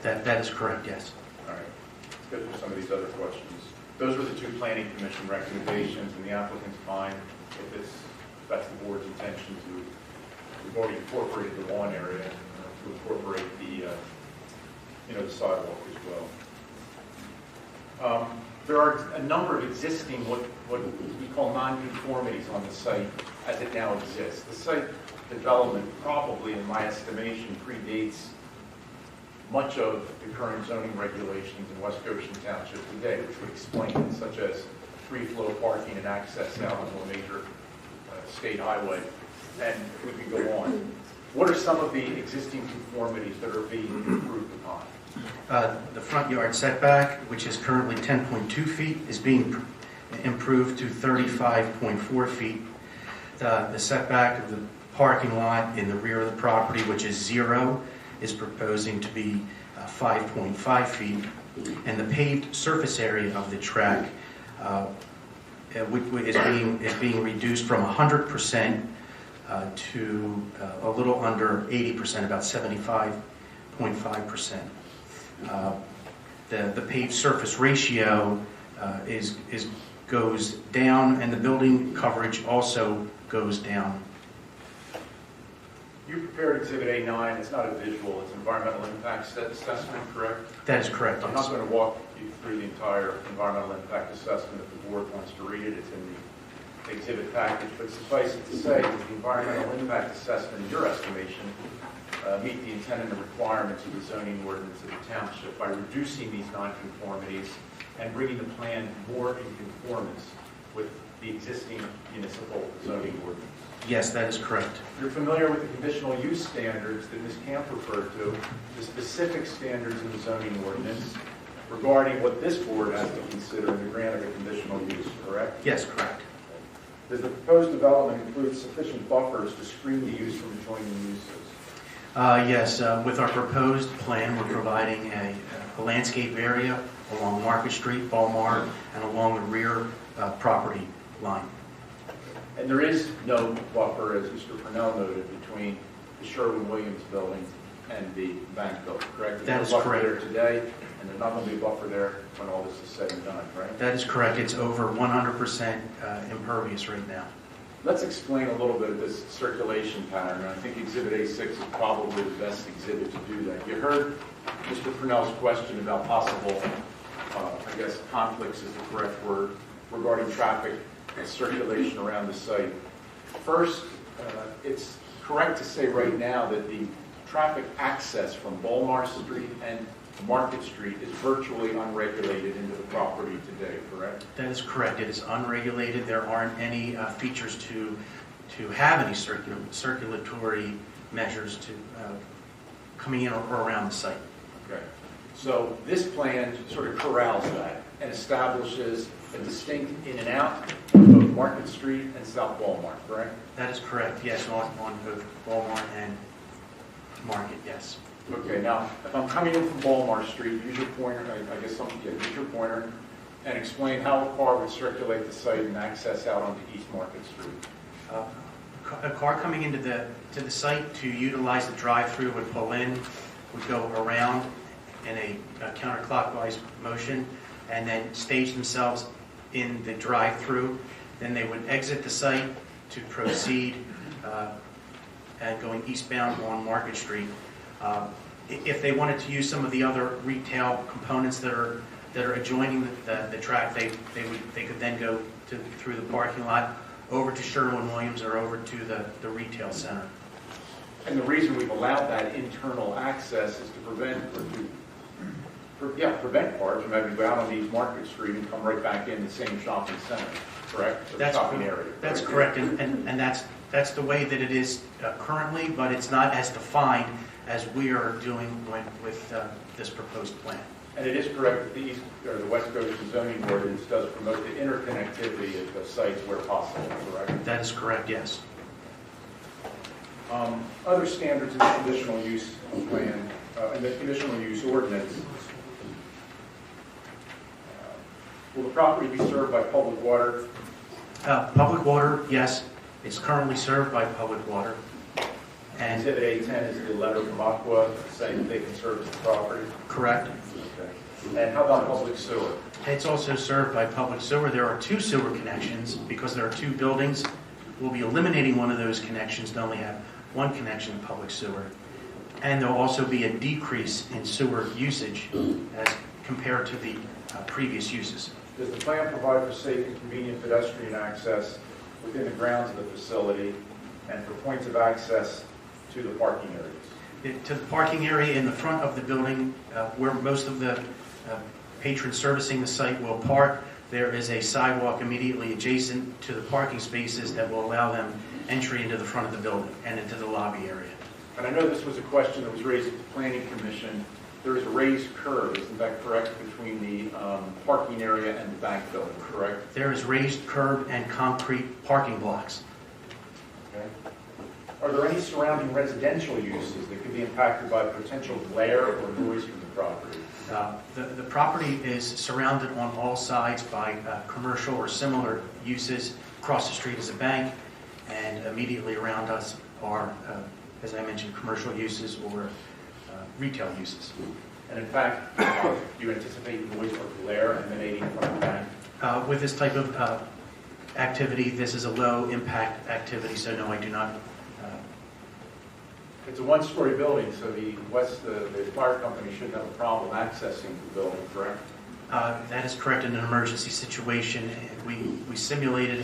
S5: A8.
S18: That is correct, yes.
S5: All right. Let's go through some of these other questions. Those were the 2 planning commission recommendations, and the applicant's fine if that's the board's intention to. We've already incorporated the lawn area to incorporate the the sidewalk as well. There are a number of existing what we call nonconformities on the site as it now exists. The site development probably, in my estimation, predates much of the current zoning regulations in West Goshen Township today, which would explain it, such as free flow parking and access out onto a major state highway, and we could go on. What are some of the existing conformities that are being improved upon?
S18: The front yard setback, which is currently 10.2 feet, is being improved to 35.4 feet. The setback of the parking lot in the rear of the property, which is 0, is proposing to be 5.5 feet. And the paved surface area of the track is being reduced from 100% to a little under 80%, about 75.5%. The paved surface ratio goes down, and the building coverage also goes down.
S5: You prepared Exhibit A9. It's not a visual. It's environmental impact assessment, correct?
S18: That is correct.
S5: I'm not going to walk you through the entire environmental impact assessment if the board wants to read it. It's in the exhibit package. But suffice it to say, does the environmental impact assessment, in your estimation, meet the intent and the requirements of the zoning ordinance of the township by reducing these nonconformities and bringing the plan more in conformance with the existing municipal zoning ordinance?
S18: Yes, that is correct.
S5: You're familiar with the conditional use standards that Ms. Camp referred to, the specific standards in the zoning ordinance regarding what this board has to consider in the grant of a conditional use, correct?
S18: Yes, correct.
S5: Does the proposed development include sufficient buffers to screen the use from adjoining uses?
S18: Yes, with our proposed plan, we're providing a landscape area along Market Street, Walmart, and along the rear property line.
S5: And there is no buffer, as Mr. Purnell noted, between the Sherwin-Williams building and the bank building, correct?
S18: That is
S5: There's no buffer
S18: correct.
S5: there today, and there's not going to be a buffer there when all this is said and done, right?
S18: That is correct. It's over 100% impervious right now.
S5: Let's explain a little bit of this circulation pattern, and I think Exhibit A6 is probably the best exhibit to do that. You heard Mr. Purnell's question about possible, I guess, conflicts is the correct word, regarding traffic and circulation around the site. First, it's correct to say right now that the traffic access from Walmart Street and Market Street is virtually unregulated into the property today, correct?
S18: That is correct. It is unregulated. There aren't any features to have any circulatory measures to coming in or around the site.
S5: Okay. So this plan sort of corrals that and establishes a distinct in and out of both Market Street and South Walmart, correct?
S18: That is correct. Yes, on both Walmart and Market, yes.
S5: Okay, now, if I'm coming in from Walmart Street, use your pointer, I guess use your pointer, and explain how a car would circulate the site and access out onto East Market Street.
S18: A car coming into the site to utilize the drive-through would pull in, would go around in a counterclockwise motion, and then stage themselves in the drive-through. Then they would exit the site to proceed and going eastbound on Market Street. If they wanted to use some of the other retail components that are adjoining the track, they could then go through the parking lot over to Sherwin-Williams or over to the retail center.
S5: And the reason we've allowed that internal access is to prevent cars from having to go out on East Market Street and come right back in the same shopping center, correct? Or shopping area.
S18: That's correct, and that's the way that it is currently, but it's not as defined as we are doing with this proposed plan.
S5: And it is correct that the East or the West Goshen zoning ordinance does promote the interconnectivity at the sites where possible, correct?
S18: That is correct, yes.
S5: Other standards in the conditional use plan, in the conditional use ordinance, will the property be served by public water?
S18: Public water, yes. It's currently served by public water. And
S5: Exhibit A10 is the letter from Aqua saying that they can service the property?
S18: Correct.
S5: Okay. And how about public sewer?
S18: It's also served by public sewer. There are 2 sewer connections because there are 2 buildings. We'll be eliminating one of those connections to only have 1 connection to public sewer. And there'll also be a decrease in sewer usage as compared to the previous uses.
S5: Does the plan provide for safe and convenient pedestrian access within the grounds of the facility and for points of access to the parking areas?
S18: To the parking area in the front of the building where most of the patrons servicing the site will park, there is a sidewalk immediately adjacent to the parking spaces that will allow them entry into the front of the building and into the lobby area.
S5: And I know this was a question that was raised at the Planning Commission. There is a raised curb, isn't that correct, between the parking area and the bank building, correct?
S18: There is raised curb and concrete parking blocks.
S5: Okay. Are there any surrounding residential uses that could be impacted by potential glare or noise from the property?
S18: The property is surrounded on all sides by commercial or similar uses. Across the street is a bank, and immediately around us are, as I mentioned, commercial uses or retail uses.
S5: And in fact, do you anticipate noise or glare emanating from the bank?
S18: With this type of activity, this is a low impact activity, so no, I do not.
S5: It's a one-story building, so the fire company shouldn't have a problem accessing the building, correct?
S18: That is correct. In an emergency situation, we simulated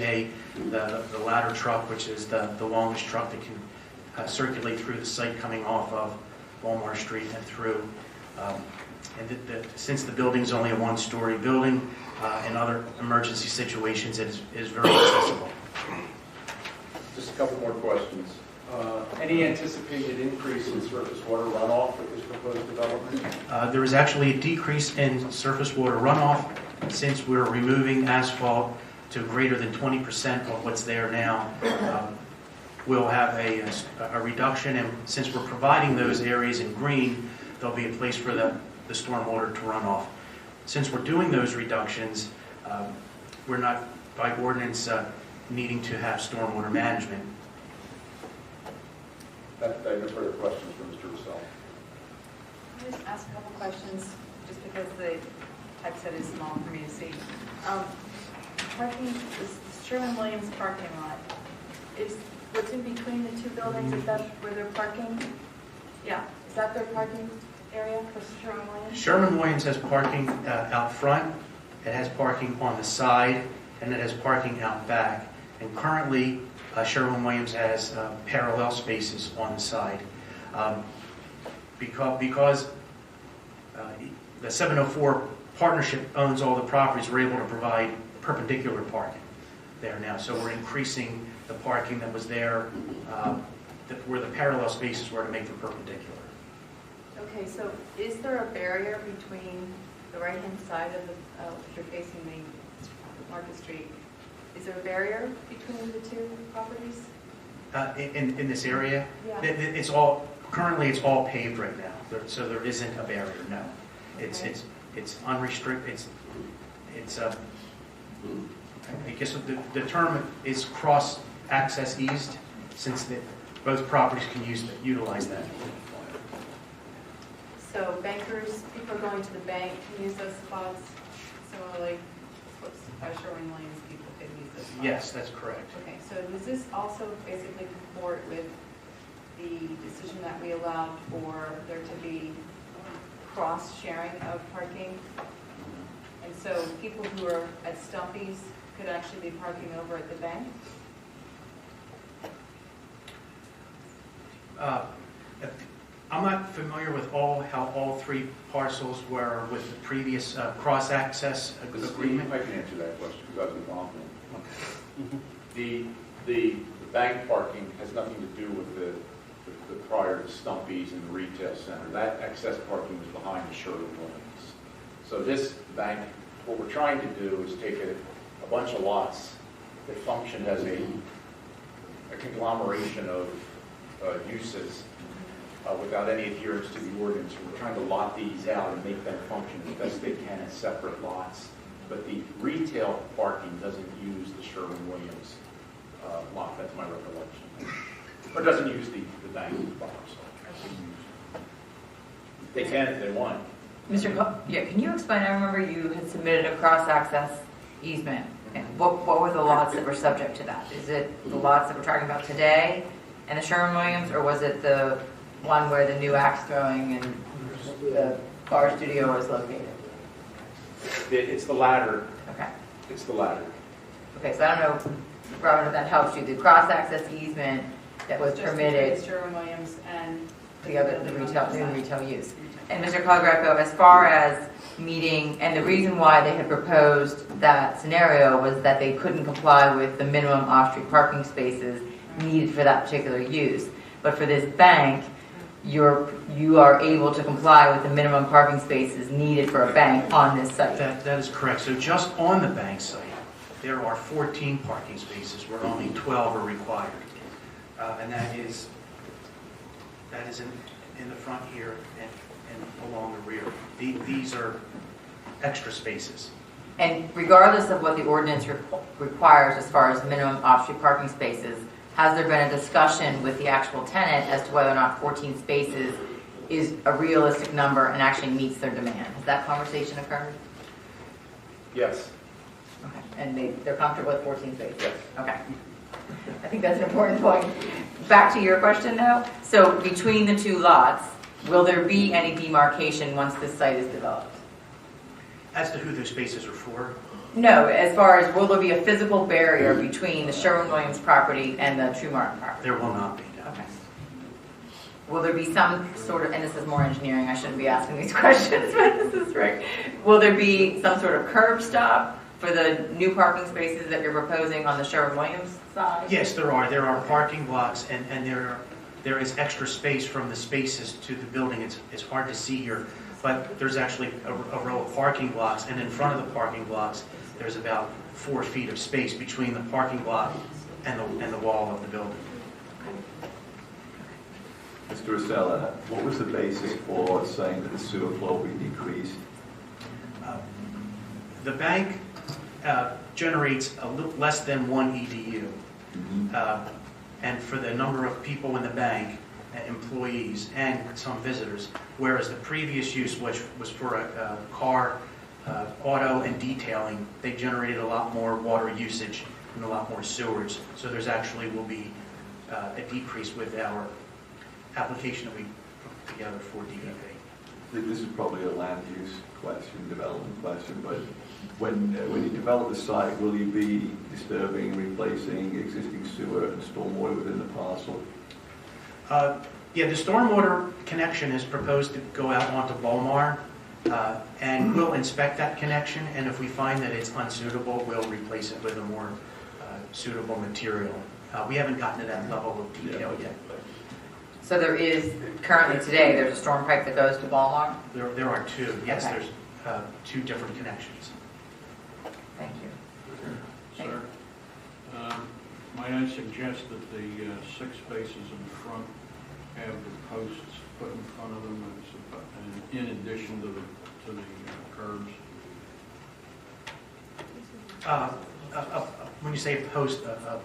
S18: the ladder truck, which is the longest truck that can circulate through the site coming off of Walmart Street and through. Since the building is only a one-story building, in other emergency situations, it is very accessible.
S5: Just a couple more questions. Any anticipated increase in surface water runoff with this proposed development?
S18: There is actually a decrease in surface water runoff since we're removing asphalt to greater than 20% of what's there now. We'll have a reduction, and since we're providing those areas in green, there'll be a place for the stormwater to run off. Since we're doing those reductions, we're not, by ordinance, needing to have stormwater management.
S5: I have no further questions for Mr. Russell.
S1: Can I just ask a couple questions, just because the typeset is small for me to see? Parking, this Sherwin-Williams parking lot, is what's in between the 2 buildings, is that where they're parking? Yeah, is that their parking area for Sherwin-Williams?
S18: Sherwin-Williams has parking out front, it has parking on the side, and it has parking out back. And currently, Sherwin-Williams has parallel spaces on the side. Because the 704 partnership owns all the properties, we're able to provide perpendicular parking there now. So we're increasing the parking that was there where the parallel spaces were to make them perpendicular.
S1: Okay, so is there a barrier between the right-hand side of the, if you're facing the Market Street, is there a barrier between the 2 properties?
S18: In this area?
S1: Yeah.
S18: Currently it's all paved right now, so there isn't a barrier, no. It's unrestricted, I guess the term is cross-access eased, since both properties can utilize that.
S3: So bankers, people going to the bank can use those spots, similarly, by Sherwin-Williams, people can use those spots?
S18: Yes, that's correct.
S3: Okay, so does this also basically comport with the decision that we allowed for there to be cross-sharing of parking? And so people who are at Stumpy's could actually be parking over at the bank?
S18: I'm not familiar with how all three parcels were with the previous cross-access agreement.
S5: I can answer that question because I was involved in it. The bank parking has nothing to do with the prior to Stumpy's and the retail center. That excess parking was behind the Sherwin-Williams. So this bank, what we're trying to do is take a bunch of lots that function as a conglomeration of uses without any adherence to the ordinance. We're trying to lot these out and make them function as best they can as separate lots. But the retail parking doesn't use the Sherwin-Williams lot, that's my recollection. Or doesn't use the bank box. They can if they want.
S9: Yeah, can you explain, I remember you had submitted a cross-access easement. And what were the lots that were subject to that? Is it the lots that we're talking about today and the Sherwin-Williams, or was it the one where the new axe throwing and the bar studio was located?
S5: It's the latter.
S9: Okay.
S5: It's the latter.
S9: Okay, so I don't know, Robin, if that helps you. The cross-access easement that was
S3: Just
S9: permitted,
S3: between Sherwin-Williams and
S9: the other, the new retail use. And Mr. Colgreco, as far as meeting, and the reason why they had proposed that scenario was that they couldn't comply with the minimum off-street parking spaces needed for that particular use. But for this bank, you are able to comply with the minimum parking spaces needed for a bank on this site.
S18: That is correct. So just on the bank site, there are 14 parking spaces where only 12 are required. And that is in the front here and along the rear. These are extra spaces.
S9: And regardless of what the ordinance requires as far as minimum off-street parking spaces, has there been a discussion with the actual tenant as to whether or not 14 spaces is a realistic number and actually meets their demand? Has that conversation occurred?
S5: Yes.
S9: Okay. And they're comfortable with 14 spaces?
S5: Yes.
S9: Okay. I think that's an important point. Back to your question though. So between the two lots, will there be any demarcation once this site is developed?
S18: As to who those spaces are for?
S9: No, as far as will there be a physical barrier between the Sherwin-Williams property and the True Martin property?
S18: There will not be, no.
S9: Okay. Will there be some sort of, and this is more engineering, I shouldn't be asking these questions, but this is right. Will there be some sort of curb stop for the new parking spaces that you're proposing on the Sherwin-Williams side?
S18: Yes, there are. There are parking blocks, and there is extra space from the spaces to the building. It's hard to see here, but there's actually a row of parking blocks, and in front of the parking blocks, there's about 4 feet of space between the parking block and the wall of the building.
S10: Mr. Rosella, what was the basis for saying that the sewer flow will be decreased?
S18: The bank generates a little less than 1 EDU. And for the number of people in the bank, employees and some visitors, whereas the previous use, which was for a car, auto and detailing, they generated a lot more water usage and a lot more sewage. So there's actually will be a decrease with our application that we put together for DEP.
S10: This is probably a land use question, development question, but when you develop the site, will you be disturbing, replacing existing sewer and stormwater within the parcel?
S18: Yeah, the stormwater connection is proposed to go out onto Bomar, and we'll inspect that connection, and if we find that it's unsuitable, we'll replace it with a more suitable material. We haven't gotten to that level of detail yet.
S9: So there is, currently today, there's a storm pipe that goes to Balmar?
S18: There are 2. Yes,
S9: Okay.
S18: there's 2 different connections.
S9: Thank you.
S17: Sir, might I suggest that the 6 spaces in front have the posts put in front of them in addition to the curbs?
S18: When you say post, a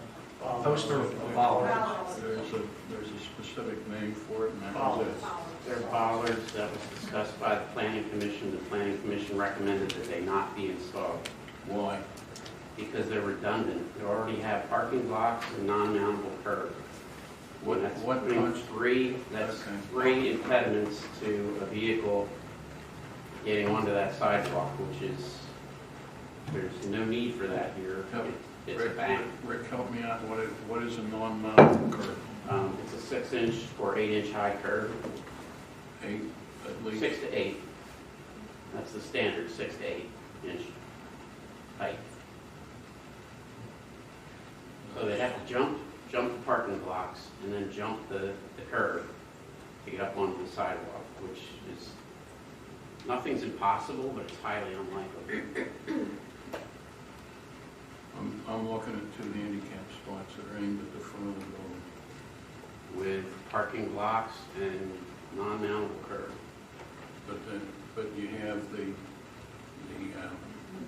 S18: post or a bollard?
S17: a specific name for it, and that was
S12: Bollards.
S17: it.
S12: They're bollards that was discussed by the planning commission. The planning commission recommended that they not be installed
S17: Why?
S12: because they're redundant. They already have parking blocks and non-mountable curb.
S17: What
S12: That's
S17: const-
S12: that's
S17: Okay.
S12: 3 impediments to a vehicle getting onto that sidewalk, which is, there's no need for that here.
S17: Help.
S12: It's a bank.
S17: Rick, help me out, what is a non-mountable curb?
S12: It's a 6-inch or 8-inch high curb,
S17: 8 at least?
S12: 6 to 8. That's the standard, 6 to 8 inch height. So they have to jump the parking blocks and then jump the curb to get up onto the sidewalk, which is, nothing's impossible, but it's highly unlikely.
S17: I'm looking at 2 handicap spots that are aimed at the front of the building.
S12: With parking blocks and non-mountable curb.
S17: But you have the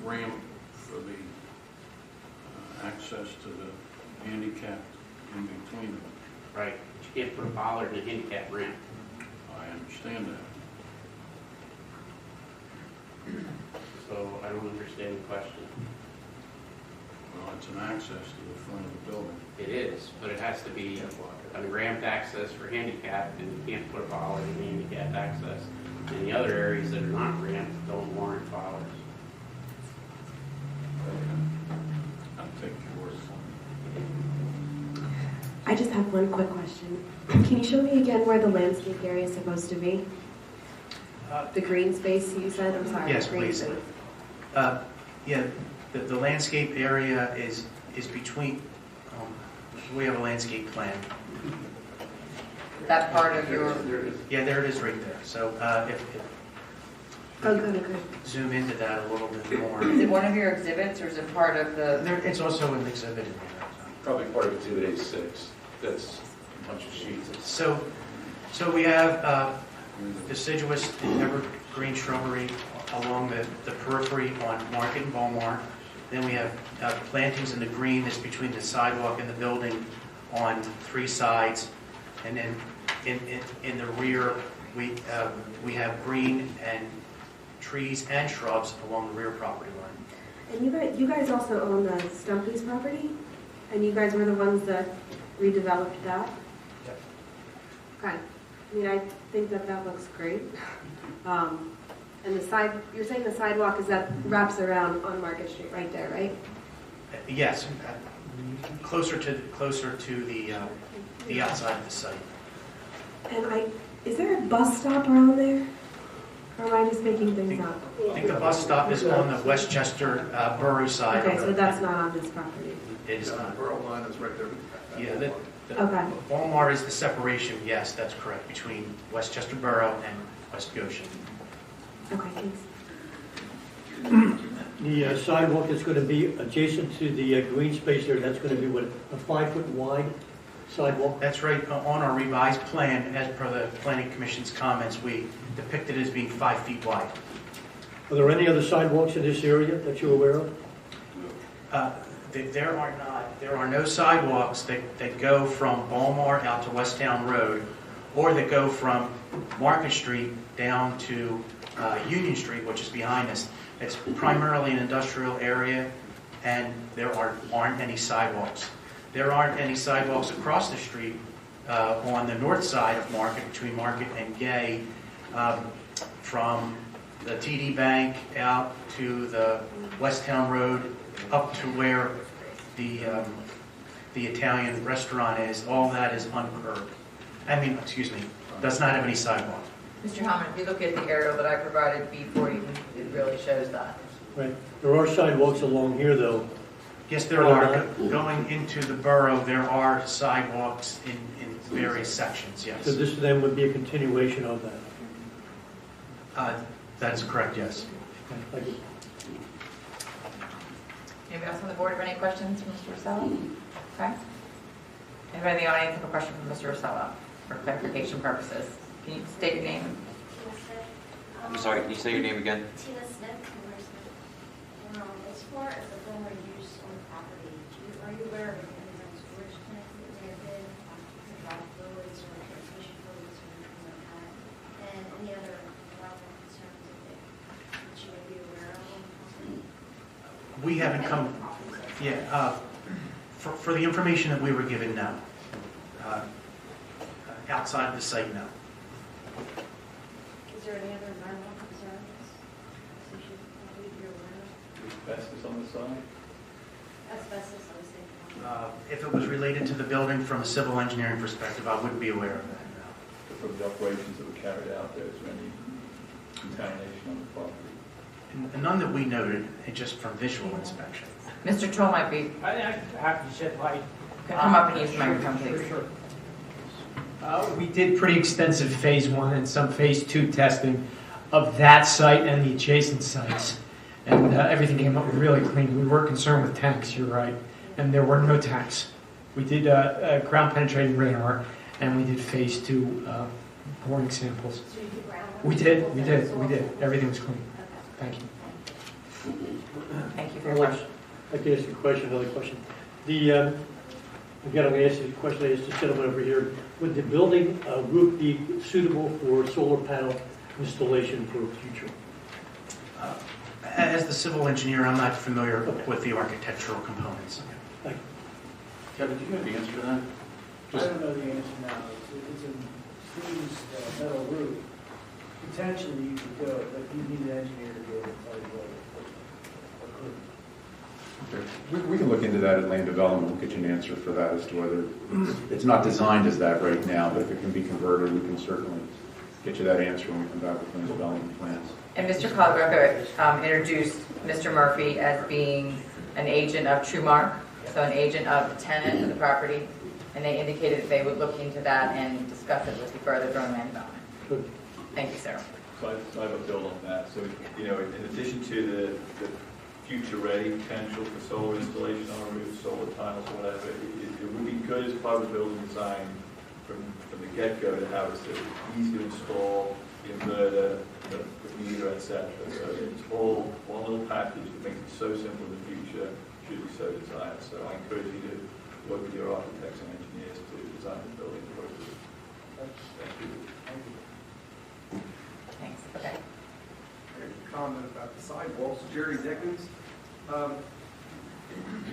S17: ramp for the access to the handicapped in between them.
S12: Right, but you can't put a bollard in a handicap ramp.
S17: I understand that.
S12: So I don't understand the question.
S17: Well, it's an access to the front of the building.
S12: It is, but it has to be a ramped access for handicap, and you can't put a bollard in handicap access. And the other areas that are not ramped don't warrant bollards.
S17: I'll take your word for
S8: I just have one quick question. Can you show me again where the landscape area is supposed to be? The green space you said? I'm sorry.
S18: Yes,
S8: green
S18: please.
S8: space.
S18: Yeah, the landscape area is between, we have a landscape plan.
S9: That's part of your,
S18: Yeah, there it is right there. So if
S8: Oh, good, good.
S18: zoom into that a little bit more.
S9: is it one of your exhibits or is it part of the?
S18: It's also an exhibit in there.
S5: Probably part of Exhibit A6. That's a bunch of sheets.
S18: So we have deciduous and evergreen shrubbery along the periphery on Market and Beaumont. Then we have plantings in the green that's between the sidewalk and the building on 3 sides. And then in the rear, we have green and trees and shrubs along the rear property line.
S8: And you guys also own the Stumpy's property? And you guys were the ones that redeveloped that?
S18: Yep.
S8: Okay. I mean, I think that looks great. And you're saying the sidewalk is that wraps around on Market Street right there, right?
S18: Yes, closer to the outside of the site.
S8: And is there a bus stop around there? Or am I just making things up?
S18: I think the bus stop is on the Westchester Borough side.
S8: Okay, so that's not on this property.
S18: It is
S11: The
S18: not.
S11: borough line is right there.
S18: Yeah,
S8: Okay.
S18: Walmart is the separation, yes, that's correct, between Westchester Borough and West Goshen.
S8: Okay, thanks.
S6: The sidewalk that's going to be adjacent to the green space there, that's going to be what, a 5-foot wide sidewalk?
S18: That's right, on our revised plan, as per the Planning Commission's comments, we depicted it as being 5 feet wide.
S6: Are there any other sidewalks in this area that you're aware of?
S18: There are not. There are no sidewalks that go from Beaumont out to West Town Road, or that go from Market Street down to Union Street, which is behind us. It's primarily an industrial area, and there aren't any sidewalks. There aren't any sidewalks across the street on the north side of Market, between Market and Gay, from the TD Bank out to the West Town Road, up to where the Italian restaurant is. All that is uncurbed. Does not have any sidewalk.
S9: Mr. Hammond, if you look at the aerial that I provided before you, it really shows that.
S6: Right. There are sidewalks along here, though.
S18: Yes, there are. Going into the borough, there are sidewalks in various sections, yes.
S6: So this then would be a continuation of that?
S18: That is correct, yes.
S6: Thank you.
S9: Anybody else on the board have any questions for Mr. Rosella? Okay. Anybody in the audience have a question for Mr. Rosella for clarification purposes? Can you state your name?
S20: I'm sorry, can you say your name again?
S13: Tina Smith, as far as the former use on the property, are you aware of any storage tanks that may have been, hydraulic fluids or
S18: We haven't come, for the information that we were given, no. Outside the site, no.
S8: Is there any other environmental concerns? You're aware
S10: Asbestos on the side?
S8: of? Asbestos on the same.
S18: If it was related to the building from a civil engineering perspective, I wouldn't be aware of that, no.
S10: From the operations that were carried out there, is there any contamination on the property?
S18: None that we noted, just from visual inspection.
S9: Mr. Troll might be,
S21: I have to shed light.
S9: come up and use the microphone, please.
S21: Sure. We did pretty extensive phase 1 and some phase 2 testing of that site and the adjacent sites. And everything came up really clean. We were concerned with tanks, you're right. And there were no tanks. We did ground penetrating radar and we did phase 2 boring samples.
S8: So you did ground?
S21: We did. Everything was clean. Thank you.
S9: Thank you for your question.
S6: I'd like to ask you a question, another question. Again, I'm going to ask you a question I asked the gentleman over here. Would the building roof be suitable for solar panel installation for the future?
S18: As the civil engineer, I'm not familiar with the architectural components.
S6: Thank you.
S5: Kevin, do you have the answer to that?
S4: I don't know the answer now. It's a fused metal roof. Potentially you could go, but you need an engineer to be able to tell you whether it could.
S19: Okay. We can look into that at land development. We'll get you an answer for that as to whether it's not designed as that right now, but if it can be converted, we can certainly get you that answer when we come back with land development plans.
S9: And Mr. Caldwell introduced Mr. Murphy as being an agent of TrueMark, so an agent of the tenant of the property, and they indicated that they would look into that and discuss it with you further during land development.
S6: Good.
S9: Thank you, sir.
S10: So I have a build on that. So, in addition to the future-ready potential for solar installation on a roof, solar tiles, or whatever, it would be good as part of the building design from the get-go to have it easy to install, the inverter, the meter, etc. So it's all one little package that makes it so simple in the future, should be so desired. So I encourage you to work with your architects and engineers to design the building appropriately. Thank you.
S9: Thanks. Okay.
S15: Comment about the sidewalks, Jerry Dickens.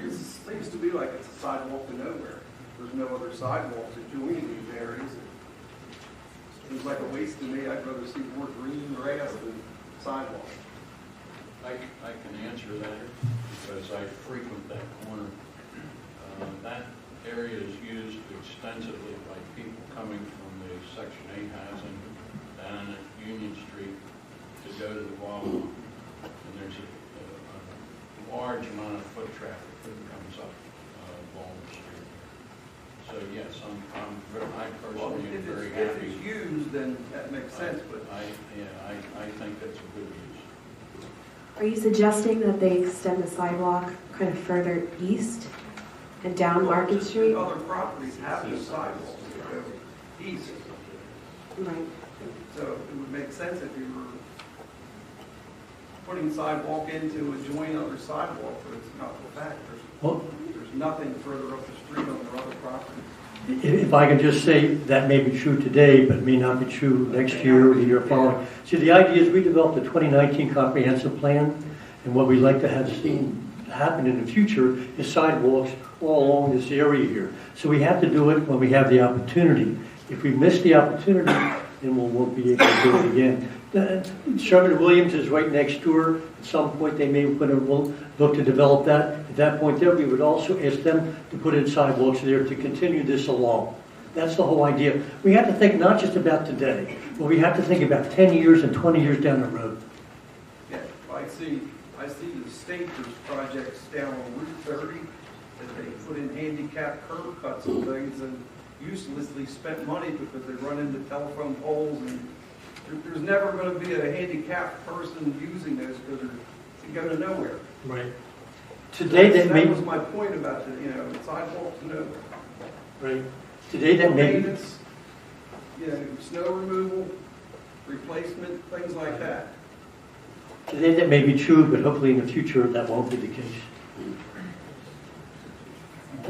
S15: It seems to be like it's a sidewalk to nowhere. There's no other sidewalks adjoining these areas. It seems like a waste to me. I'd rather see more green grass than sidewalks.
S17: I can answer that because I frequent that corner. That area is used extensively by people coming from the Section 8 housing down at Union Street to go to the Wawa. And there's a large amount of foot traffic that comes up Walnut Street. So yes, I personally am very happy.
S15: If it's used, then that makes sense, but
S17: I think that's a good use.
S8: Are you suggesting that they extend the sidewalk kind of further east and down Market Street?
S15: other properties have the sidewalks that go east.
S8: Right.
S15: So it would make sense if you were putting sidewalk in to adjoin other sidewalk, but it's not the fact. There's nothing further up the street on their other property.
S6: If I can just say, that may be true today, but may not be true next year or the year following. See, the idea is we developed a 2019 comprehensive plan, and what we'd like to have seen happen in the future is sidewalks all along this area here. So we have to do it when we have the opportunity. If we miss the opportunity, then we won't be able to do it again. Sherman-Williams is right next door. At some point, they may look to develop that. At that point there, we would also ask them to put in sidewalks there to continue this along. That's the whole idea. We have to think not just about today, but we have to think about 10 years and 20 years down the road.
S15: Yeah, I see the state, there's projects down on Route 30 that they put in handicap curb cuts and things and uselessly spent money because they run into telephone poles, and there's never going to be a handicapped person using those because they go to nowhere.
S6: Right. Today
S15: that was my point about the sidewalks to nowhere.
S6: Right. Today that may
S15: maintenance, snow removal, replacement, things like that.
S6: Today that may be true, but hopefully in the future that won't be the case.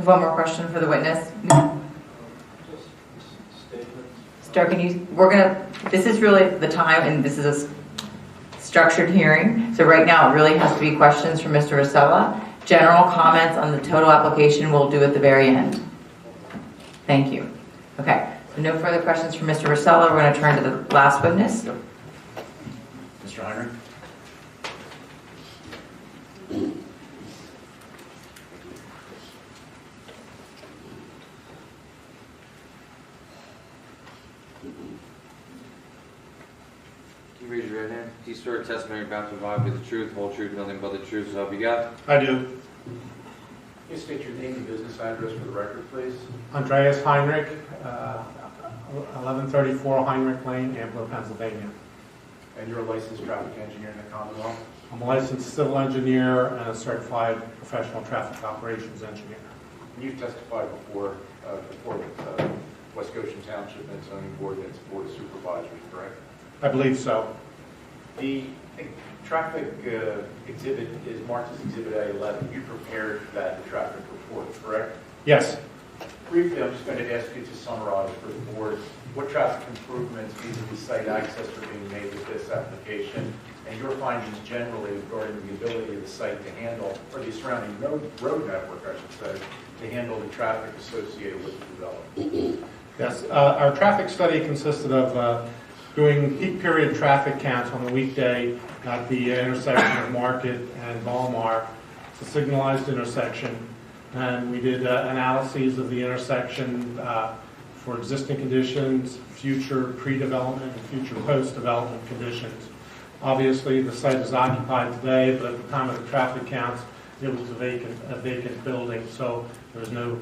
S9: One more question for the witness. Sir, this is really the time, and this is a structured hearing. So right now, it really has to be questions from Mr. Rosella. General comments on the total application we'll do at the very end. Thank you. Okay, so no further questions from Mr. Rosella. We're going to turn to the last witness.
S19: Mr. Heinrich?
S20: Can you raise your right hand? Do you swear testimony you're about to provide with the truth, whole truth, nothing but the truth, so help you God?
S7: I do.
S5: Can you state your name and business address for the record, please?
S7: Andreas Heinrich, 1134 Heinrich Lane, Ambler, Pennsylvania.
S5: And you're a licensed traffic engineer in the Commonwealth?
S7: I'm a licensed civil engineer and a certified professional traffic operations engineer.
S5: And you've testified before the West Goshen Township and Zoning Board and its Board of Supervisors, correct?
S7: I believe so.
S5: The traffic exhibit is marked as Exhibit A11. You prepared that traffic report, correct?
S7: Yes.
S5: Briefly, I'm just going to ask you to summarize for the board what traffic improvements vis-a-vis site access are being made with this application, and your findings generally regarding the ability of the site to handle, or the surrounding road network, I should say, to handle the traffic associated with the development.
S7: Yes. Our traffic study consisted of doing peak period traffic counts on a weekday at the intersection of Market and Balmar. It's a signalized intersection. And we did analyses of the intersection for existing conditions, future pre-development, and future post-development conditions. Obviously, the site is occupied today, but at the time of the traffic counts, it was a vacant building, so there was no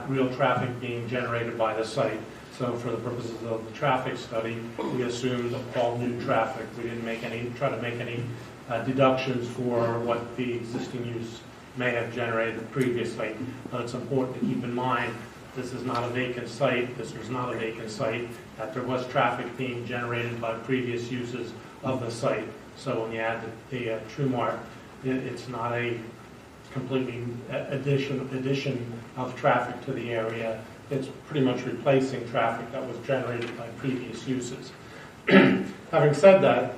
S7: real traffic being generated by the site. So for the purposes of the traffic study, we assumed all new traffic. We didn't try to make any deductions for what the existing use may have generated previously. But it's important to keep in mind this is not a vacant site. This was not a vacant site. That there was traffic being generated by previous uses of the site. So when you add the TrueMark, it's not a completely addition of traffic to the area. It's pretty much replacing traffic that was generated by previous uses. Having said that,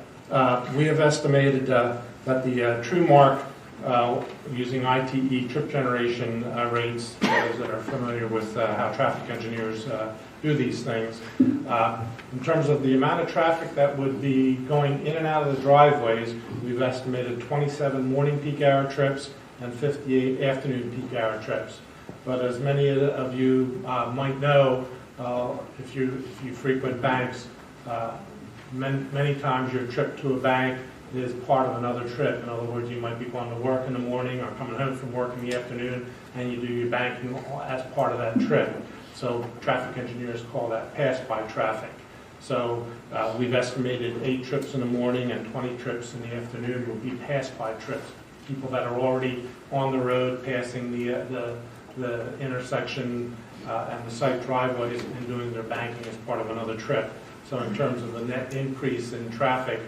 S7: we have estimated that the TrueMark using ITE trip generation rates, those that are familiar with how traffic engineers do these things. In terms of the amount of traffic that would be going in and out of the driveways, we've estimated 27 morning peak hour trips and 58 afternoon peak hour trips. But as many of you might know, if you frequent banks, many times your trip to a bank is part of another trip. In other words, you might be going to work in the morning or coming home from work in the afternoon, and you do your banking as part of that trip. So traffic engineers call that pass-by traffic. So we've estimated 8 trips in the morning and 20 trips in the afternoon will be pass-by trips. People that are already on the road passing the intersection and the site driveways and doing their banking as part of another trip. So in terms of the net increase in traffic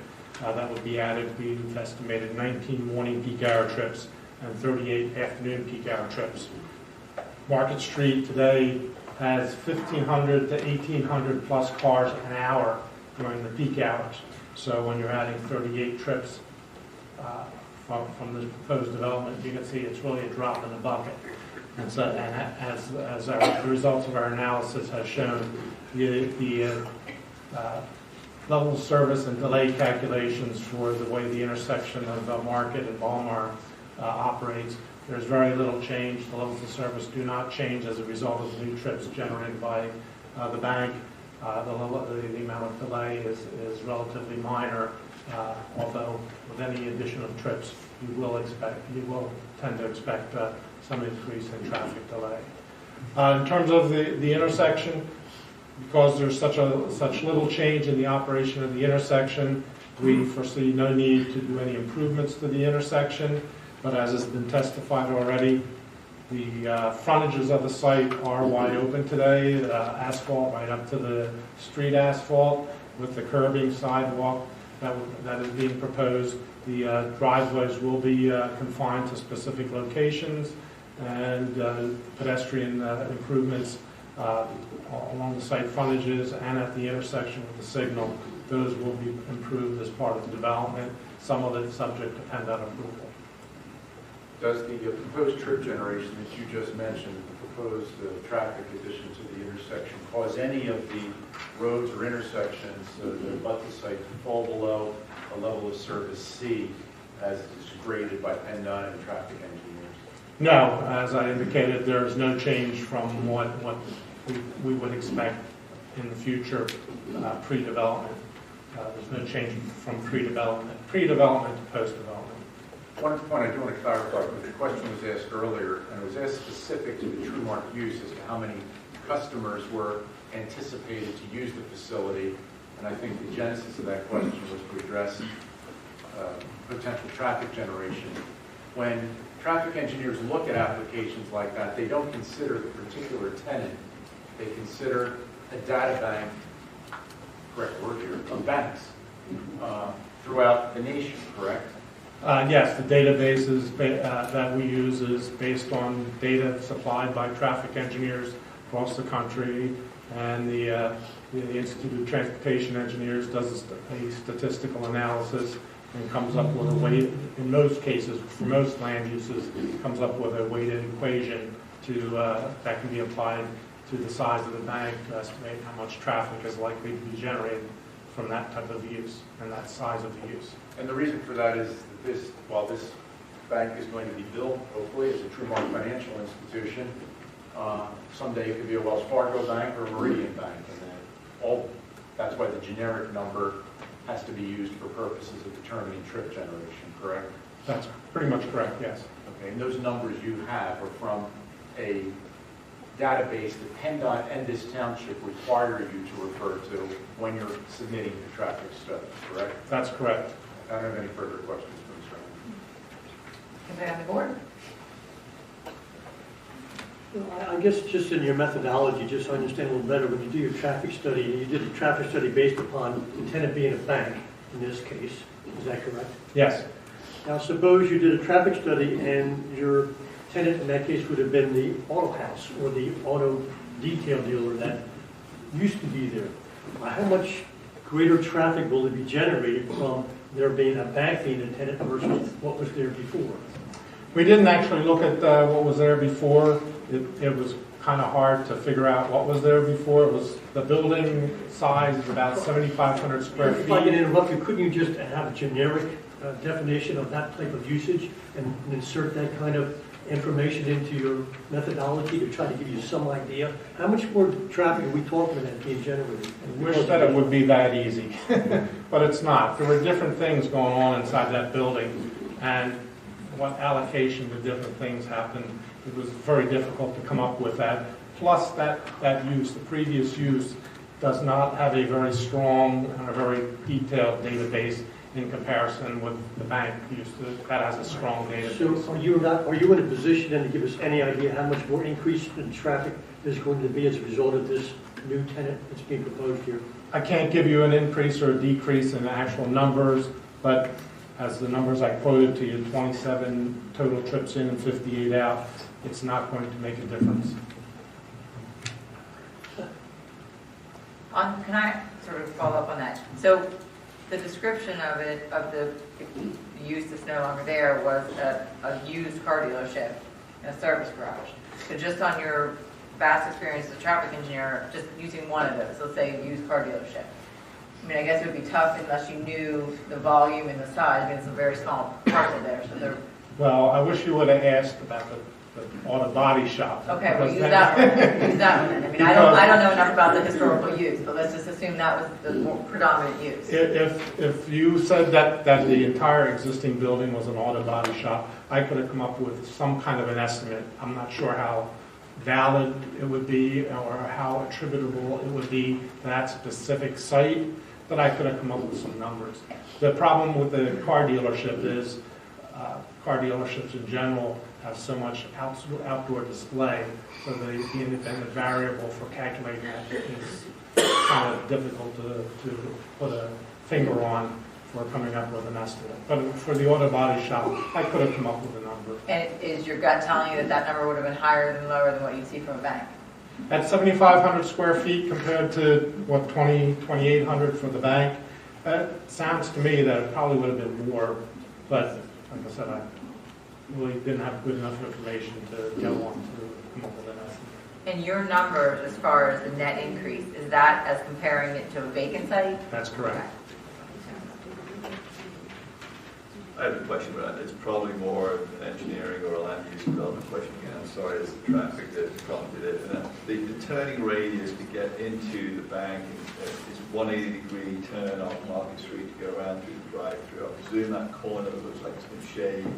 S7: that would be added, we've estimated 19 morning peak hour trips and 38 afternoon peak hour trips. Market Street today has 1,500 to 1,800 plus cars an hour during the peak hours. So when you're adding 38 trips from the proposed development, you can see it's really a drop in the bucket. And so, as the results of our analysis has shown, the level of service and delay calculations for the way the intersection of Market and Balmar operates, there's very little change. The levels of service do not change as a result of the new trips generated by the bank. The amount of delay is relatively minor, although with any addition of trips, you will tend to expect some increase in traffic delay. In terms of the intersection, because there's such little change in the operation of the intersection, we foresee no need to do any improvements to the intersection. But as has been testified already, the frontages of the site are wide open today, asphalt right up to the street asphalt with the curbing sidewalk that is being proposed. The driveways will be confined to specific locations, and pedestrian improvements along the site frontages and at the intersection with the signal, those will be improved as part of the development. some of it subject to PennDOT approval.
S5: Does the proposed trip generation that you just mentioned, the proposed traffic addition to the intersection, cause any of the roads or intersections that abut the site to fall below a level of service C as is graded by PennDOT and traffic engineers?
S7: No, as I indicated, there is no change from what we would expect in the future pre-development. There's no change from pre-development to post-development.
S5: One point I do want to clarify, because the question was asked earlier, and it was asked specific to the TrueMark use as to how many customers were anticipated to use the facility, and I think the genesis of that question was to address potential traffic generation. When traffic engineers look at applications like that, they don't consider the particular tenant. They consider a data bank, correct word here, of banks throughout the nation, correct?
S7: Yes, the databases that we use is based on data supplied by traffic engineers across the country, and the Institute of Transportation Engineers does a statistical analysis and comes up with a weight, in most cases, for most land uses, comes up with a weighted equation that can be applied to the size of the bank to estimate how much traffic is likely to be generated from that type of use and that size of the use.
S5: And the reason for that is that while this bank is going to be built, hopefully, as a TrueMark financial institution, someday it could be a Wells Fargo bank or a Meridian bank, and that's why the generic number has to be used for purposes of determining trip generation, correct?
S7: That's pretty much correct, yes.
S5: Okay, and those numbers you have are from a database that PennDOT and this township require you to refer to when you're submitting the traffic study, correct?
S7: That's correct.
S5: I don't have any further questions for Mr.
S9: Anybody on the board?
S6: I guess just in your methodology, just so I understand a little better, when you do your traffic study, you did a traffic study based upon the tenant being a bank, in this case, is that correct?
S7: Yes.
S6: Now suppose you did a traffic study and your tenant in that case would have been the auto house or the auto detail dealer that used to be there. How much greater traffic will it be generated from there being a bank being a tenant versus what was there before?
S7: We didn't actually look at what was there before. It was kind of hard to figure out what was there before. It was the building size is about 7,500 square feet.
S6: If I can interrupt you, couldn't you just have a generic definition of that type of usage and insert that kind of information into your methodology to try to give you some idea? How much more traffic are we talking about being generated?
S7: I wish that it would be that easy, but it's not. There were different things going on inside that building, and what allocation to different things happened, it was very difficult to come up with that. Plus, that use, the previous use, does not have a very strong and a very detailed database in comparison with the bank use that has a strong database.
S6: So are you in a position then to give us any idea how much more increase in traffic there's going to be as a result of this new tenant that's being proposed here?
S7: I can't give you an increase or a decrease in actual numbers, but as the numbers I quoted to you, 27 total trips in and 58 out, it's not going to make a difference.
S9: Can I sort of follow up on that? So the description of it, of the use that's no longer there, was a used car dealership and a service garage. So just on your vast experience as a traffic engineer, just using one of those, let's say a used car dealership. I mean, I guess it would be tough unless you knew the volume and the size. I mean, it's a very small parcel there, so they're...
S7: Well, I wish you would have asked about the auto body shop.
S9: Okay, we'll use that one. Use that one then. I mean, I don't know enough about the historical use, but let's just assume that was the more predominant use.
S7: If you said that the entire existing building was an auto body shop, I could have come up with some kind of an estimate. I'm not sure how valid it would be or how attributable it would be to that specific site, but I could have come up with some numbers. The problem with the car dealership is car dealerships in general have so much outdoor display, so the independent variable for calculating that is kind of difficult to put a finger on for coming up with an estimate. But for the auto body shop, I could have come up with a number.
S9: And is your gut telling you that that number would have been higher than lower than what you'd see from a bank?
S7: At 7,500 square feet compared to, what, 2,800 for the bank, It sounds to me that it probably would have been more, but like I said, I really didn't have good enough information to go on to come up with an estimate.
S9: And your number, as far as the net increase, is that as comparing it to a vacant site?
S7: That's correct.
S10: I have a question around it. It's probably more an engineering or a land use development question again. I'm sorry, it's the traffic that prompted it. And the turning radius to get into the bank is 180-degree turn off Market Street to go around through the drive-through. I presume that corner that looks like it's been shaved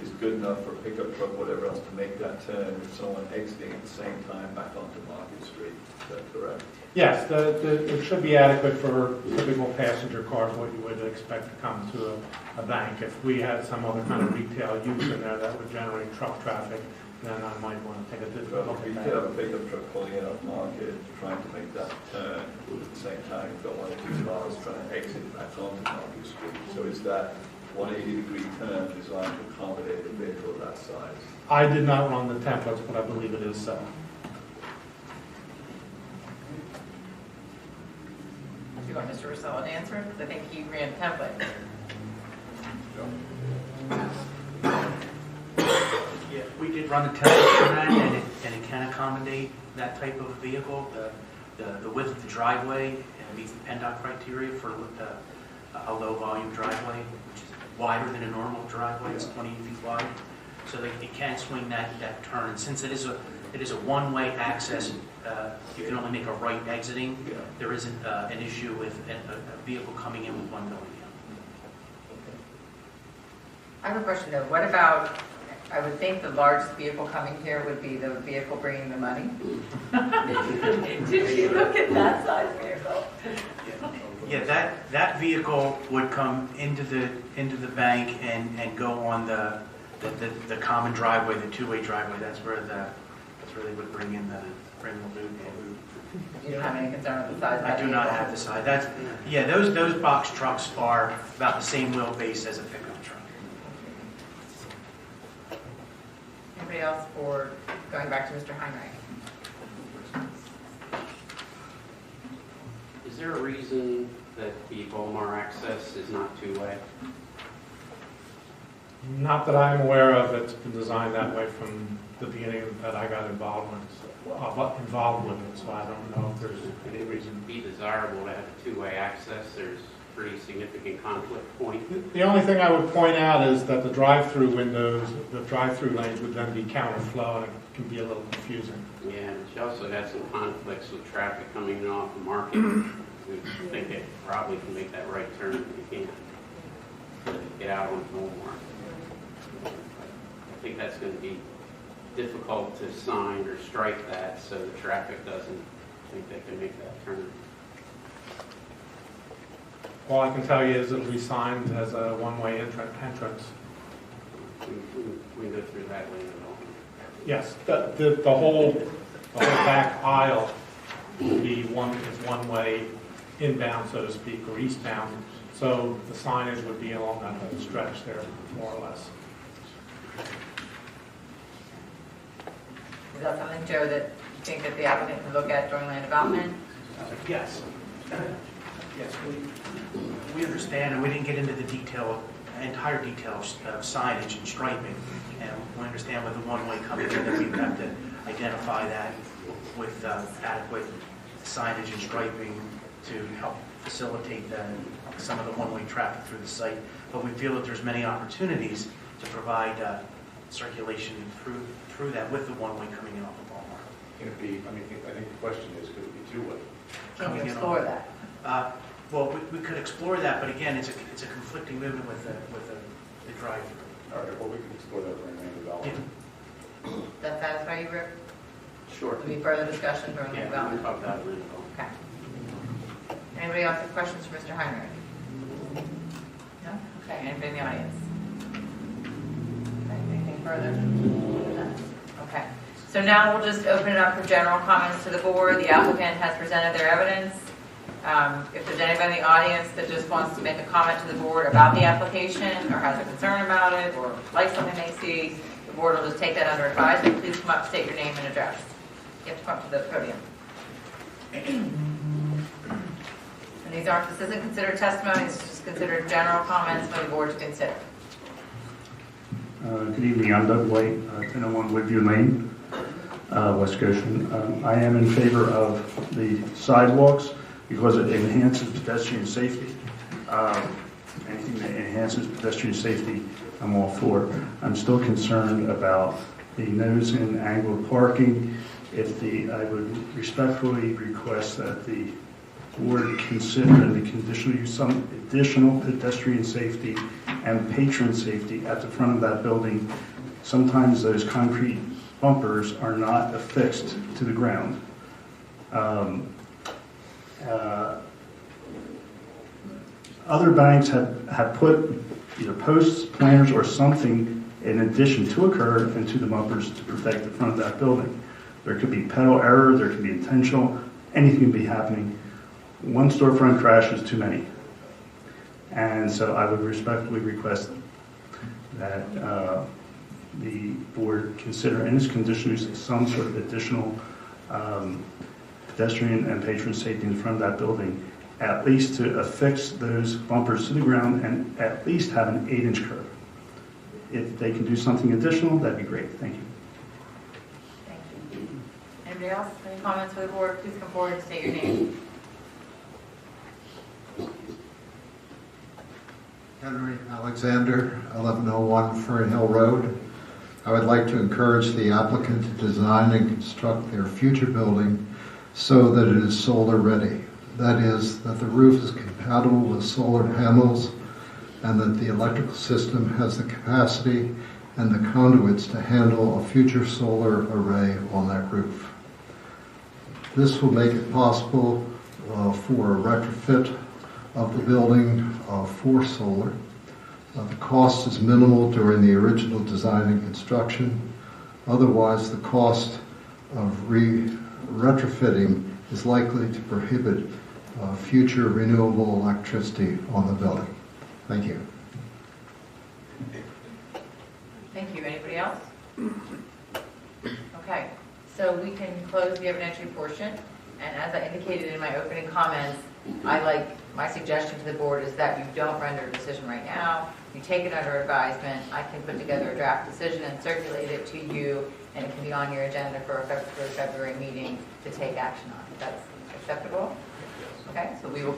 S10: is good enough for a pickup truck, whatever else, to make that turn with someone exiting at the same time back onto Market Street. Is that correct?
S7: Yes, it should be adequate for typical passenger cars, what you would expect to come to a bank. If we had some other kind of retail use in there that would generate truck traffic, then I might want to take a different look
S10: You
S7: at
S10: could
S7: that.
S10: have a pickup truck pulling in off Market, trying to make that turn. At the same time, you've got one or two cars trying to exit back onto Market Street. So is that 180-degree turn designed to accommodate a vehicle of that size?
S7: I did not run the templates, but I believe it is so.
S9: Do you want Mr. Russell to answer it? Because I think he ran a template.
S18: Yeah, we did run a template for that, and it can accommodate that type of vehicle. The width of the driveway meets the PennDOT criteria for a low-volume driveway, which is wider than a normal driveway. It's 20 feet wide, so it can swing that turn. And since it is a one-way access, you can only make a right exiting. There isn't an issue with a vehicle coming in with one going out.
S9: I have a question though. What about, I would think the largest vehicle coming here would be the vehicle bringing the money. Did you look at that size vehicle?
S18: Yeah, that vehicle would come into the bank and go on the common driveway, the two-way driveway. That's where they would bring in the loot.
S9: You don't have any concern with the size of that
S18: I do not
S9: vehicle?
S18: have the size. Those box trucks are about the same wheelbase as a pickup truck.
S9: Anybody else for going back to Mr. Heinrich?
S12: Is there a reason that the Volmar access is not two-way?
S7: Not that I'm aware of. It's been designed that way from the beginning that I got involved with it, so I don't know if there's any reason.
S12: It would be desirable to have a two-way access. There's pretty significant conflict point.
S7: The only thing I would point out is that the drive-through windows, the drive-through lanes would then be counterflow, and it can be a little confusing.
S12: Yeah, but you also have some conflicts with traffic coming in off the Market. We think it probably can make that right turn if you can't get out on Volmar. I think that's going to be difficult to sign or strike that so the traffic doesn't think they can make that turn.
S7: All I can tell you is it'll be signed as a one-way entrance.
S12: We go through that lane at all.
S7: Yes, the whole back aisle will be one way inbound, so to speak, or eastbound. So the signage would be along that whole stretch there, more or less.
S9: Is that something, Joe, that you think that the applicant can look at during land development?
S18: Yes. Yes, we understand, and we didn't get into the entire details of signage and striping. And we understand with the one-way coming in that we would have to identify that with adequate signage and striping to help facilitate some of the one-way traffic through the site. But we feel that there's many opportunities to provide circulation through that with the one-way coming in off of Walmart.
S5: Can it be, I think the question is, could it be two-way?
S9: Can you explore that?
S18: Well, we could explore that, but again, it's a conflicting movement with the drive-through.
S5: All right, well, we can explore that during land development.
S9: Does that satisfy you, Rick?
S12: Sure.
S9: Will be further discussion during
S12: Yeah,
S9: land
S12: we
S9: development?
S12: can talk about it later on.
S9: Okay. Anybody else have questions for Mr. Heinrich? No? Okay, anybody in the audience? Okay, anything further? No? Okay. So now we'll just open it up for general comments to the board. The applicant has presented their evidence. If there's anybody in the audience that just wants to make a comment to the board about the application or has a concern about it or likes something they see, the board will just take that under advisement. Please come up, state your name and address. You have to come up to the podium. And this isn't considered testimony, this is just considered general comments for the board to consider.
S16: Good evening, I'm Doug White, 1001 Woodview Lane, West Goshen. I am in favor of the sidewalks because it enhances pedestrian safety. Anything that enhances pedestrian safety, I'm all for. I'm still concerned about the nose and angle parking. I would respectfully request that the board consider in the conditional use some additional pedestrian safety and patron safety at the front of that building. Sometimes those concrete bumpers are not affixed to the ground. Other banks have put either posts, planters, or something in addition to a curb and to the bumpers to protect the front of that building. There could be pedal error, there could be intentional, anything can be happening. One storefront crash is too many. And so I would respectfully request that the board consider in its conditional use some sort of additional pedestrian and patron safety in front of that building, at least to affix those bumpers to the ground and at least have an 8-inch curb. If they can do something additional, that'd be great. Thank you.
S9: Thank you. Anybody else? Any comments for the board? Please come forward and state your name.
S22: Henry Alexander, 1101 Fern Hill Road. I would like to encourage the applicant to design and construct their future building so that it is solar ready. That is, that the roof is compatible with solar panels and that the electrical system has the capacity and the conduits to handle a future solar array on that roof. This will make it possible for a retrofit of the building for solar. The cost is minimal during the original design and construction. Otherwise, the cost of retrofitting is likely to prohibit future renewable electricity on the building. Thank you.
S9: Thank you. Anybody else? Okay, so we can close the evidentiary portion. And as I indicated in my opening comments, my suggestion to the board is that you don't render a decision right now. You take it under advisement. I can put together a draft decision and circulate it to you, and it can be on your agenda for a February meeting to take action on. That's acceptable? Okay, so we will.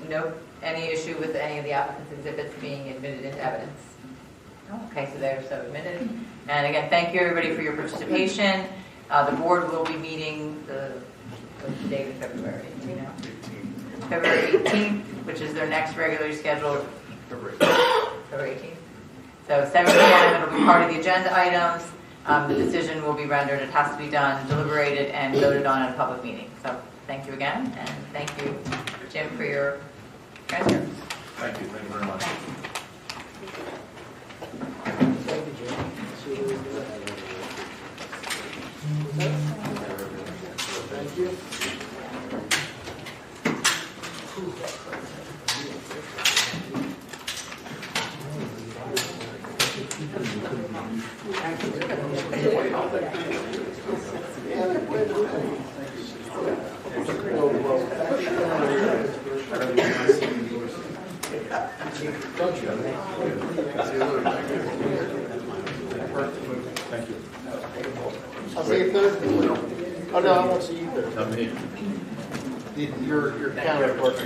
S9: No, any issue with any of the applicant's exhibits being admitted into evidence? Okay, so they're so admitted. And again, thank you everybody for your participation. The board will be meeting what's the date of February? Do you know? February 18th, which is their next regularly scheduled February 18th. So 7 p.m. it'll be part of the agenda items. The decision will be rendered. It has to be done, deliberated, and voted on at a public meeting. So thank you again, and thank you, Jim, for your transcript.
S5: Thank you very much.
S4: Thank you.
S5: Thank you.
S4: I'll see you Thursday. Oh, no, I won't see you Thursday.
S5: I'm here.
S4: Your counterpart.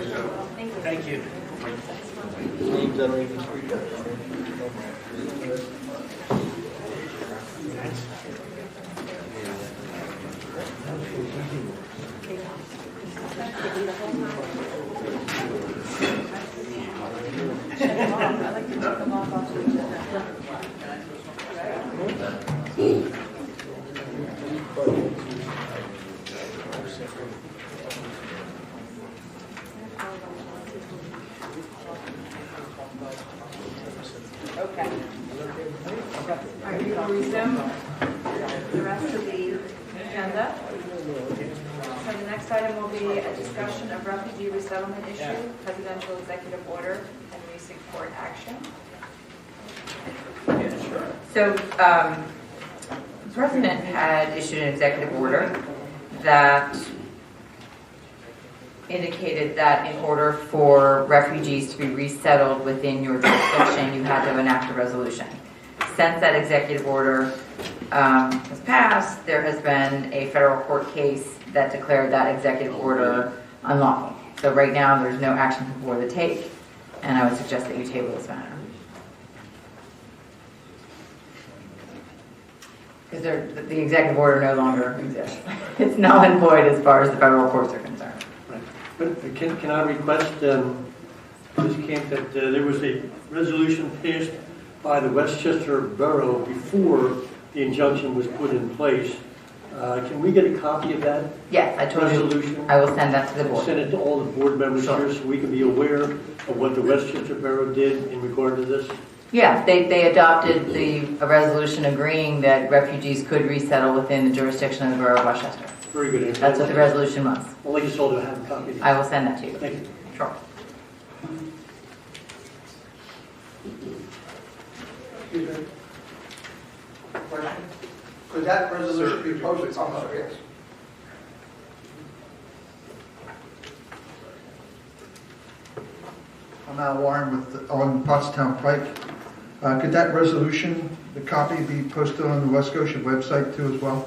S21: Thank you.
S4: Names that are even street.
S1: Okay. All right, we will resume the rest of the agenda. So the next item will be a discussion of refugee resettlement issue, presidential executive order, and recent court action.
S9: So the President had issued an executive order that indicated that in order for refugees to be resettled within your jurisdiction, you had to enact a resolution. Since that executive order was passed, there has been a federal court case that declared that executive order unlawful. So right now, there's no action for the take, and I would suggest that you table this matter. Because the executive order no longer exists. It's null and void as far as the federal courts are concerned.
S6: Right. But can I request, Ms. Camp, that there was a resolution passed by the Westchester Borough before the injunction was put in place. Can we get a copy of that?
S9: Yes, I told
S6: resolution?
S9: you. I will send that to the board.
S6: Send it to all the board members here so we can be aware of what the Westchester Borough did in regard to this.
S9: Yeah, they adopted a resolution agreeing that refugees could resettle within the jurisdiction of the Borough of Westchester.
S6: Very good.
S9: That's what the resolution was.
S6: I'll let you all to have a copy.
S9: I will send that to you.
S6: Thank you.
S9: Sure.
S4: Question? Could that resolution be posted? I'm sorry, yes.
S2: I'm Al Warren on Pottstown Pike. Could that resolution, the copy, be posted on the West Goshen website too as well?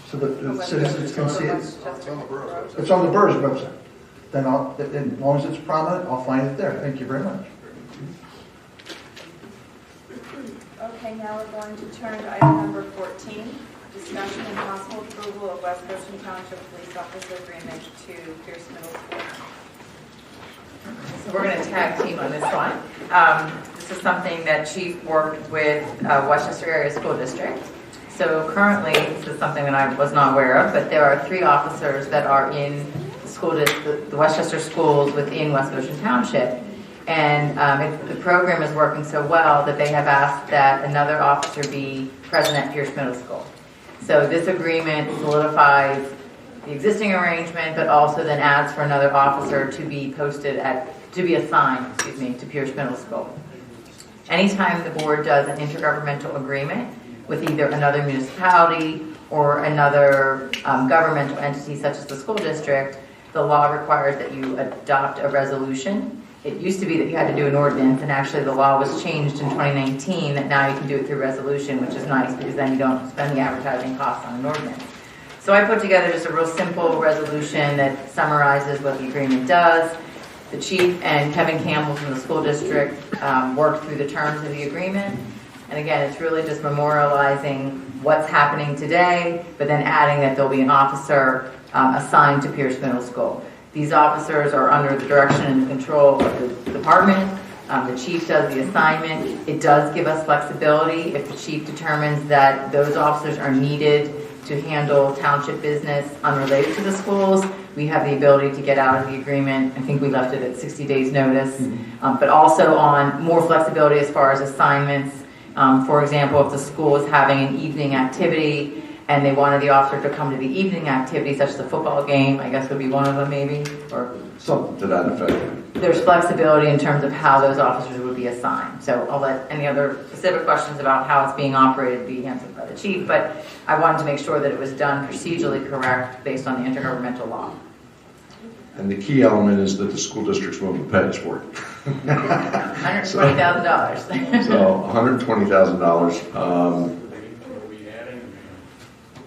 S2: So that the citizens can see it?
S11: It's on the borough's website.
S2: It's on the borough's website. Then as long as it's prominent, I'll find it there. Thank you very much.
S3: Okay, now we're going to turn to item number 14, discussion and possible approval of West Goshen Township Police Officer Agreement to Pierce Middle School.
S9: So we're going to tag team on this one. This is something that Chief worked with Westchester Area School District. So currently, this is something that I was not aware of, but there are 3 officers that are in the Westchester schools within West Goshen Township. And the program is working so well that they have asked that another officer be present at Pierce Middle School. So this agreement solidifies the existing arrangement, but also then adds for another officer to be assigned to Pierce Middle School. Anytime the board does an intergovernmental agreement with either another municipality or another governmental entity such as the school district, the law requires that you adopt a resolution. It used to be that you had to do an ordinance, and actually the law was changed in 2019 that now you can do it through resolution, which is nice because then you don't spend the advertising costs on an ordinance. So I put together just a real simple resolution that summarizes what the agreement does. The chief and Kevin Campbell from the school district worked through the terms of the agreement. And again, it's really just memorializing what's happening today, but then adding that there'll be an officer assigned to Pierce Middle School. These officers are under the direction and control of the department. The chief does the assignment. It does give us flexibility if the chief determines that those officers are needed to handle township business unrelated to the schools. We have the ability to get out of the agreement. I think we left it at 60 days notice, but also on more flexibility as far as assignments. For example, if the school is having an evening activity and they wanted the officer to come to the evening activity, such as a football game, I guess would be one of them maybe, or
S16: Something to that effect.
S9: there's flexibility in terms of how those officers would be assigned. So I'll let any other specific questions about how it's being operated be answered by the chief, but I wanted to make sure that it was done procedurally correct based on the intergovernmental law.
S16: And the key element is that the school district's willing to pay us for it.
S9: $120,000.
S16: So $120,000.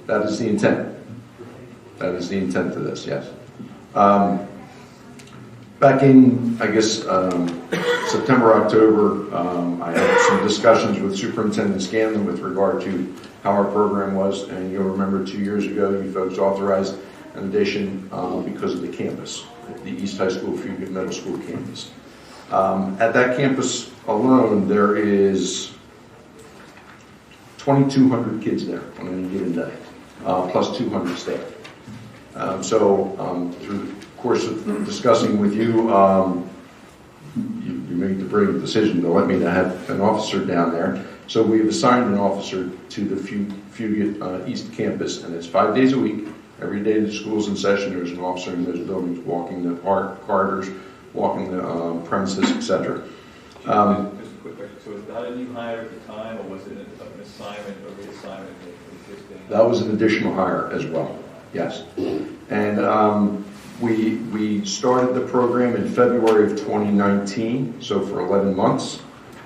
S16: That is the intent. That is the intent of this, yes. Back in, I guess, September, October, I had some discussions with Superintendent Scanlon with regard to how our program was, and you'll remember 2 years ago, you folks authorized an addition because of the campus, the East High School Fugate Middle School campus. At that campus alone, there is 2,200 kids there on any given day, plus 200 staff. So through the course of discussing with you, you made the brave decision to let me have an officer down there. So we've assigned an officer to the Fugate East Campus, and it's 5 days a week. Every day the school's in session, there's an officer in those buildings walking the corridors, walking the premises, etc.
S10: Just a quick question. So was that a new hire at the time, or was it an assignment or reassignment of existing?
S16: That was an additional hire as well, yes. And
S13: We started the program in February of 2019, so for 11 months,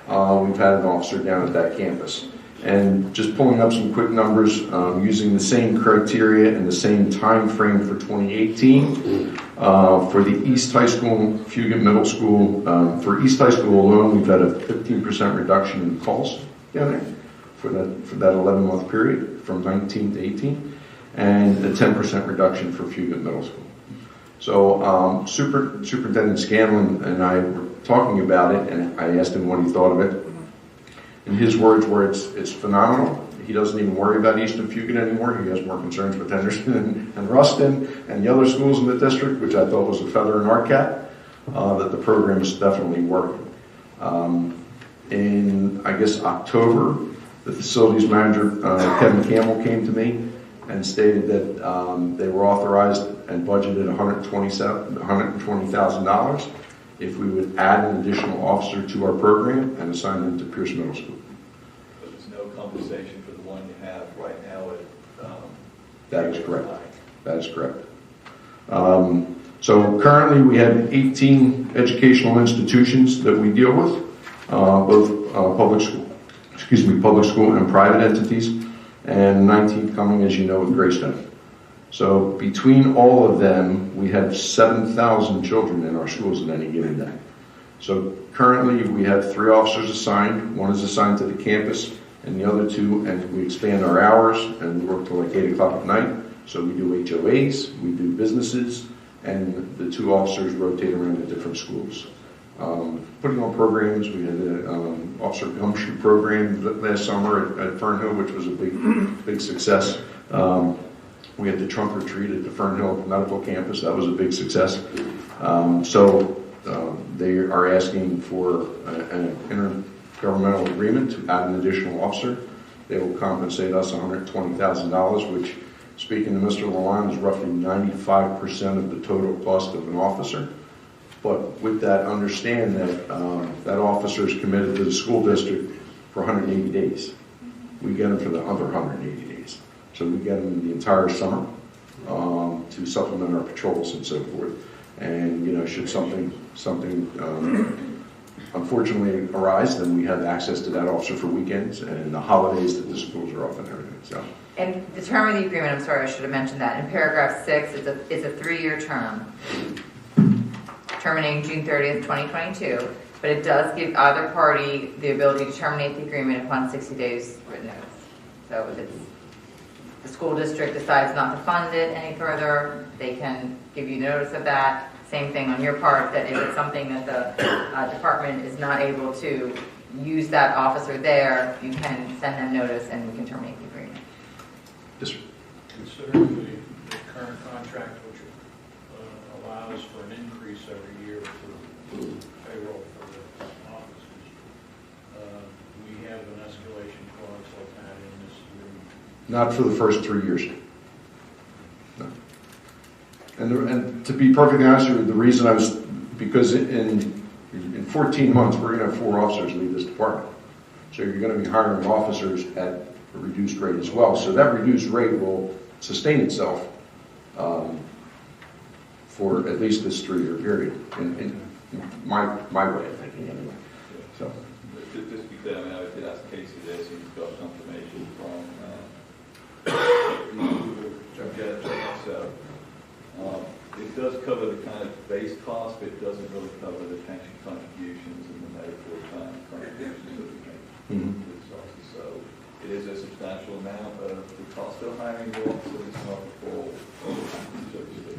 S13: we've had an officer down at that campus. And just pulling up some quick numbers, using the same criteria and the same time frame for 2018, for the East High School, Fugate Middle School, for East High School alone, we've had a 15% reduction in calls down there for that 11-month period from 19 to 18, and a 10% reduction for Fugate Middle School. So Superintendent Scanlon and I were talking about it, and I asked him what he thought of it. And his words were, it's phenomenal. He doesn't even worry about Easton Fugate anymore. He has more concerns with Henderson and Ruston and the other schools in the district, which I thought was a feather in our cap, that the program is definitely working. In, I guess, October, the facilities manager, Kevin Campbell, came to me and stated that they were authorized and budgeted $120,000 if we would add an additional officer to our program and assign them to Pierce Middle School.
S10: But there's no compensation for the one you have right now at...
S13: That is correct. That is correct. So currently we have 18 educational institutions that we deal with, both public school and private entities, and 19 coming, as you know, with Greystone. So between all of them, we have 7,000 children in our schools at any given day. So currently we have 3 officers assigned. One is assigned to the campus and the other 2, and we expand our hours and we work till like 8 o'clock at night. So we do HOAs, we do businesses, and the 2 officers rotate around the different schools. Putting on programs, we had an officer gumshoe program last summer at Fern Hill, which was a big success. We had the trunk retreat at the Fern Hill Medical Campus. That was a big success. They are asking for an intergovernmental agreement to add an additional officer. They will compensate us $120,000, which, speaking to Mr. Lalonde, is roughly 95% of the total cost of an officer. But with that, understand that that officer is committed to the school district for 180 days. We get him for the other 180 days. So we get them the entire summer to supplement our patrols and so forth. And, you know, should something unfortunately arise, then we have access to that officer for weekends and the holidays that the schools are off and everything. So.
S9: And the term of the agreement, I'm sorry, I should have mentioned that. In paragraph 6, it's a 3-year term, terminating June 30th, 2022. But it does give either party the ability to terminate the agreement upon 60 days written notice. So if the school district decides not to fund it any further, they can give you notice of that. Same thing on your part, that if it's something that the department is not able to use that officer there, you can send them notice and we can terminate the agreement.
S13: Yes,
S17: Considering the current contract, which allows for an increase every year for payroll for the officers, we have an escalation clause like that in this agreement.
S13: not for the first 3 years. No. And to be perfectly honest with you, the reason because in 14 months, we're going to have 4 officers leave this department. So you're going to be hiring officers at a reduced rate as well. So that reduced rate will sustain itself for at least this 3-year period, in my way of thinking anyway. So.
S10: Just to be clear, I mean, I did ask Casey this, and he's got confirmation from so it does cover the kind of base cost, but it doesn't really cover the pension contributions and the medical contributions that we make to the sources. So it is a substantial amount of the cost of hiring the officer. It's not the full.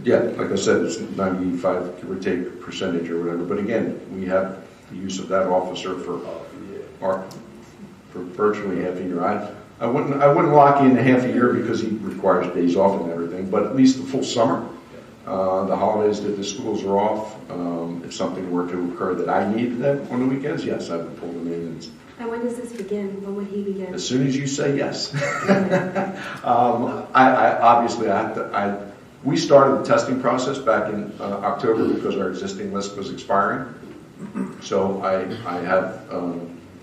S13: Yeah, like I said, it's 95, give or take, percentage or whatever. But again, we have the use of that officer for virtually half a year. I wouldn't lock in a half a year because he requires days off and everything, but at least the full summer, the holidays that the schools are off, if something were to occur that I needed them on the weekends, yes, I would pull them in.
S8: And when does this begin? When would he begin?
S13: As soon as you say yes. We started the testing process back in October because our existing list was expiring. So I have a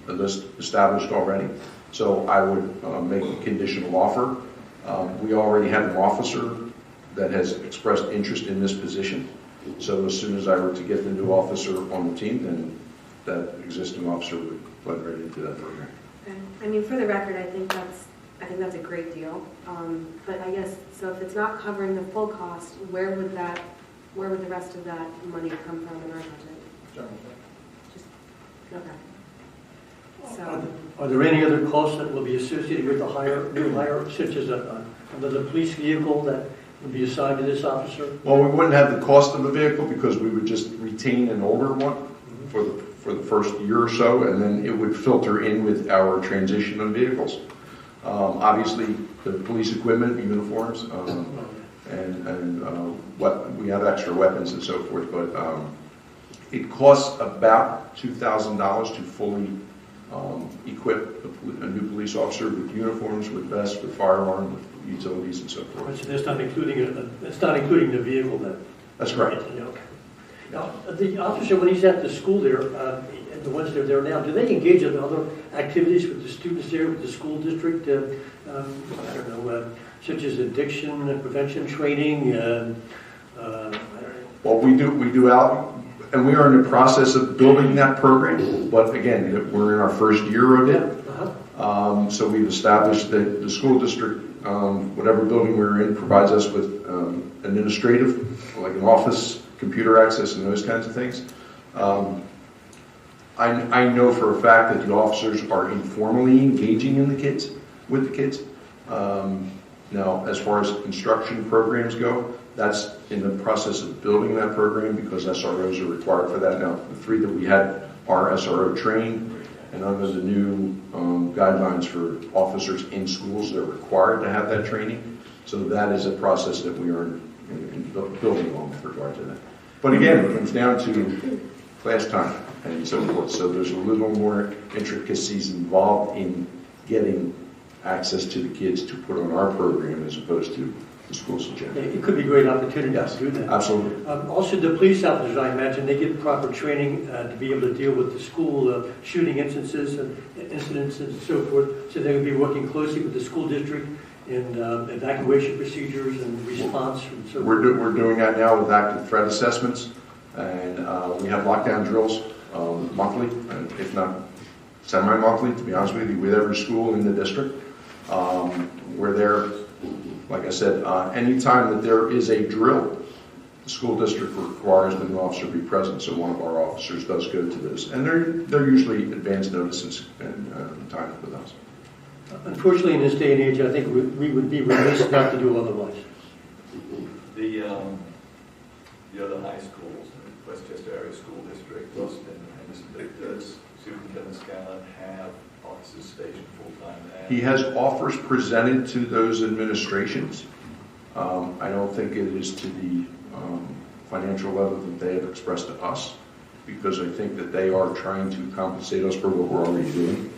S13: list established already. So I would make a conditional offer. We already have an officer that has expressed interest in this position. So as soon as I were to get the new officer on the team, then that existing officer would blend right into that program.
S8: Okay. I mean, for the record, I think that's a great deal. But I guess, so if it's not covering the full cost, where would the rest of that money come from in our budget? Just, okay. So,
S6: Are there any other costs that will be associated with the new hire, such as another police vehicle that would be assigned to this officer?
S13: Well, we wouldn't have the cost of a vehicle because we would just retain an older one for the first year or so, and then it would filter in with our transition of vehicles. Obviously, the police equipment, uniforms, and what we have extra weapons and so forth, but it costs about $2,000 to fully equip a new police officer with uniforms, with vests, with firearm, with utilities and so forth.
S6: So that's not including the vehicle then?
S13: That's correct.
S6: Okay. Now, the officer, when he's at the school there, and the ones that are there now, do they engage in other activities with the students there, with the school district? I don't know, such as addiction and prevention training?
S13: Well, we do out, and we are in the process of building that program. But again, we're in our first year of it. So we've established that the school district, whatever building we're in, provides us with administrative, like an office, computer access, and those kinds of things. I know for a fact that the officers are informally engaging with the kids. Now, as far as instruction programs go, that's in the process of building that program because SROs are required for that. Now, the 3 that we had are SRO trained, and under the new guidelines for officers in schools, they're required to have that training. So that is a process that we are in building on with regard to that. But again, it comes down to class time and so forth. So there's a little more intricacies involved in getting access to the kids to put on our program as opposed to the school's agenda.
S6: It could be a great opportunity to do that.
S13: Absolutely.
S6: Also, the police officers, I imagine, they get proper training to be able to deal with the school shooting instances and incidents and so forth. So they would be working closely with the school district in evacuation procedures and response and so forth.
S13: We're doing that now with active threat assessments, and we have lockdown drills monthly, if not semi-monthly, to be honest with you, with every school in the district. We're there, like I said, anytime that there is a drill, the school district requires that an officer be present, so one of our officers does go to this. And they're usually advance notices and time with us.
S6: Unfortunately, in this day and age, I think we would be remiss not to do otherwise.
S10: The other high schools, Westchester Area School District, Goshen, and does Superintendent Scanlon have officers stationed full-time there?
S13: He has offers presented to those administrations. I don't think it is to the financial level that they have expressed to us, because I think that they are trying to compensate us for what we're already doing.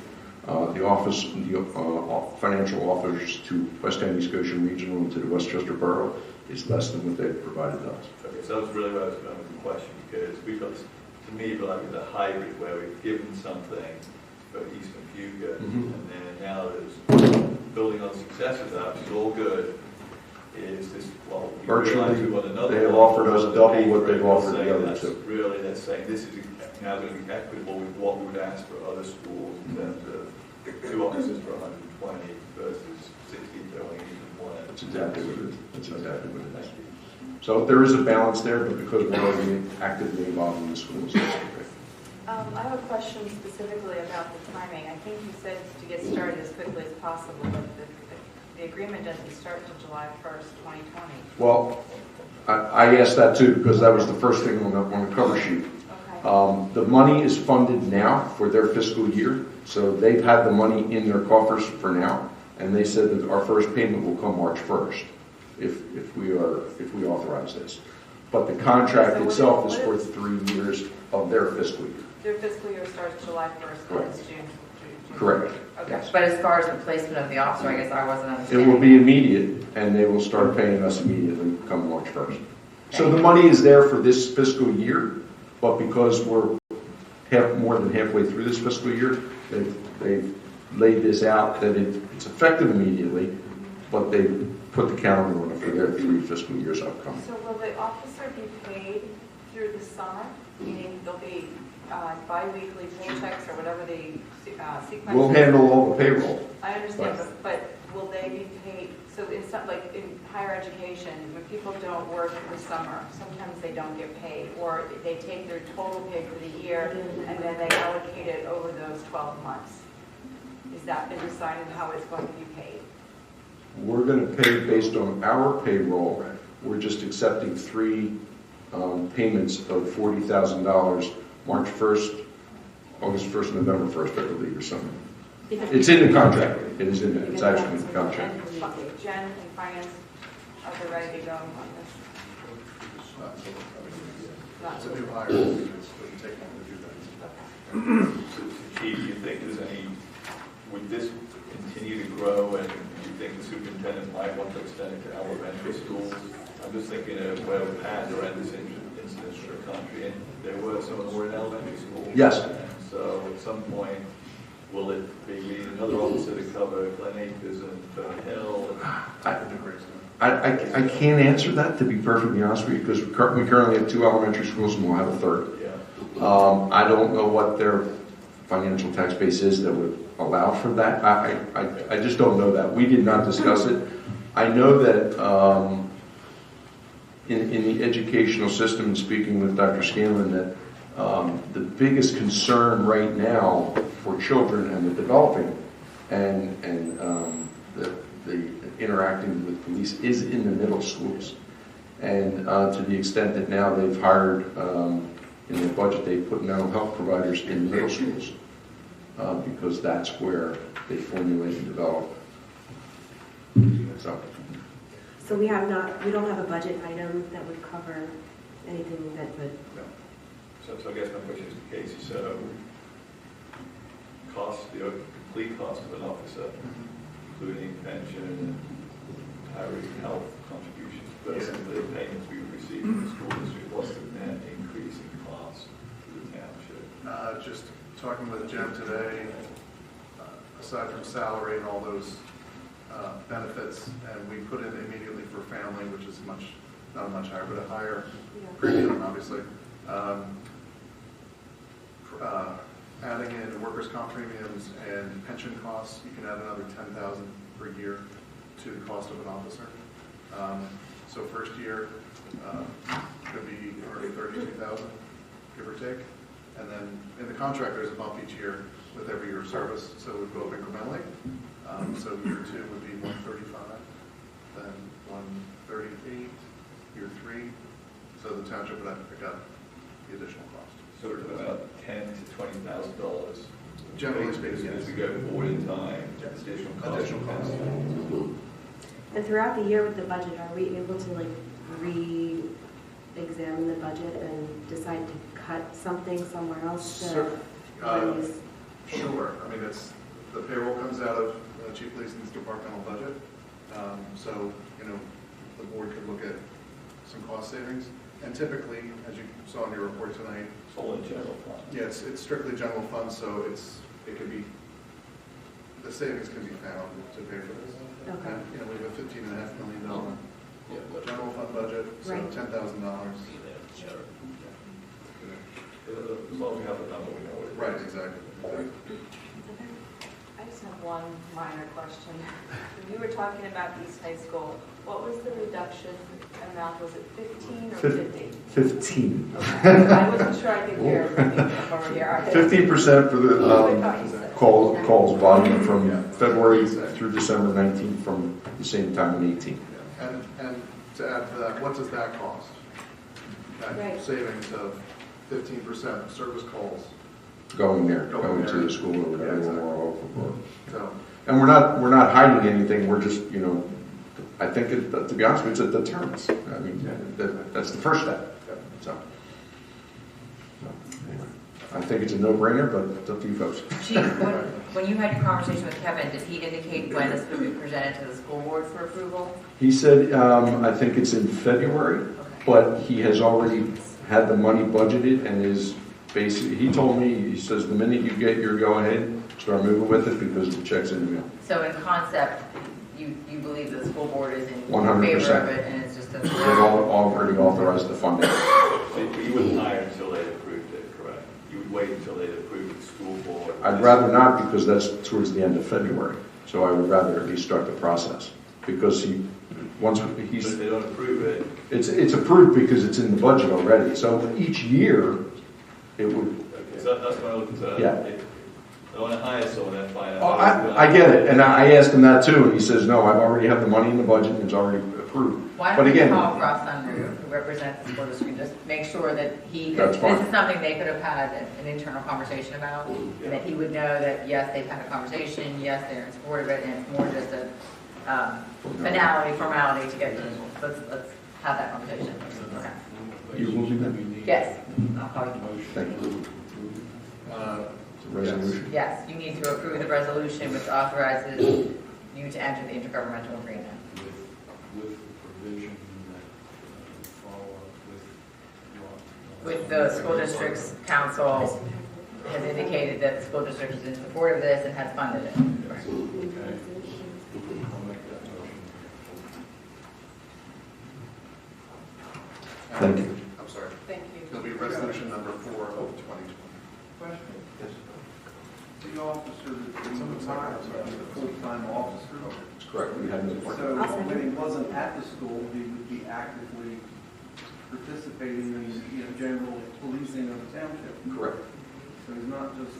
S13: The financial offers to West End East Goshen Regional and to the Westchester Borough is less than what they've provided to us.
S10: Okay, so that's really where I was going with the question, because we've got, to me, like a hybrid where we've given something for Eastern Fuga, and then now there's building on the success of that, which is all good. Is this, well, we realize we want another.
S13: They have offered us double what they've offered the other two.
S10: Really, they're saying this is now going to be equitable with what we would ask for other schools in terms of 2 officers for 120 versus 60 going even one.
S13: That's exactly what it is. That's exactly what it is. So there is a balance there, but because we're already actively involved in the schools, that's okay.
S3: I have a question specifically about the timing. I think you said to get started as quickly as possible, but the agreement doesn't start until July 1st, 2020.
S13: Well, I asked that too, because that was the first thing on the cover sheet.
S3: Okay.
S13: The money is funded now for their fiscal year, so they've had the money in their coffers for now, and they said that our first payment will come March 1st if we authorize this. But the contract itself is for 3 years of their fiscal year.
S3: Their fiscal year starts July 1st, and it's June.
S13: Correct.
S3: Okay.
S13: Yes.
S9: But as far as the placement of the officer, I guess I wasn't
S13: It
S9: understanding.
S13: will be immediate, and they will start paying us immediately come March 1st. So the money is there for this fiscal year, but because we're more than halfway through this fiscal year, they've laid this out that it's effective immediately, but they put the calendar on the for their 3 fiscal years upcoming.
S3: So will the officer be paid through the summer? Meaning there'll be bi-weekly paychecks or whatever the sequence?
S13: We'll handle all the payroll.
S3: I understand, but will they be paid? So it's not like in higher education, when people don't work in the summer, sometimes they don't get paid, or they take their total pay for the year and then they allocate it over those 12 months. Is that been decided how it's going to be paid?
S13: We're going to pay based on our payroll. We're just accepting 3 payments of $40,000, March 1st, August 1st, November 1st, I believe, or something. It's in the contract. It is in it. It's actually in the contract.
S3: Jen and finance, are they ready to go on this?
S11: It's a new hire, it doesn't take long to do that.
S10: Chief, do you think there's any, would this continue to grow, and do you think the superintendent might want to extend it to elementary schools? I'm just thinking of where we've had horrendous incidents in the country, and there were some of them were in elementary schools.
S13: Yes.
S10: And so at some point, will it be we need another officer to cover Glen Acres and Hill?
S13: I can't answer that, to be perfectly honest with you, because we currently have 2 elementary schools and we'll have a 3rd.
S10: Yeah.
S13: I don't know what their financial tax base is that would allow for that. I just don't know that. We did not discuss it. I know that in the educational system, and speaking with Dr. Scanlon, that the biggest concern right now for children and the developing and the interacting with police is in the middle schools. And to the extent that now they've hired, in their budget, they put mental health providers in middle schools because that's where they formulate and develop.
S8: So we don't have a budget item that would cover anything that would.
S10: No. So I guess my question is, Casey, so cost, the complete cost of an officer, including pension and retiree health contributions, versus the payments we receive from the school district, what's the net increase in cost to the township?
S11: Just talking with Jen today, aside from salary and all those benefits, and we put in immediately for family, which is not much higher, but a higher premium, obviously. Adding in workers' comp premiums and pension costs, you can add another $10,000 per year to the cost of an officer. So first year could be already $32,000, give or take. And then in the contract, there's a bump each year with every year of service, so it would go up incrementally. So year 2 would be 135, then 138, year 3. So the township would have to pick up the additional cost.
S10: So we're talking about $10,000 to $20,000.
S11: Generally speaking,
S10: as we go forward in time, additional cost.
S8: And throughout the year with the budget, are we able to re-examine the budget and decide to cut something somewhere else?
S11: Sure. I mean, the payroll comes out of Chief Gleason's departmental budget. So, the board could look at some cost savings. And typically, as you saw in your report tonight,
S10: it's all in general fund.
S11: Yeah, it's strictly general fund, so it could be, the savings can be found to pay for this.
S8: Okay.
S11: And, we have a $15.5 million general fund budget, so
S8: Right.
S11: $10,000.
S10: As long as we have the number, we know what it is.
S11: Right, exactly.
S3: I just have one minor question. When you were talking about East High School, what was the reduction amount? Was it 15 or 50?
S13: 15.
S3: Okay. I wasn't sure I could hear from over here.
S13: 15% for the calls volume from February through December 19th from the same time in 18.
S11: And to add to that, what does that cost? That
S8: Right.
S11: savings of 15% service calls.
S13: Going to the school or whatever.
S11: So,
S13: And we're not hiding anything. We're just, I think, to be honest with you, it's a deterrence. I mean, that's the first step. So anyway, I think it's a no-brainer, but it's up to you folks.
S9: Chief, when you had your conversation with Kevin, did he indicate when this would be presented to the school board for approval?
S13: He said, I think it's in February, but he has already had the money budgeted and is basically, he told me, he says, the minute you get your go-ahead, start moving with it because the check's in the mail.
S9: So in concept, you believe the school board is in
S13: 100%.
S9: favor of it, and it's just a.
S13: They've already authorized the funding.
S10: So you wouldn't hire until they approved it, correct? You would wait until they approved the school board?
S13: I'd rather not, because that's towards the end of February. So I would rather at least start the process, because
S10: But if they don't approve it,
S13: it's approved because it's in the budget already. So each year, it would.
S10: okay, so that's my only concern.
S13: Yeah.
S10: I don't want to hire someone and find out.
S13: Oh, I get it, and I asked him that too, and he says, no, I've already have the money in the budget, and it's already approved.
S9: Why
S13: But
S9: don't we
S13: again,
S9: call Ross Thunder, who represents the school district, just make sure that
S13: That's fine.
S9: this is something they could have had an internal conversation about, and that he would know that, yes, they've had a conversation, yes, they're in support of it, and it's more just a formality to get to. Let's have that conversation. Okay.
S13: You will do that?
S9: Yes, I'll call you.
S13: Thank you. It's a resolution.
S9: Yes, you need to approve the resolution which authorizes you to enter the intergovernmental agreement.
S17: With the provision that follow up
S9: With the school district's council has indicated that the school district is in support of this and has funded it.
S17: Okay. I'll make that motion.
S13: Thank you.
S11: I'm sorry.
S3: Thank you.
S11: It'll be resolution number 4 of 2020.
S14: Question. The officer that's in the fire, the full-time officer.
S13: That's correct. We had an appointment.
S14: So when he wasn't at the school, he would be actively participating in, general policing of the township.
S13: Correct.
S14: So he's not just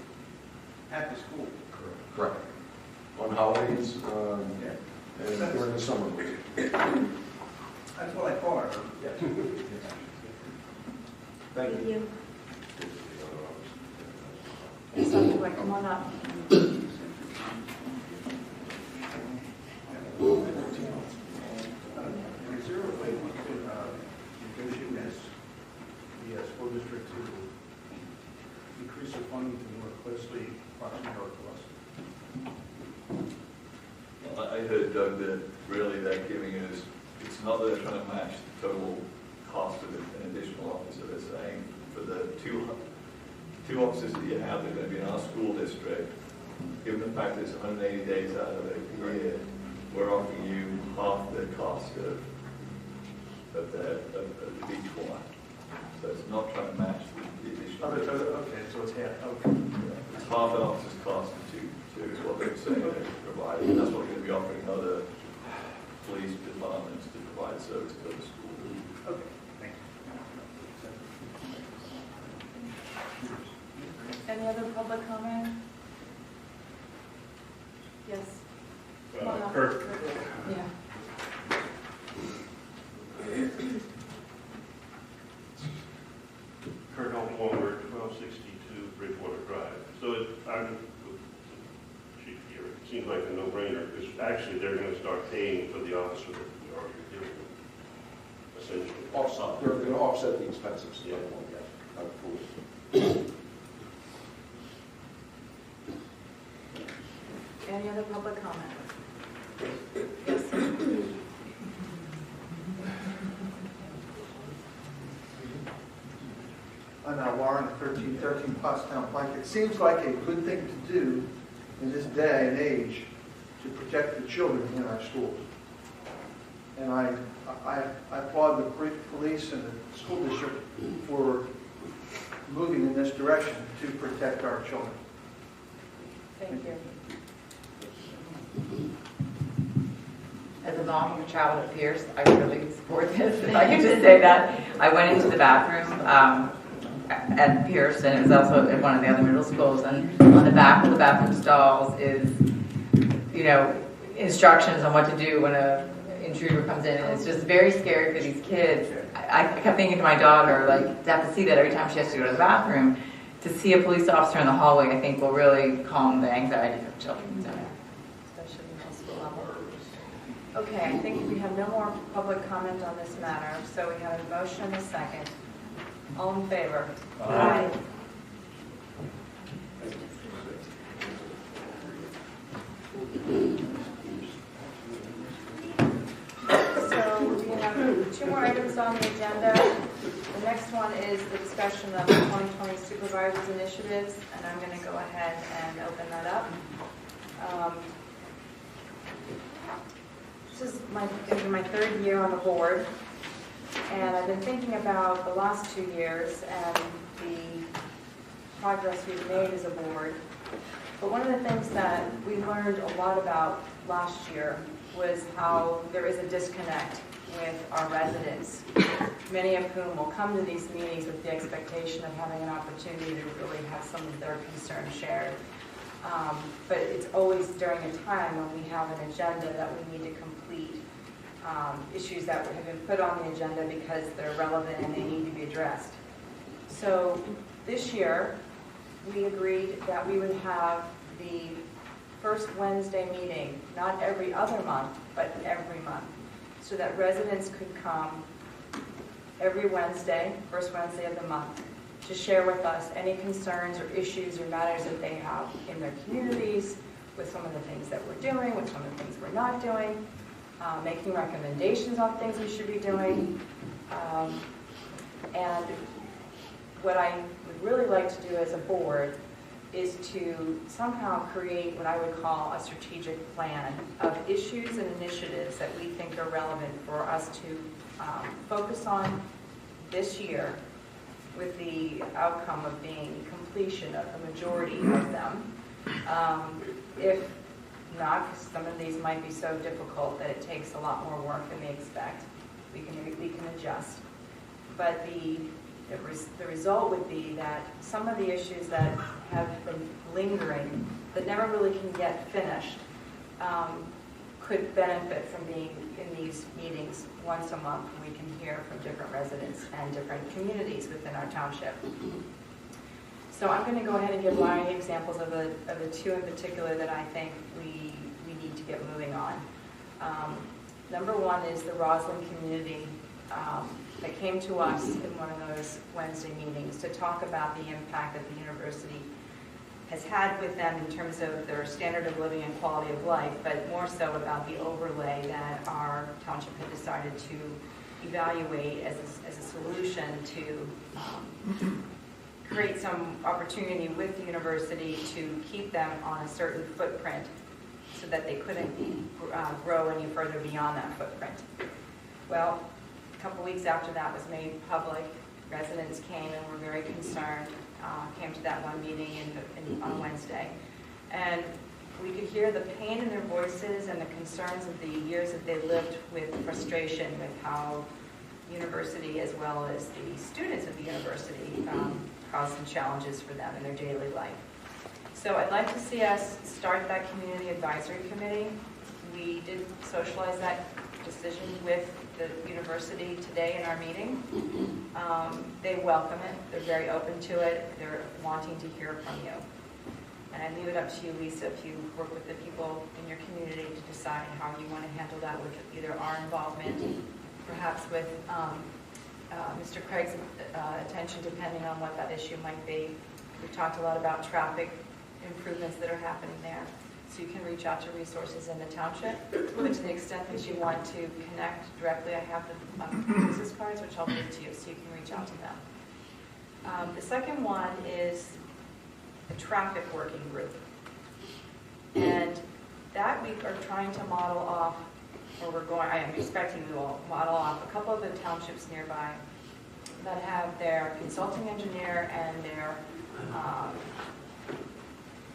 S14: at the school.
S13: Correct. On holidays, and during the summer.
S14: That's what I thought I heard.
S13: Yes.
S8: Thank you.
S1: Something like, come on up.
S14: Is there a way we could negotiate this, the school district to increase their funding to more closely approximate our cost?
S10: I heard, Doug, that really they're giving us, it's not that they're trying to match the total cost of an additional officer. They're saying for the two officers that you have, they're going to be in our school district. Given the fact that it's 180 days out of a year, we're offering you half the cost of each one. So it's not trying to match the additional.
S14: Okay, so it's half, okay.
S10: It's half an officer's cost to is what they're saying they provide. And that's what we're going to be offering other police departments to provide service to the school.
S14: Okay, thank you.
S3: Any other public comment? Yes. Come on up.
S17: Kurt.
S3: Yeah.
S15: Kurt Homeowner, 1262 Bridgewater Drive. So I'm with Chief here. It seems like a no-brainer because actually they're going to start paying for the officer that we already giving them, essentially.
S13: Offset. They're going to offset the expenses.
S15: Yeah.
S1: Any other public comment? Yes.
S23: I'm Warren, 1313 Pottstown Pike. It seems like a good thing to do in this day and age to protect the children in our schools. And I applaud the police and the school district for moving in this direction to protect our children.
S3: Thank you.
S9: As a mom of a child at Pierce, I really support this. If I could just say that. I went into the bathroom at Pierce, and it was also at one of the other middle schools, and on the back of the bathroom stalls is, instructions on what to do when an intruder comes in, and it's just very scary for these kids. I kept thinking to my daughter, to have to see that every time she has to go to the bathroom, to see a police officer in the hallway, I think will really calm the anxiety of children. So.
S1: Especially in high school level. Okay, I think we have no more public comment on this matter, so we have a motion and a second. All in favor?
S8: Aye.
S1: So we have two more items on the agenda. The next one is the discussion of the 2020 Supervisors Initiatives, and I'm going to go ahead and open that up. This is going to be my third year on the board, and I've been thinking about the last 2 years and the progress we've made as a board. But one of the things that we learned a lot about last year was how there is a disconnect with our residents, many of whom will come to these meetings with the expectation of having an opportunity to really have some of their concerns shared. But it's always during a time when we have an agenda that we need to complete issues that have been put on the agenda because they're relevant and they need to be addressed. So this year, we agreed that we would have the first Wednesday meeting, not every other month, but every month, so that residents could come every Wednesday, first Wednesday of the month, to share with us any concerns or issues or matters that they have in their communities, with some of the things that we're doing, with some of the things we're not doing, making recommendations on things we should be doing. And what I would really like to do as a board is to somehow create what I would call a strategic plan of issues and initiatives that we think are relevant for us to focus on this year, with the outcome of being completion of the majority of them. If not, because some of these might be so difficult that it takes a lot more work than we expect, we can adjust. But the result would be that some of the issues that have been lingering, that never really can get finished, could benefit from being in these meetings once a month. We can hear from different residents and different communities within our township. So I'm going to go ahead and give my examples of the two in particular that I think we need to get moving on. Number one is the Roslyn community that came to us in one of those Wednesday meetings to talk about the impact that the university has had with them in terms of their standard of living and quality of life, but more so about the overlay that our township had decided to evaluate as a solution to create some opportunity with the university to keep them on a certain footprint so that they couldn't grow any further beyond that footprint. Well, a couple weeks after that was made public, residents came and were very concerned, came to that one meeting on Wednesday. And we could hear the pain in their voices and the concerns of the years that they lived with frustration with how the university, as well as the students of the university, caused some challenges for them in their daily life. So I'd like to see us start that community advisory committee. We did socialize that decision with the university today in our meeting. They welcome it. They're very open to it. They're wanting to hear from you. And I leave it up to you, Lisa, if you work with the people in your community to decide how you want to handle that with either our involvement, perhaps with Mr. Craig's attention, depending on what that issue might be. We've talked a lot about traffic improvements that are happening there. So you can reach out to resources in the township, but to the extent that you want to connect directly, I have the business cards, which I'll give to you, so you can reach out to them. The second one is the traffic working group. And that we are trying to model off, or I am expecting we will model off a couple of the townships nearby that have their consulting engineer and their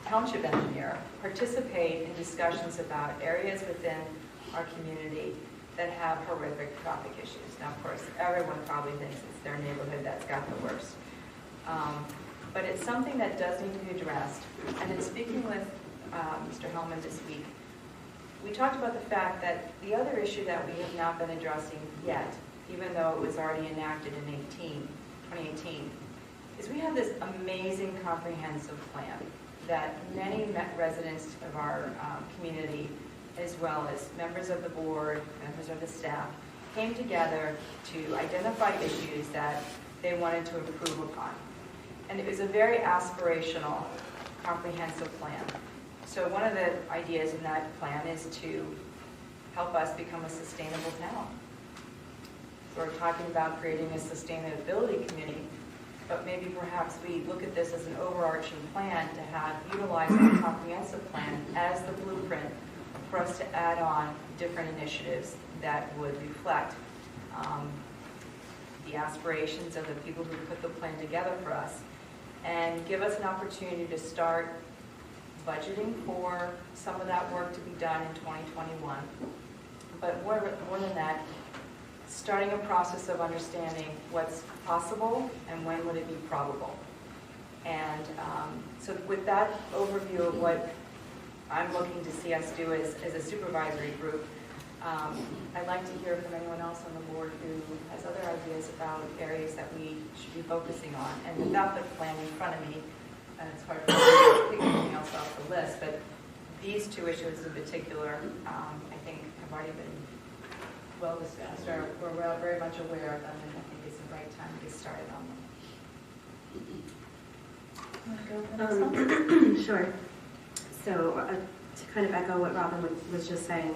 S1: township engineer participate in discussions about areas within our community that have horrific traffic issues. Now, of course, everyone probably thinks it's their neighborhood that's got the worst. But it's something that does need to be addressed. And in speaking with Mr. Hellman this week, we talked about the fact that the other issue that we have not been addressing yet, even though it was already enacted in 2018, is we have this amazing comprehensive plan that many residents of our community, as well as members of the board, members of the staff, came together to identify issues that they wanted to improve upon. And it was a very aspirational, comprehensive plan. So one of the ideas in that plan is to help us become a sustainable town. So we're talking about creating a sustainability committee, but maybe perhaps we look at this as an overarching plan to have utilize our comprehensive plan as the blueprint
S3: for us to add on different initiatives that would reflect the aspirations of the people who put the plan together for us, and give us an opportunity to start budgeting for some of that work to be done in 2021. But more than that, starting a process of understanding what's possible and when would it be probable. And so with that overview of what I'm looking to see us do as a supervisory group, I'd like to hear from anyone else on the board who has other ideas about areas that we should be focusing on. And without the plan in front of me, it's hard for me to pick anything else off the list, but these two issues in particular, I think have already been well discussed, or we're very much aware of them, and I think it's the right time to get started on them.
S8: Sure. So to kind of echo what Robin was just saying,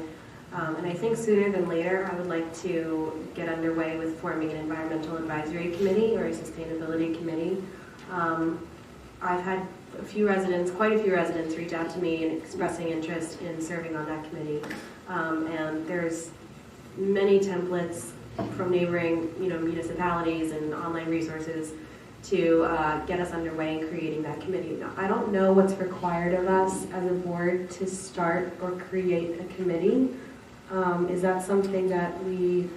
S8: and I think sooner than later, I would like to get underway with forming an environmental advisory committee or a sustainability committee. I've had quite a few residents reach out to me and expressing interest in serving on that committee. And there's many templates from neighboring municipalities and online resources to get us underway in creating that committee. Now, I don't know what's required of us as a board to start or create a committee. Is that something that we...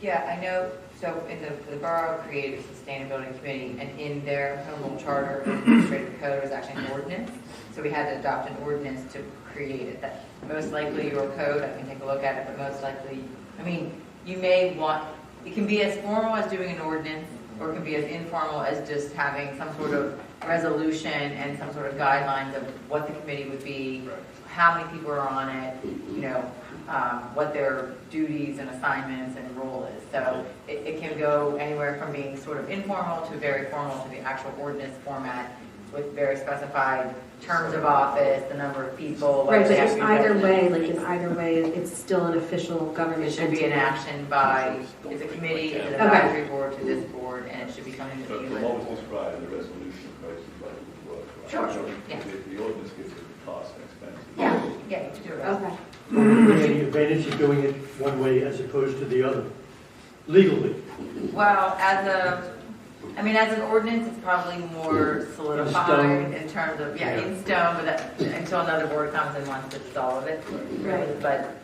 S9: Yeah, I know. So in the borough created a sustainability committee, and in their home rule charter and administrative code was actually an ordinance. So we had to adopt an ordinance to create it. That most likely your code, I can take a look at it, but most likely, I mean, you may want, it can be as formal as doing an ordinance, or it can be as informal as just having some sort of resolution and some sort of guidelines of what the committee would be, how many people are on it, what their duties and assignments and role is. So it can go anywhere from being sort of informal to very formal to the actual ordinance format with very specified terms of office, the number of people.
S8: Right, but in either way, it's still an official government
S9: It should be an action by, it's a committee, it's an advisory board to this board, and it should be something that you...
S10: But the law was described in the resolution posted by the board.
S9: Sure, yeah.
S10: The ordinance gives it the cost and expense.
S9: Yeah, you can do it.
S8: Okay.
S6: Any advantage of doing it one way as opposed to the other, legally?
S9: Well, as an ordinance, it's probably more solidified in terms of, in stone, but until another board comes and wants to dissolve it.
S8: Right.
S9: But,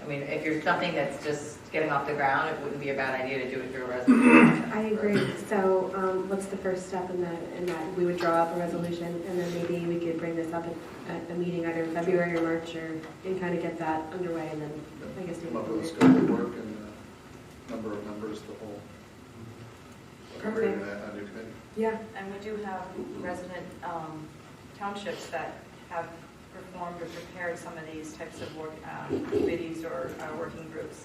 S9: I mean, if you're something that's just getting off the ground, it wouldn't be a bad idea to do it through a resolution.
S8: I agree. So what's the first step in that? We would draw up a resolution, and then maybe we could bring this up at a meeting either in February or March, and kind of get that underway, and then I guess
S11: Come up with a scope of work and number of members, the whole.
S8: Perfect.
S11: A new committee.
S8: Yeah.
S3: And we do have resident townships that have performed or prepared some of these types of work, committees or working groups.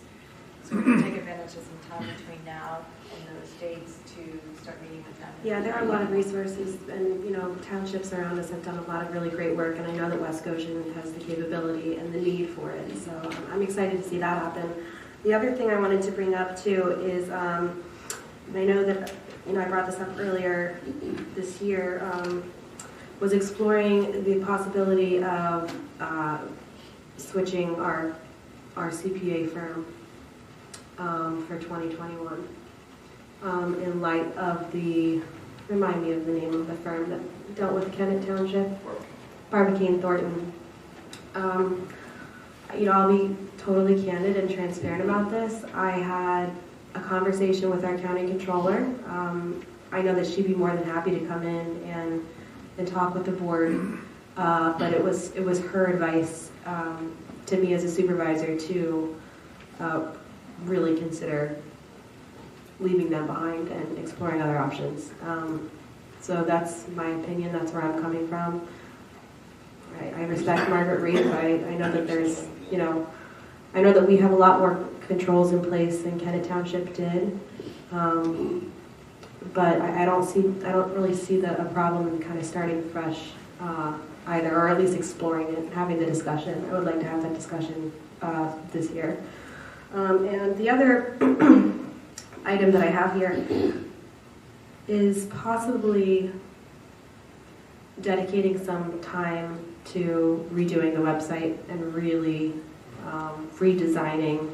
S3: So we can take advantage of some time between now and those dates to start meeting with them.
S8: Yeah, there are a lot of resources, and townships around us have done a lot of really great work, and I know that West Goshen has the capability and the need for it. So I'm excited to see that happen. The other thing I wanted to bring up too is, and I know that I brought this up earlier this year, was exploring the possibility of switching our CPA firm for 2021 in light of remind me of the name of the firm that dealt with Kennett Township, Barbicane Thornton. I'll be totally candid and transparent about this. I had a conversation with our county controller. I know that she'd be more than happy to come in and talk with the board, but it was her advice to me as a supervisor to really consider leaving them behind and exploring other options. So that's my opinion. That's where I'm coming from. I respect Margaret Reed, but I know that there's, I know that we have a lot more controls in place than Kennett Township did. But I don't really see a problem in kind of starting fresh either, or at least exploring it, having the discussion. I would like to have that discussion this year. And the other item that I have here is possibly dedicating some time to redoing the website and really redesigning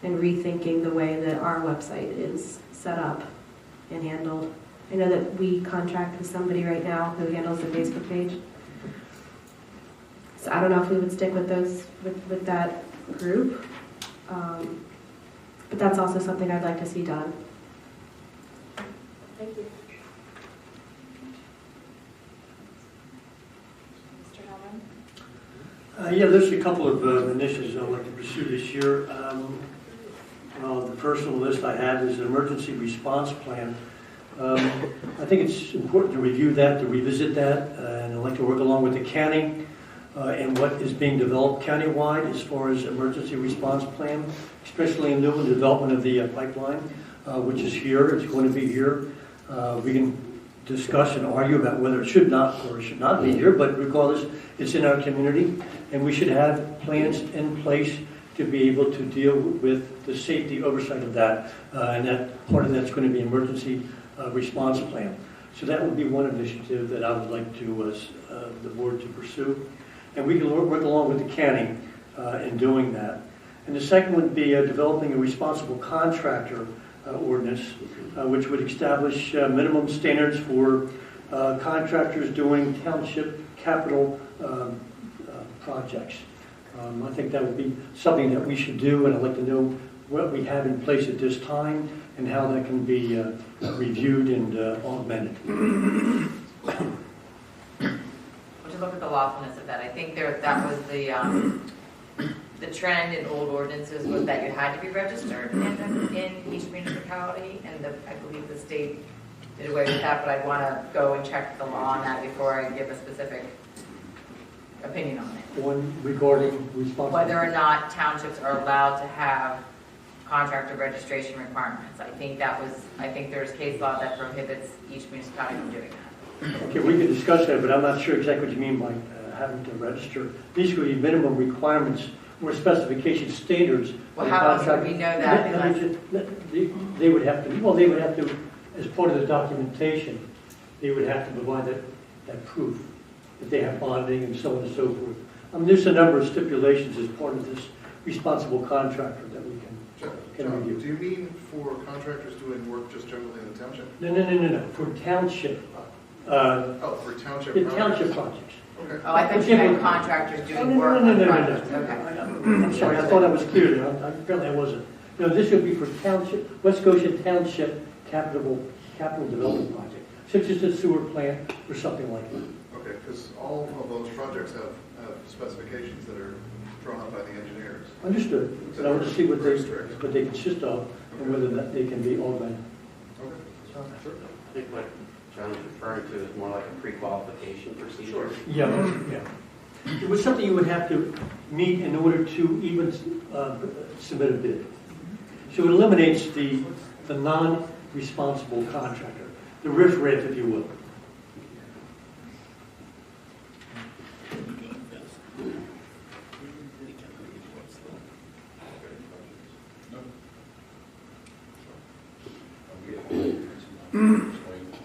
S8: and rethinking the way that our website is set up and handled. I know that we contract with somebody right now who handles the Facebook page. So I don't know if we would stick with those, with that group. But that's also something I'd like to see done. Thank you.
S3: Mr. Hellman?
S6: Yeah, there's a couple of initiatives I'd like to pursue this year. The first on the list I have is an emergency response plan. I think it's important to review that, to revisit that, and I'd like to work along with the county and what is being developed countywide as far as emergency response plan, especially in the development of the pipeline, which is here. It's going to be here. We can discuss and argue about whether it should not or should not be here, but regardless, it's in our community, and we should have plans in place to be able to deal with the safety oversight of that, and that part of that's going to be emergency response plan. So that would be one initiative that I would like to the board to pursue, and we can work along with the county in doing that. And the second would be developing a responsible contractor ordinance, which would establish minimum standards for contractors doing township capital projects. I think that would be something that we should do, and I'd like to know what we have in place at this time and how that can be reviewed and augmented.
S9: Would you look at the lawfulness of that? I think that was the trend in old ordinances was that you had to be registered in each municipality, and I believe the state did away with that, but I'd want to go and check the law on that before I give a specific opinion on it.
S6: One regarding responsibility.
S9: Whether or not townships are allowed to have contractor registration requirements. I think there's case law that prohibits each municipality from doing that.
S6: Okay, we can discuss that, but I'm not sure exactly what you mean by having to register. These would be minimum requirements or specification standards.
S9: Well, how else would we know that?
S6: They would have to, as part of the documentation, they would have to provide that proof that they have bonding and so on and so forth. I mean, there's a number of stipulations as part of this responsible contractor that we can review.
S11: Do you mean for contractors doing work just generally in the township?
S6: No. For township.
S11: For township
S6: the
S11: projects?
S6: Township projects.
S11: Okay.
S9: Oh, I thought you meant contractors doing work on projects. Okay.
S6: I'm sorry, I thought I was clear there. Apparently I wasn't. No, this would be for township, West Goshen Township capital development project, such as a sewer plant or something like that.
S11: Okay, because all of those projects have specifications that are drawn up by the engineers.
S6: Understood. But I want to see what they consist of and whether that they can be augmented.
S11: Okay.
S12: I think what John is referring to is more like a pre-qualification procedure.
S11: Sure.
S6: Yeah. It was something you would have to meet in order to even submit a bid. So it eliminates the non-responsible contractor, the riff-raff, if you will.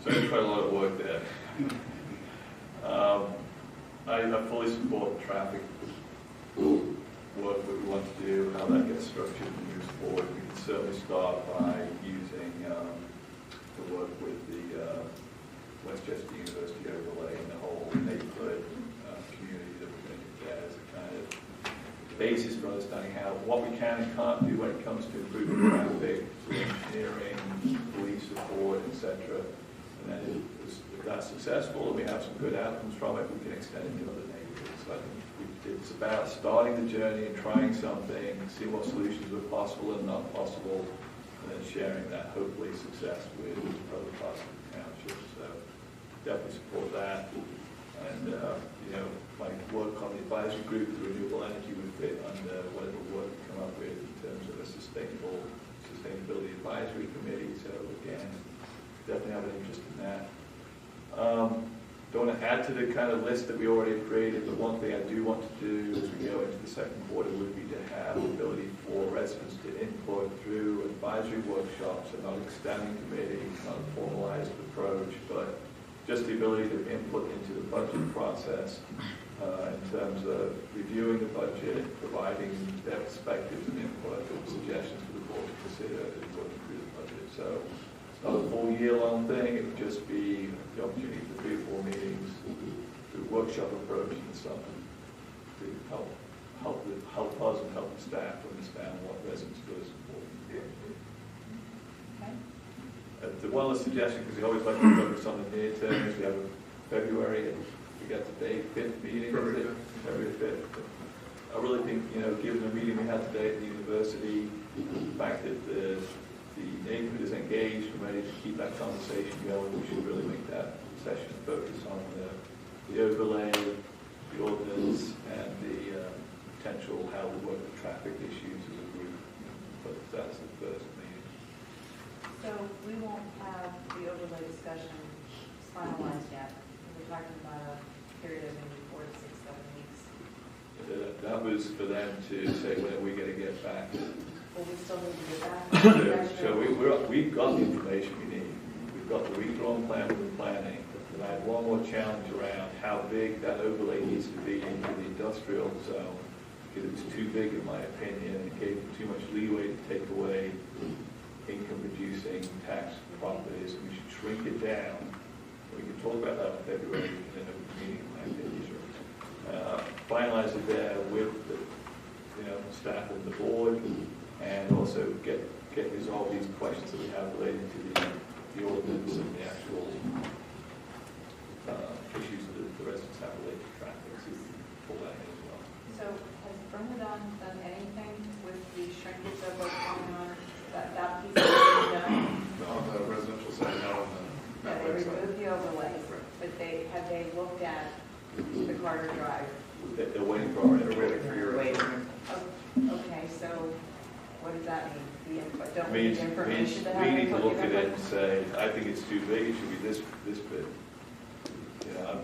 S10: So there's quite a lot of work there. I fully support the traffic work that we want to do, how that gets structured and moves forward. We can certainly start by using the work with the Westchester University overlay and the whole neighborhood community that we're going to get as a kind of basis for understanding what we can and can't do when it comes to improving traffic, engineering, police support, etc. And then if that's successful and we have some good outcomes from it, we can extend it to other neighborhoods. So I think it's about starting the journey and trying something, see what solutions are possible and not possible, and then sharing that, hopefully, success with other parts of the township. So definitely support that. And, my work on the advisory group for renewable energy would fit under whatever work we come up with in terms of a sustainability advisory committee. So again, definitely have an interest in that. Don't want to add to the kind of list that we already have created, but one thing I do want to do as we go into the second quarter would be to have the ability for residents to input through advisory workshops, and not a standing committee, not a formalized approach, but just the ability to input into the budget process in terms of reviewing the budget, providing their perspectives and input and suggestions for the board to consider as working through the budget. So it's not a full year-long thing, it would just be the opportunity for 3 or 4 meetings, through workshop approach and something to help us and help the staff understand what residents feel is important. The one other suggestion, because we always like to focus on the near term, is we have a February, and we got the day 5th meeting, is it? February 5th. I really think, given the meeting we had today at the university, the fact that the neighborhood is engaged and ready to keep that conversation going, we should really make that session focus on the overlay, the ordinance, and the potential how we work with traffic issues as a group. But that's the first meeting.
S3: So we won't have the overlay discussion finalized yet. We're talking about a period of maybe 4 to 6, 7 weeks.
S10: That was for them to say when are we going to get back.
S3: Well, we still need to get back.
S10: So we've got the information we need. We've got the redrawn plan for the planning. And I had one more challenge around how big that overlay needs to be into the industrial zone. Because it was too big in my opinion. It gave them too much leeway to take away income-producing tax properties. We should shrink it down. We can talk about that in February in a meeting, in my opinion. Finalize it there with the staff and the board, and also get resolved these questions that we have related to the ordinance and the actual issues that the residents have related to traffic. So we can pull that in as well.
S3: So has Bernadette done anything with the shrinkage of what's going on? That piece has been done?
S11: On the residential side, now on the
S3: Yeah, they removed the overlays, but have they looked at the Carter Drive?
S10: They're waiting for our
S11: your
S3: Okay, so what does that mean? The input, don't we need
S10: means
S3: information to
S10: we
S3: have
S10: need to
S3: input
S10: look at
S3: given?
S10: it and say, I think it's too big, it should be this big.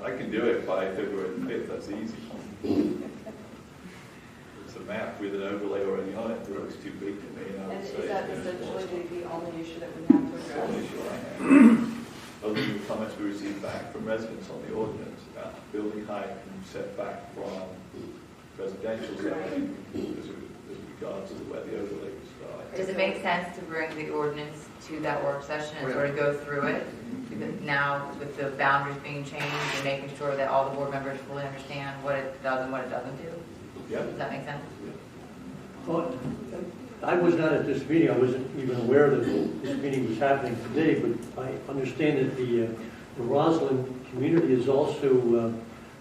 S10: I can do it by February 5th, that's easy. It's a map with an overlay already on it that looks too big to me. And I would
S3: And
S10: say
S3: is that
S10: it's
S3: essentially the only issue that we have to
S10: the only
S3: address?
S10: issue I have. Other than the comments we received back from residents on the ordinance about building height and setback from residential zoning as regards to where the overlay would start.
S9: Does it make sense to bring the ordinance to that work session and sort of go through it? Because now with the boundaries being changed and making sure that all the board members fully understand what it does and what it doesn't do?
S10: Yeah.
S9: Does that make sense?
S6: Well, I was not at this meeting. I wasn't even aware that this meeting was happening today, but I understand that the Roslyn community has also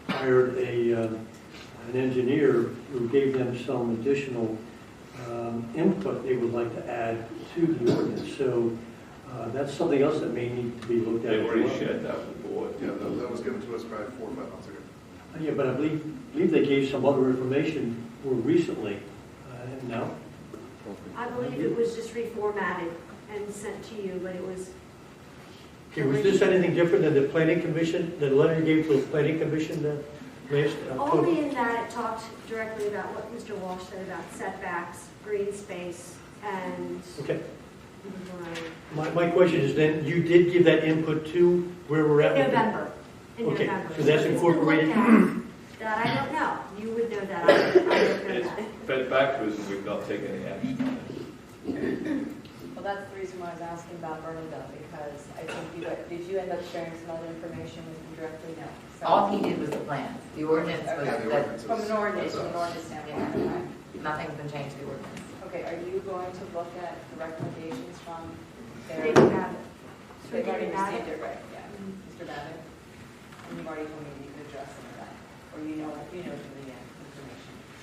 S6: hired an engineer who gave them some additional input they would like to add to the ordinance. So that's something else that may need to be looked at.
S10: They've already shared that with the board.
S11: Yeah, that was given to us probably 4 or 5 months ago.
S6: Yeah, but I believe they gave some other information more recently. No?
S8: I believe it was just reformatted and sent to you, but it was.
S6: Okay, was this anything different than the planning commission, the letter you gave to the planning commission last October?
S8: Only in that it talked directly about what Mr. Walsh said about setbacks, green space, and.
S6: Okay. My question is then, you did give that input to where we're at?
S8: In November.
S6: Okay,
S8: November.
S6: so that's
S8: It's been
S6: incorporated?
S8: looked at. That I don't know. You would know that. I don't know
S10: It's
S8: that.
S10: fed back to us and we've not taken any action on it.
S3: Well, that's the reason why I was asking about Bernadette, because I think did you end up sharing some other information with him directly? No. So-
S9: All he did was the plans. The ordinance was,
S3: Okay.
S9: that
S3: From an ordinance standpoint, okay.
S9: nothing's been changed to the ordinance.
S3: Okay, are you going to look at the recommendations from their?
S8: They do have it.
S3: They've already
S8: They have
S3: received
S8: it.
S3: it, right, yeah. Mr. Babbitt? And you've already told me that you could address some of that, or you know the information.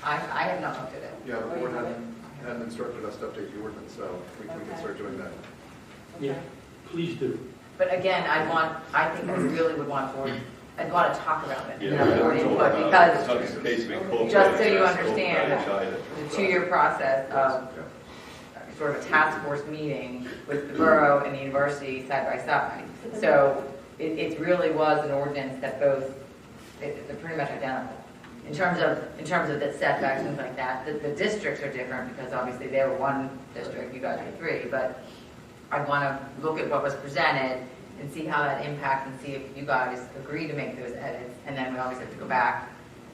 S9: I have not looked at it.
S11: Yeah, the board hadn't instructed us to update the ordinance, so we can start doing that.
S6: Yeah, please do.
S9: But again, I think I really would want board, I'd want to talk about it.
S10: Yeah,
S9: and have board input, because just
S10: just
S9: so you understand, the 2-year process of sort of a task force meeting with the borough and the university side by side. So it really was an ordinance that both, they're pretty much identical. In terms of the setbacks and things like that, the districts are different because obviously they were one district, you guys were 3, but I want to look at what was presented and see how that impacts and see if you guys agree to make those edits. And then we always have to go back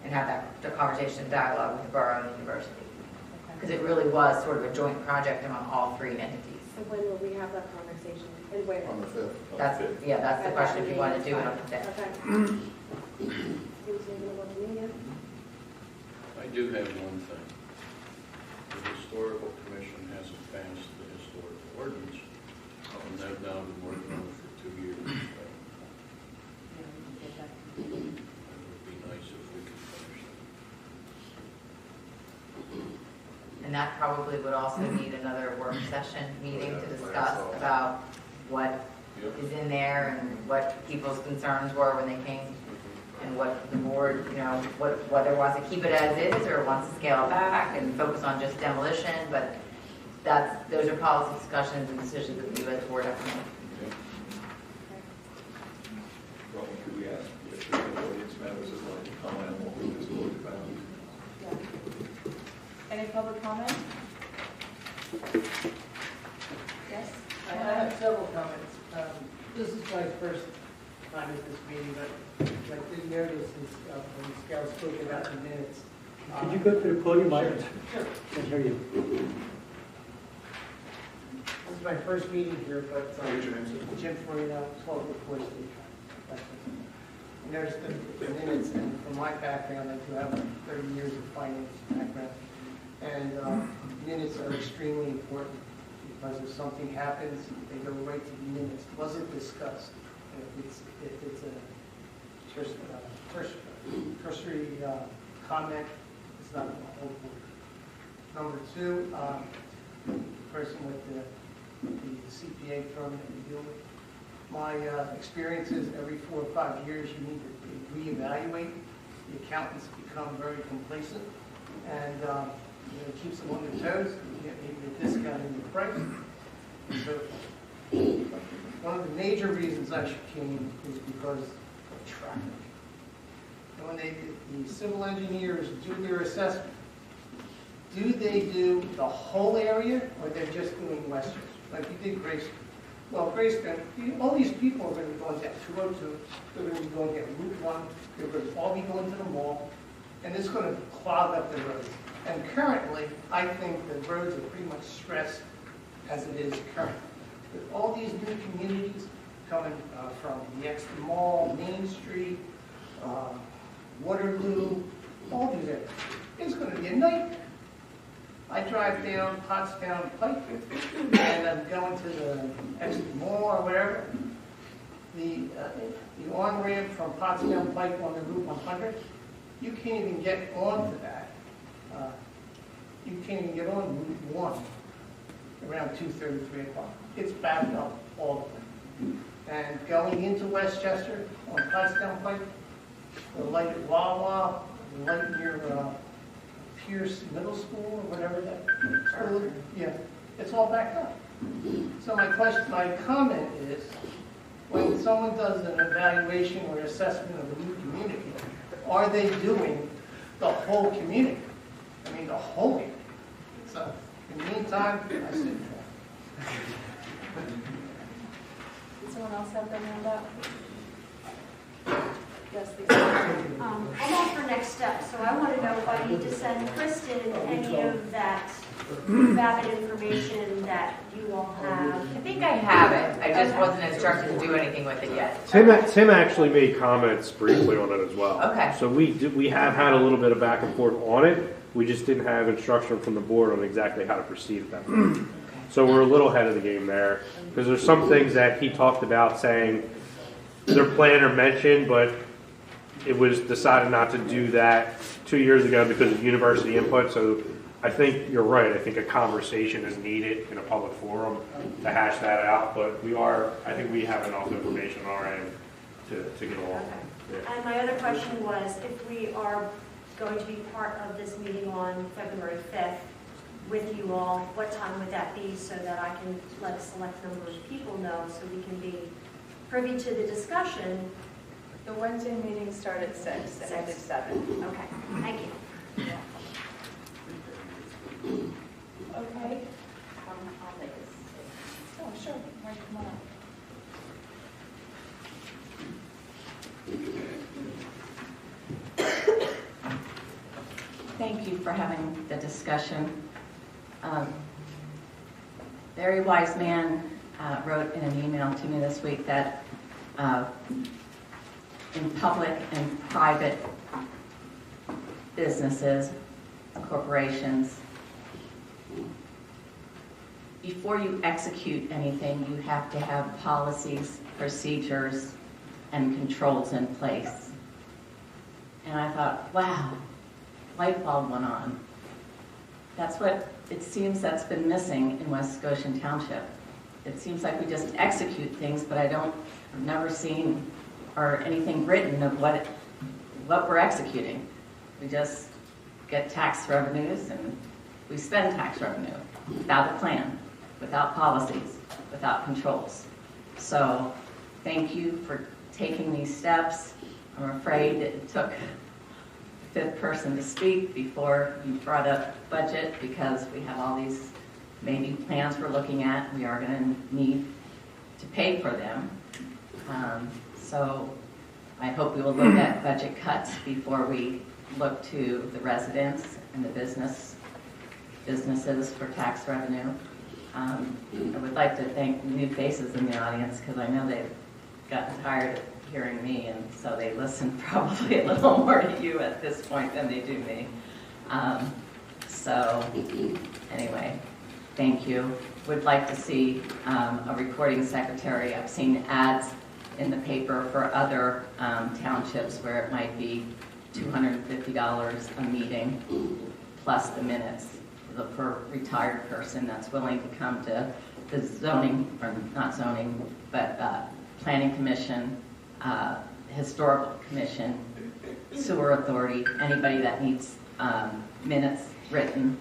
S9: and have the conversation, dialogue with the borough and the university. Because it really was sort of a joint project among all three entities.
S8: So when will we have that conversation? And where?
S11: On the 5th.
S9: That's the question if you want to do it on the 5th.
S8: Okay.
S17: I do have one thing. The historical commission hasn't passed the historical ordinance, and they've now been working on it for 2 years. It would be nice if we could finish it.
S9: And that probably would also need another work session meeting to discuss about what is in there and what people's concerns were when they came, and what the board, whether it wants to keep it as is or wants to scale it back and focus on just demolition. But those are policy discussions and decisions that you as a board have to make.
S10: Well, could we ask if the audience members would like to comment on what we just talked about?
S3: Any public comment? Yes?
S4: I have several comments. This is my first time at this meeting, but I did notice when Scout spoke about the minutes.
S6: Could you go to the podium?
S4: Sure.
S6: Can't hear you.
S4: This is my first meeting here, but Jim Farina, 12 before State. I noticed the minutes, and from my background, I do have 30 years of finance background. And minutes are extremely important because if something happens, they go right to the minutes. Was it discussed? If it's a cursory comment, it's not the whole board. Number two, person with the CPA firm that we deal with. My experience is every 4 or 5 years you need to reevaluate. The accountants become very complacent, and it keeps them on their toes. You get maybe a discount in the price. So one of the major reasons I came is because of traffic. And when the civil engineers do their assessment, do they do the whole area, or they're just doing Westchester? Like you did Grace. Well, Grace, all these people are going to be going down 202, they're going to be going down Route 1, they're going to all be going to the mall, and it's going to clog up the roads. And currently, I think the roads are pretty much stressed as it is currently. With all these new communities coming from the Exeter Mall, Main Street, Waterloo, all these areas, it's going to be a nightmare. I drive down Pottstown Pike, and I'm going to the Exeter Mall or wherever. The on-ramp from Pottstown Pike on the Route 100, you can't even get onto that. You can't even get on Route 1 around 2:30, 3 o'clock. It's backed up all the way. And going into Westchester on Pottstown Pike, the light at Wawa, the light near Pierce Middle School or whatever that school is, yeah, it's all backed up. So my comment is, when someone does an evaluation or assessment of a new community, are they doing the whole community? I mean, the whole community. So, in the meantime, I sit there.
S3: Did someone else have their hand up? Yes, please.
S7: I'm on for next step, so I want to know if I need to send Kristen any of that vapid information that you all have.
S9: I think I have it. I just wasn't instructed to do anything with it yet.
S19: Tim actually made comments briefly on it as well.
S9: Okay.
S19: So we have had a little bit of back and forth on it. We just didn't have instruction from the board on exactly how to proceed at that point. So we're a little ahead of the game there because there's some things that he talked about saying their plan or mentioned, but it was decided not to do that 2 years ago because of university input. So I think you're right. I think a conversation is needed in a public forum to hash that out. But I think we have enough information on our end to get along.
S7: Okay.
S19: Yeah.
S7: And my other question was, if we are going to be part of this meeting on February 5th with you all, what time would that be so that I can let a select number of people know so we can be privy to the discussion?
S3: The Wednesday meetings start at 6 and end at 7.
S7: Okay, thank you.
S3: Okay. I'll make this. Oh, sure. Right, come on up.
S18: thank you for having the discussion. Very wise man wrote in an email to me this week that in public and private businesses, corporations, before you execute anything, you have to have policies, procedures, and controls in place. And I thought, wow, light bulb went on. That's what it seems that's been missing in West Goshen Township. It seems like we just execute things, but I've never seen or anything written of what we're executing. We just get tax revenues and we spend tax revenue without a plan, without policies, without controls. So thank you for taking these steps. I'm afraid it took a fifth person to speak before you brought up budget because we have all these maybe plans we're looking at. We are going to need to pay for them. So I hope we will look at budget cuts before we look to the residents and the businesses for tax revenue. I would like to thank new faces in the audience because I know they've gotten tired of hearing me, and so they listen probably a little more to you at this point than they do me. So anyway, thank you. Would like to see a recording secretary. I've seen ads in the paper for other townships where it might be $250 a meeting plus the minutes for a retired person that's willing to come to the zoning, or not zoning, but planning commission, historical commission, sewer authority, anybody that needs minutes written,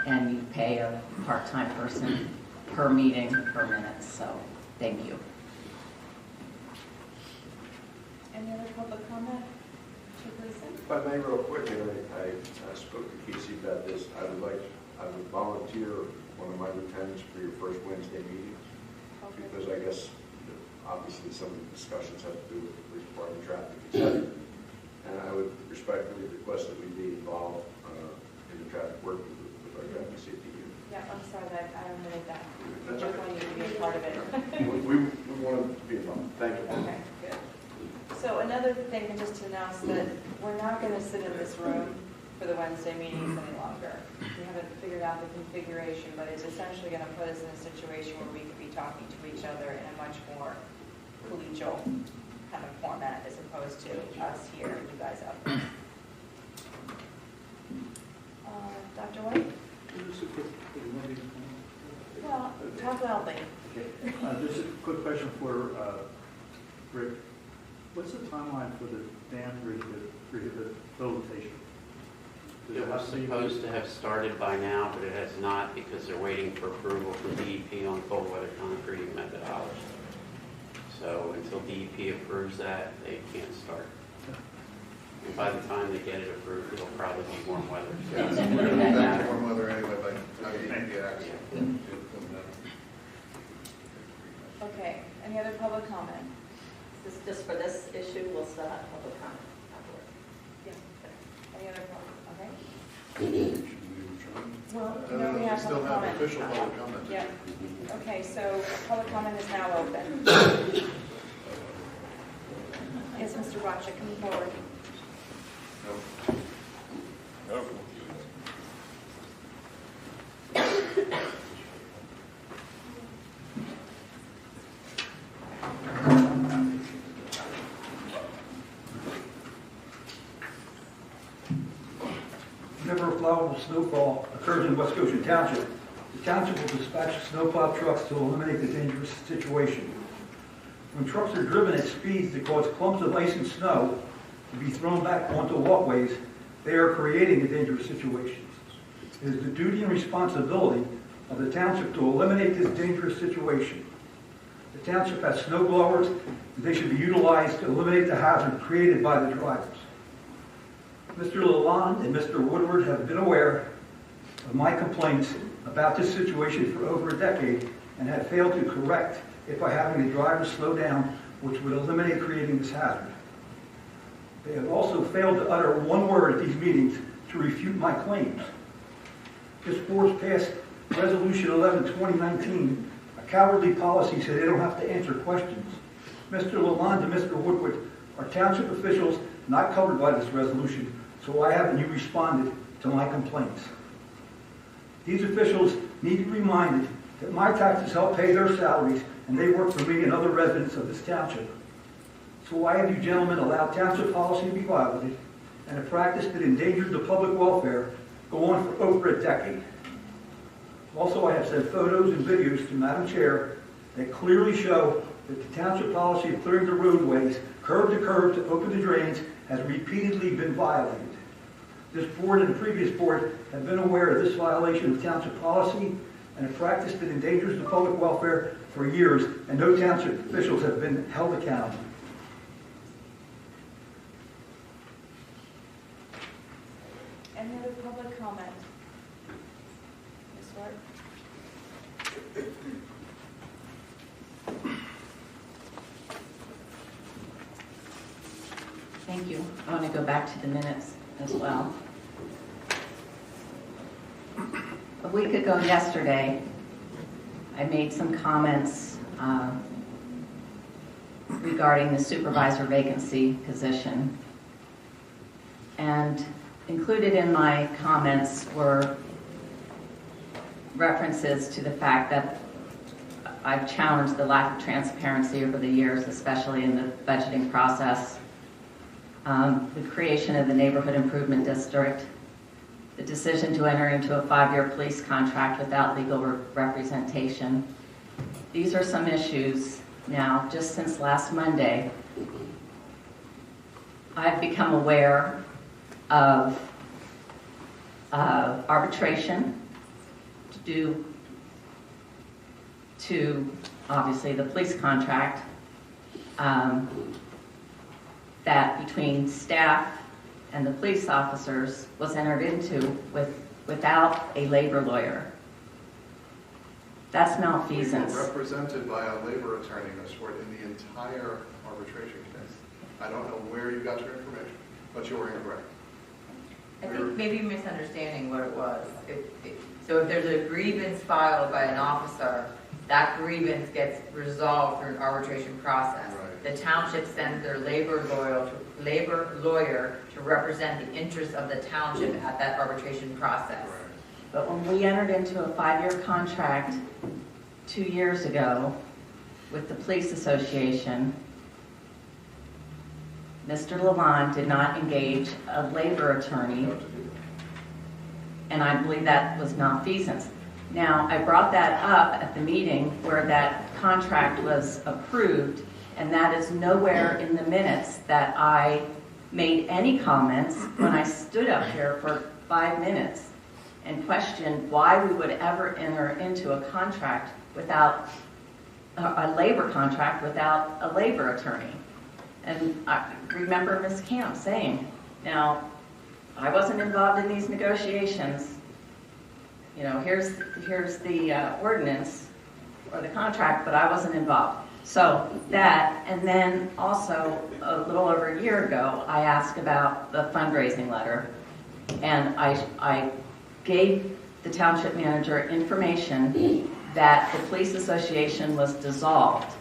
S18: and you pay a part-time person per meeting per minute. So thank you.
S3: Any other public comment?
S20: If I may, real quick, and I spoke to Casey about this, I would volunteer one of my lieutenants for your first Wednesday meeting, because I guess obviously some of the discussions have to do with the police department, traffic, etc. And I would respectfully request that we be involved in the traffic work with our traffic safety unit.
S3: Yeah, I'm sorry that I omitted that. We definitely need to be a part of it.
S20: we want to be involved. Thank you.
S3: Okay, good. So another thing, just to announce that we're not going to sit in this room for the Wednesday meetings any longer. We haven't figured out the configuration, but it's essentially going to put us in a situation where we could be talking to each other in a much more collegial kind of format as opposed to us here and you guys up there. Dr. White?
S17: Just a quick,
S3: Well, talk loudly.
S17: okay. Just a quick question for Rick. What's the timeline for the dam rehabilitation?
S12: It was supposed to have started by now, but it has not because they're waiting for approval from DEP on cold weather concreting methodology. So until DEP approves that, they can't start. And by the time they get it approved, it'll probably be warm weather.
S11: Yeah, it's we're going to be back to warm weather anyway by the time DEP acts.
S3: Okay, any other public comment?
S18: This is just for this issue. We'll still have public comment afterwards.
S3: Yeah. Any other public? Okay. Well, no, we have
S11: still
S3: public
S11: have
S3: comment.
S11: official public comment.
S3: Yeah. Okay, so public comment is now open. Yes, Mr. Rocha, come forward.
S15: No.
S22: Whenever a plowable snowfall occurs in West Goshen Township, the township will dispatch snowplow trucks to eliminate the dangerous situation. When trucks are driven at speeds that cause clumps of ice and snow to be thrown back onto walkways, they are creating a dangerous situation. It is the duty and responsibility of the township to eliminate this dangerous situation. The township has snow blowers, and they should be utilized to eliminate the hazard created by the drivers. Mr. Lalonde and Mr. Woodward have been aware of my complaints about this situation for over a decade and have failed to correct it by having the drivers slow down, which would eliminate creating this hazard. They have also failed to utter one word at these meetings to refute my claims. This board's passed Resolution 11, 2019, a cowardly policy so they don't have to answer questions. Mr. Lalonde and Mr. Woodward are township officials not covered by this resolution, so why haven't you responded to my complaints? These officials need to be reminded that my taxes help pay their salaries and they work for me and other residents of this township. So why have you gentlemen allowed township policy to be violated and a practice that endangers the public welfare go on for over a decade? Also, I have sent photos and videos to Madam Chair that clearly show that the township policy of clearing the roadways curb to curb to open the drains has repeatedly been violated. This board and the previous board have been aware of this violation of township policy and a practice that endangers the public welfare for years, and no township officials have been held accountable.
S3: Any other public comment? Ms. Swart?
S18: Thank you. I want to go back to the minutes as well. A week ago yesterday, I made some comments regarding the supervisor vacancy position. And included in my comments were references to the fact that I've challenged the lack of transparency over the years, especially in the budgeting process, the creation of the Neighborhood Improvement District, the decision to enter into a 5-year police contract without legal representation. These are some issues now. Just since last Monday, I've become aware of arbitration due to, obviously, the police contract that between staff and the police officers was entered into without a labor lawyer. That's malfeasance.
S11: We were represented by a labor attorney, Ms. Swart, in the entire arbitration case. I don't know where you got your information, but you were incorrect.
S9: I think maybe you're misunderstanding what it was. So if there's a grievance filed by an officer, that grievance gets resolved through an arbitration process. Right. The township sends their labor lawyer to represent the interests of the township at that arbitration process.
S11: Right.
S18: But when we entered into a 5-year contract 2 years ago with the police association, Mr. Lalonde did not engage a labor attorney, and I believe that was malfeasance. Now, I brought that up at the meeting where that contract was approved, and that is nowhere in the minutes that I made any comments when I stood up here for 5 minutes and questioned why we would ever enter into a contract without a labor contract without a labor attorney. And I remember Ms. Camp saying, now, I wasn't involved in these negotiations. You know, here's the ordinance or the contract, but I wasn't involved. So that, and then also a little over a year ago, I asked about the fundraising letter, and I gave the township manager information that the police association was dissolved,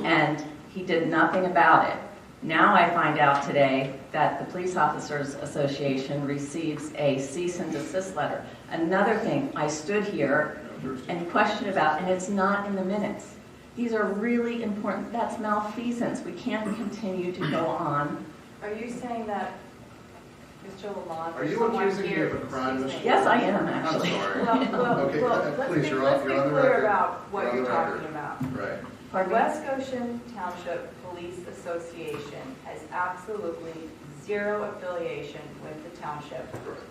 S18: and he did nothing about it. Now I find out today that the Police Officers Association receives a cease and desist letter. Another thing I stood here and questioned about, and it's not in the minutes. These are really important. That's malfeasance. We can't continue to go on.
S3: Are you saying that Mr. Lalonde?
S11: Are you accusing me of a crime, Ms. Swart?
S18: Yes, I am, actually.
S11: I'm sorry.
S3: Well,
S11: Please,
S3: let's be clear about what
S11: You're
S3: you're
S11: on the
S3: talking about.
S11: Right.
S3: The West Goshen Township Police Association has absolutely zero affiliation with the township.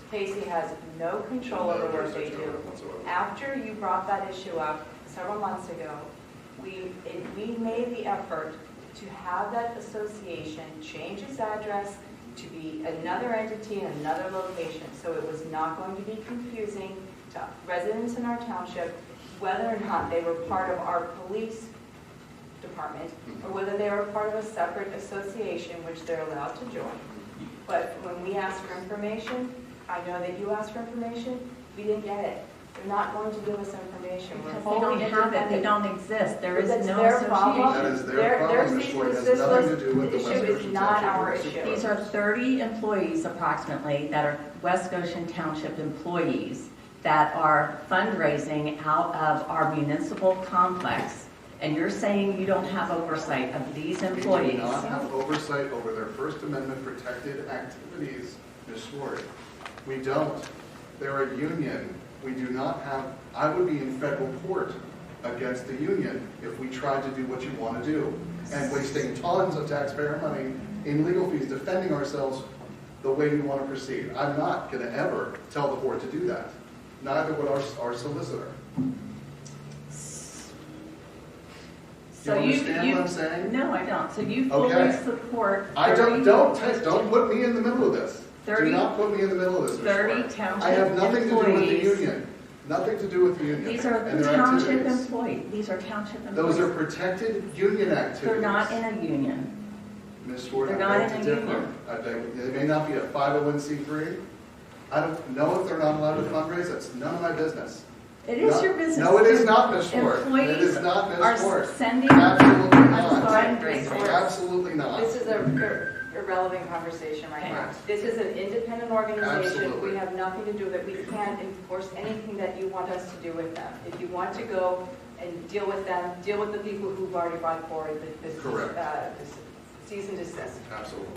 S3: Casey has no control over what they do. After you brought that issue up several months ago, we made the effort to have that association change its address to be another entity in another location, so it was not going to be confusing to residents in our township whether or not they were part of our police department or whether they were part of a separate association which they're allowed to join. But when we asked for information, I know that you asked for information, we didn't get it. They're not going to give us information. We're
S18: Because they don't have it, they don't exist, there is
S3: That's
S18: no
S3: their problem.
S11: That
S18: association.
S11: is their problem, Ms. Ford. It has nothing to do with the West
S3: issue is
S11: Goshen
S3: not
S11: Township
S3: our
S11: Board of
S3: issue.
S11: Supervisors.
S18: These are 30 employees approximately that are West Goshen Township employees that are fundraising out of our municipal complex. And you're saying you don't have oversight of these
S11: We do
S18: employees?
S11: not have oversight over their First Amendment protected activities, Ms. Swart. We don't. They're a union. We do not have, I would be in federal court against the union if we tried to do what you want to do and wasting tons of taxpayer money in legal fees defending ourselves the way you want to proceed. I'm not going to ever tell the board to do that. Neither would our solicitor.
S18: So
S11: you understand what I'm saying?
S18: No, I don't. So you fully
S11: Okay.
S18: support
S11: I
S18: 30
S11: don't put me in the middle of this.
S18: 30
S11: Do not put me in the middle of this, Ms.
S18: 30
S11: Swart.
S18: township
S11: I have nothing to do with the
S18: employees.
S11: union. Nothing to do with the union.
S18: These are
S11: and their
S18: township
S11: activities.
S18: employees. These are township employees.
S11: Those are protected union activities.
S18: They're not in a union.
S11: Ms. Swart,
S18: they're
S11: I
S18: not
S11: beg
S18: in
S11: to
S18: a
S11: differ.
S18: union.
S11: They may not be a 501c3. I don't know if they're not allowed to fundraise. That's none of my business.
S18: It is
S11: No-
S18: your business.
S11: No, it is not, Ms. Swart. It
S18: Employees
S11: is not, Ms.
S18: are
S11: Swart.
S18: sending
S11: Absolutely not.
S18: fundraisers.
S11: Absolutely not.
S3: This is a irrelevant conversation right now. This is an independent organization.
S11: Absolutely.
S3: We have nothing to do with it. We can't enforce anything that you want us to do with them. If you want to go and deal with them, deal with the people who've already brought forward this cease and desist.
S11: Absolutely.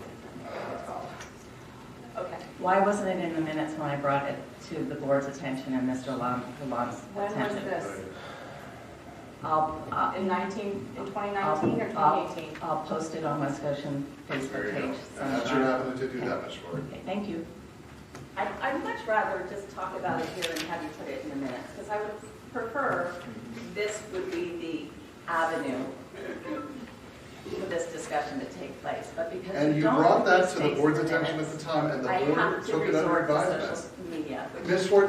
S3: Okay.
S18: Why wasn't it in the minutes when I brought it to the board's attention and Mr. Long's
S3: When
S18: attention?
S3: was this?
S18: I'll,
S3: In 2019 or 2018?
S18: I'll post it on West Goshen
S11: There
S18: Facebook
S11: you go.
S18: page.
S11: And that's your avenue to do that, Ms. Swart.
S18: Okay, thank you.
S2: I'd much rather just talk about it here and have you put it in the minutes, because I would prefer this would be the avenue for this discussion to take place, but because
S11: And you
S2: don't
S11: brought
S2: put
S11: that
S2: these
S11: to the
S2: things
S11: board's
S2: in the
S11: attention at
S2: minutes,
S11: the time, and the
S2: I
S11: board
S2: have to
S11: took it under
S2: resort to
S11: advisement.
S2: social media. which-
S11: Ms. Swart,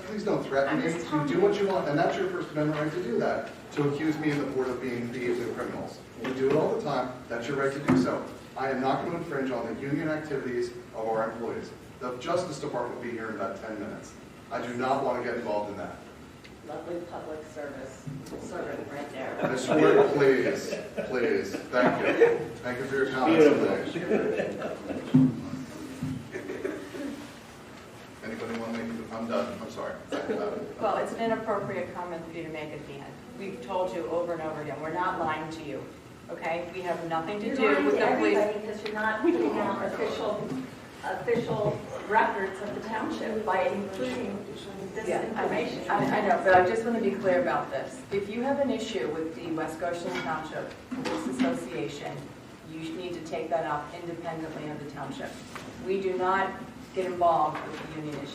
S11: please don't threaten
S2: I'm
S11: me.
S2: just
S11: You
S2: telling
S11: do
S2: you.
S11: what you want, and that's your First Amendment right to do that, to accuse me and the board of being thieves and criminals. You do it all the time, that's your right to do so. I am not going to infringe on the union activities of our employees. The Justice Department will be here in about 10 minutes. I do not want to get involved in that.
S2: Lovely public service servant right there.
S11: Ms. Swart, please, please, thank you. Thank you for your comments today. Anybody want to make, I'm done, I'm sorry.
S3: Well, it's an inappropriate comment for you to make at the end. We've told you over and over again, we're not lying to you, okay? We have nothing to
S2: You're
S3: do
S2: lying
S3: with
S2: to
S3: the police.
S2: everybody because you're not putting out official records of the township by including this
S3: Yeah,
S2: information.
S3: I know, but I just want to be clear about this. If you have an issue with the West Goshen Township Police Association, you need to take that up independently of the township. We do not get involved with the union issues.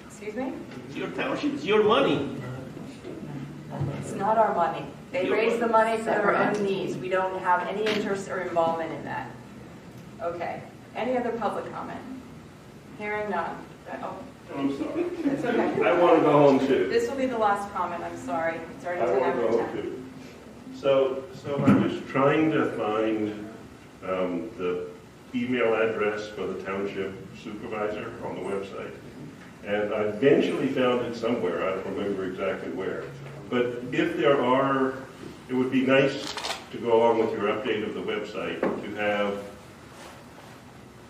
S3: Excuse me?
S5: It's your township, it's your money.
S3: It's not our money. They raise the money for their own needs. We don't have any interest or involvement in that. Okay. Any other public comment? Hearing none. Oh,
S15: I'm sorry.
S3: it's okay.
S15: I want to go home too.
S3: This will be the last comment. I'm sorry. It's already
S15: I
S3: 10
S15: want to
S3: after
S15: go
S3: 10.
S15: home too. So I was trying to find the email address for the township supervisor on the website. And I eventually found it somewhere, I don't remember exactly where. But if there are, it would be nice to go along with your update of the website to have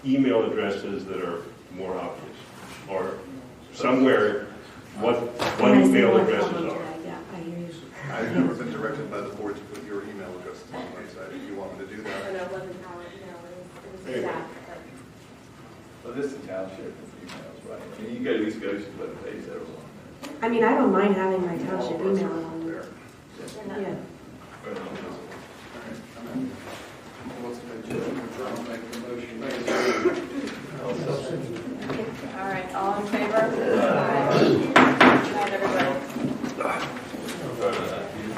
S15: email addresses that are more obvious, or somewhere what email addresses are.
S8: Yeah, I hear you.
S11: I've never been directed by the board to put your email address on the website. If you want me to do that.
S8: I know, it wasn't how, it
S10: There you
S8: was
S10: go.
S8: staff.
S10: Well, this is township emails, right? I mean, you go to East Goshen's webpage, they're all
S8: I mean, I don't mind having my township email on there. Yeah.
S10: there.
S11: I'll make the motion.
S3: All right, all in favor?